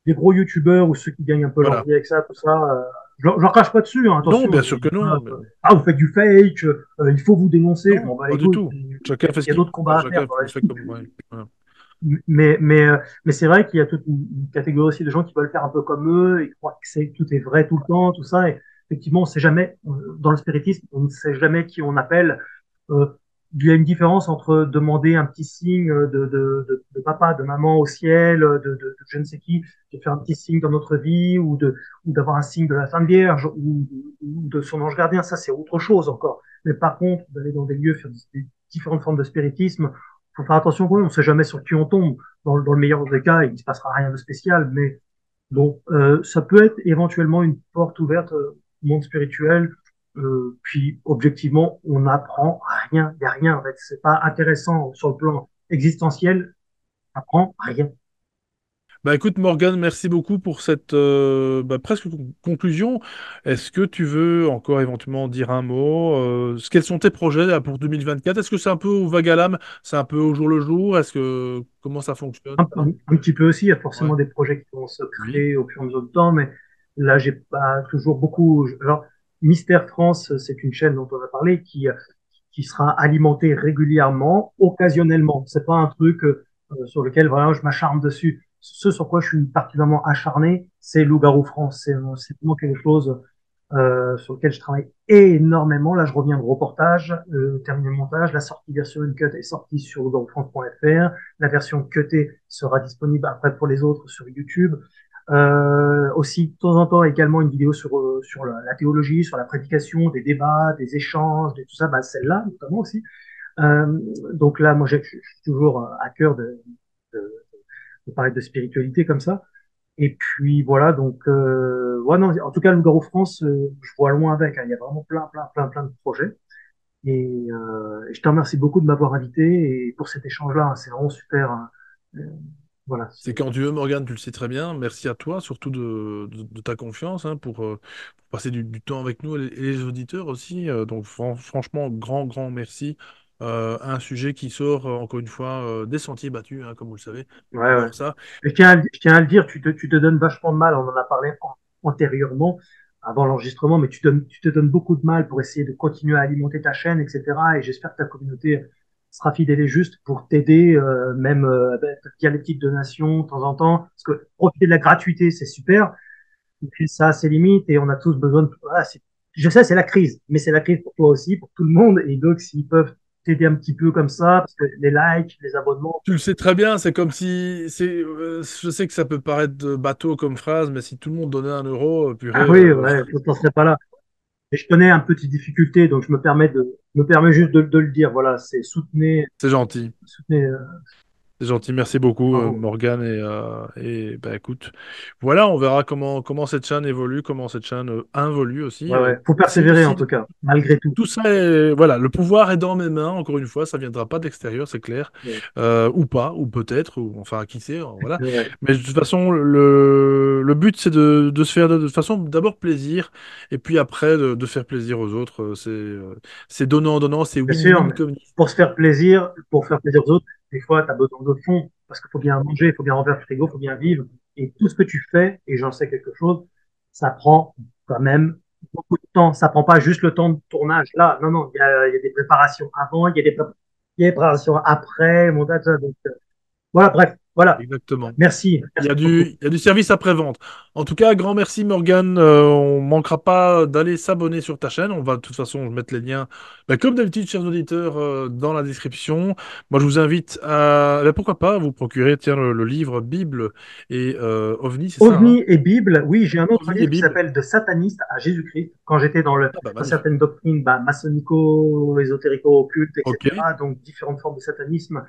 des gros youtubeurs ou ceux qui gagnent un peu leur Voilà. vie avec ça, tout ça, je leur crache pas dessus, hein, Non, attention, bien je sûr dis que non. pas, ah, vous faites du fake, il faut vous dénoncer, je Non, m'en bats pas les du couilles. tout. Il Chacun fait ce y a qu'il d'autres combats à faire chacun dans la fait vie. comme. Ouais, voilà. Mais, mais, euh, mais c'est vrai qu'il y a toute une catégorie aussi de gens qui veulent faire un peu comme eux, et croient que tout est vrai tout le temps, tout ça. Et effectivement, on sait jamais, dans le spiritisme, on ne sait jamais qui on appelle. Euh, il y a une différence entre demander un petit signe de papa, de maman au ciel, de je ne sais qui, de faire un petit signe dans notre vie, ou d'avoir un signe de la Sainte Vierge, ou de son ange gardien. Ça, c'est autre chose encore. Mais par contre, d'aller dans des lieux, faire des différentes formes de spiritisme, faut faire attention quand même, on ne sait jamais sur qui on tombe. Dans le meilleur des cas, il ne se passera rien de spécial, mais bon, ça peut être éventuellement une porte ouverte au monde spirituel. Puis objectivement, on n'apprend rien, il n'y a rien en fait. C'est pas intéressant sur le plan existentiel, on n'apprend rien. Bah écoute Morgane, merci beaucoup pour cette presque conclusion. Est-ce que tu veux encore éventuellement dire un mot? Quels sont tes projets là, pour 2024? Est-ce que c'est un peu au vague à l'âme? C'est un peu au jour le jour? Est-ce que comment ça fonctionne? Un petit peu aussi, il y a Ouais. forcément des projets qui vont se Oui. créer au fur et à mesure du temps, mais là, j'ai pas toujours beaucoup. Alors, Mystère France, c'est une chaîne dont on a parlé qui sera alimentée régulièrement, occasionnellement. C'est pas un truc sur lequel vraiment je m'acharne dessus. Ce sur quoi je suis particulièrement acharné, c'est Loup-garou France. C'est vraiment quelque chose sur lequel je travaille énormément. Là, je reviens de reportage, terminé le montage. La sortie version uncut est sortie sur legaroufrance.fr. La version cutée sera disponible après pour les autres sur YouTube. Aussi, de temps en temps, également une vidéo sur la théologie, sur la prédication, des débats, des échanges, tout ça. Bah, celle-là, notamment aussi. Euh, donc là, moi, je suis toujours à cœur de, de parler de spiritualité comme ça. Et puis voilà, donc ouais, non, en tout cas, Loup-garou France, je vois loin avec. Hein. Il y a vraiment plein de projets. Et je te remercie beaucoup de m'avoir invité et pour cet échange-là. Hein. C'est vraiment super. Hein. Euh, voilà. C'est quand tu veux, Morgane, tu le sais très bien. Merci à toi, surtout de ta confiance, hein, pour passer du temps avec nous et les auditeurs aussi. Donc franchement, grand merci. un sujet qui sort, encore une fois, des sentiers battus, hein, comme vous le savez. Ouais, ouais. J'adore ça. Je tiens à le dire, tu te donnes vachement de mal. On en a parlé antérieurement, avant l'enregistrement, mais tu te donnes beaucoup de mal pour essayer de continuer à alimenter ta chaîne, etc. Et j'espère que ta communauté sera fidèle et juste pour t'aider, même via les petites donations de temps en temps. Parce que profiter de la gratuité, c'est super, mais ça a ses limites et on a tous besoin de. Voilà, je sais, c'est la crise, mais c'est la crise pour toi aussi, pour tout le monde. Et donc, s'ils peuvent t'aider un petit peu comme ça, parce que les likes, les abonnements. Tu le sais très bien, c'est comme si, je sais que ça peut paraître de bateau comme phrase, mais si tout le monde donnait 1 euro, purée, Ah oui, ouais, je n'en serais pas là. Et je connais un peu tes difficultés, donc me permets juste de le dire. Voilà, c'est c'est gentil. soutenez, C'est gentil, merci beaucoup bravo. Morgane et bah écoute, voilà, on verra comment cette chaîne évolue, comment cette chaîne involue aussi. Ouais, ouais. Faut Si, persévérer en si tout cas, malgré tout. tout ça est, voilà, le pouvoir est dans mes mains, encore une fois, ça viendra pas de l'extérieur, c'est clair. Ouais, Ou pas, ou peut-être, ou enfin, qui sait, voilà. ouais. Mais de toute façon, le but, c'est de se faire de toute façon d'abord plaisir, et puis après, de faire plaisir aux autres. C'est donnant-donnant, c'est Bien sûr, win-win mais comme. pour faire plaisir aux autres, des fois, tu as besoin de fond, parce qu'il faut bien manger, il faut bien remplir le frigo, il faut bien vivre. Et tout ce que tu fais, et j'en sais quelque chose, ça prend quand même beaucoup de temps. Ça prend pas juste le temps de tournage. Là, non, non, il y a des préparations avant, il y a des préparations après, montage. Donc, voilà, bref, voilà. Exactement. Merci, merci beaucoup. Il y a du service après-vente. En tout cas, grand merci Morgane. On manquera pas d'aller s'abonner sur ta chaîne. On va de toute façon mettre les liens, bah, comme d'habitude, chers auditeurs, dans la description. Moi, je vous invite à, bah, pourquoi pas, vous procurer, tiens, le livre Bible et OVNI, c'est ça, hein? OVNI et Bible, oui, j'ai un autre OVNI et livre qui Bible. s'appelle De sataniste à Jésus-Christ. Quand j'étais Ah bah dans magnifique. certaines doctrines maçonnico, ésotérico, occultes, Ok, etc., donc différentes formes de satanisme,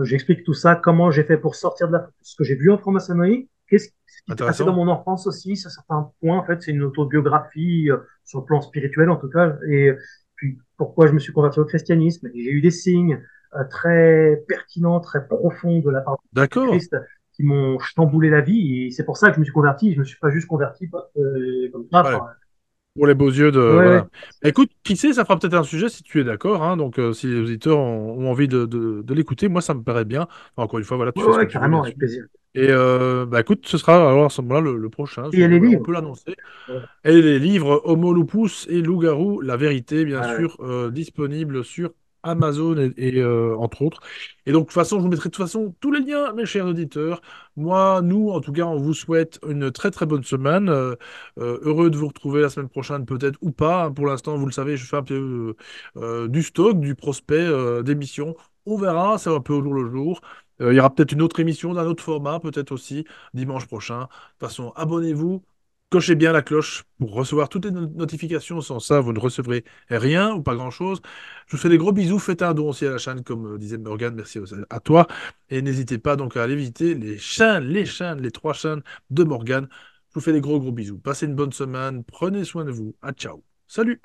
j'explique tout ça, comment j'ai fait pour sortir de ce que j'ai vu en franc-maçonnerie, ce qui s'est passé dans intéressant. mon enfance aussi, sur certains points. En fait, c'est une autobiographie sur le plan spirituel en tout cas, et puis pourquoi je me suis converti au christianisme. Et j'ai eu des signes très pertinents, très profonds de la part de D'accord. Christ qui m'ont chamboulé la vie, et c'est pour ça que je me suis converti. Je me suis pas juste converti comme ça. Ouais. Pour les beaux yeux de, Ouais, ouais, voilà. Écoute, qui sait, ça fera peut-être un sujet si tu es d'accord, hein. Donc, si les auditeurs ont envie de l'écouter, moi, ça me paraît bien. Enfin, encore une fois, voilà, tu ouais, fais ce que ouais, tu veux, carrément, bien avec sûr. plaisir. Et bah écoute, ce sera alors à ce moment-là le prochain. Et il y a les Voilà, on livres. peut l'annoncer. Ouais, Et les livres Homo Lupus et Loup-garou, la vérité, bien ouais. sûr, disponibles sur Amazon entre autres. Et donc, de toute façon, je vous mettrai de toute façon tous les liens, mes chers auditeurs. Moi, nous, en tout cas, on vous souhaite une très très bonne semaine. Heureux de vous retrouver la semaine prochaine, peut-être ou pas, hein. Pour l'instant, vous le savez, je fais un peu du stock, du prospect, d'émissions. On verra, c'est un peu au jour le jour. Il y aura peut-être une autre émission d'un autre format, peut-être aussi dimanche prochain. De toute façon, abonnez-vous. Cochez bien la cloche pour recevoir toutes les notifications. Sans ça, vous ne recevrez rien ou pas grand-chose. Je vous fais des gros bisous. Faites un don aussi à la chaîne, comme disait Morgan. Merci à toi. Et n'hésitez pas donc à aller visiter les 3 chaînes de Morgan. Je vous fais des gros bisous. Passez une bonne semaine. Prenez soin de vous. À ciao. Salut!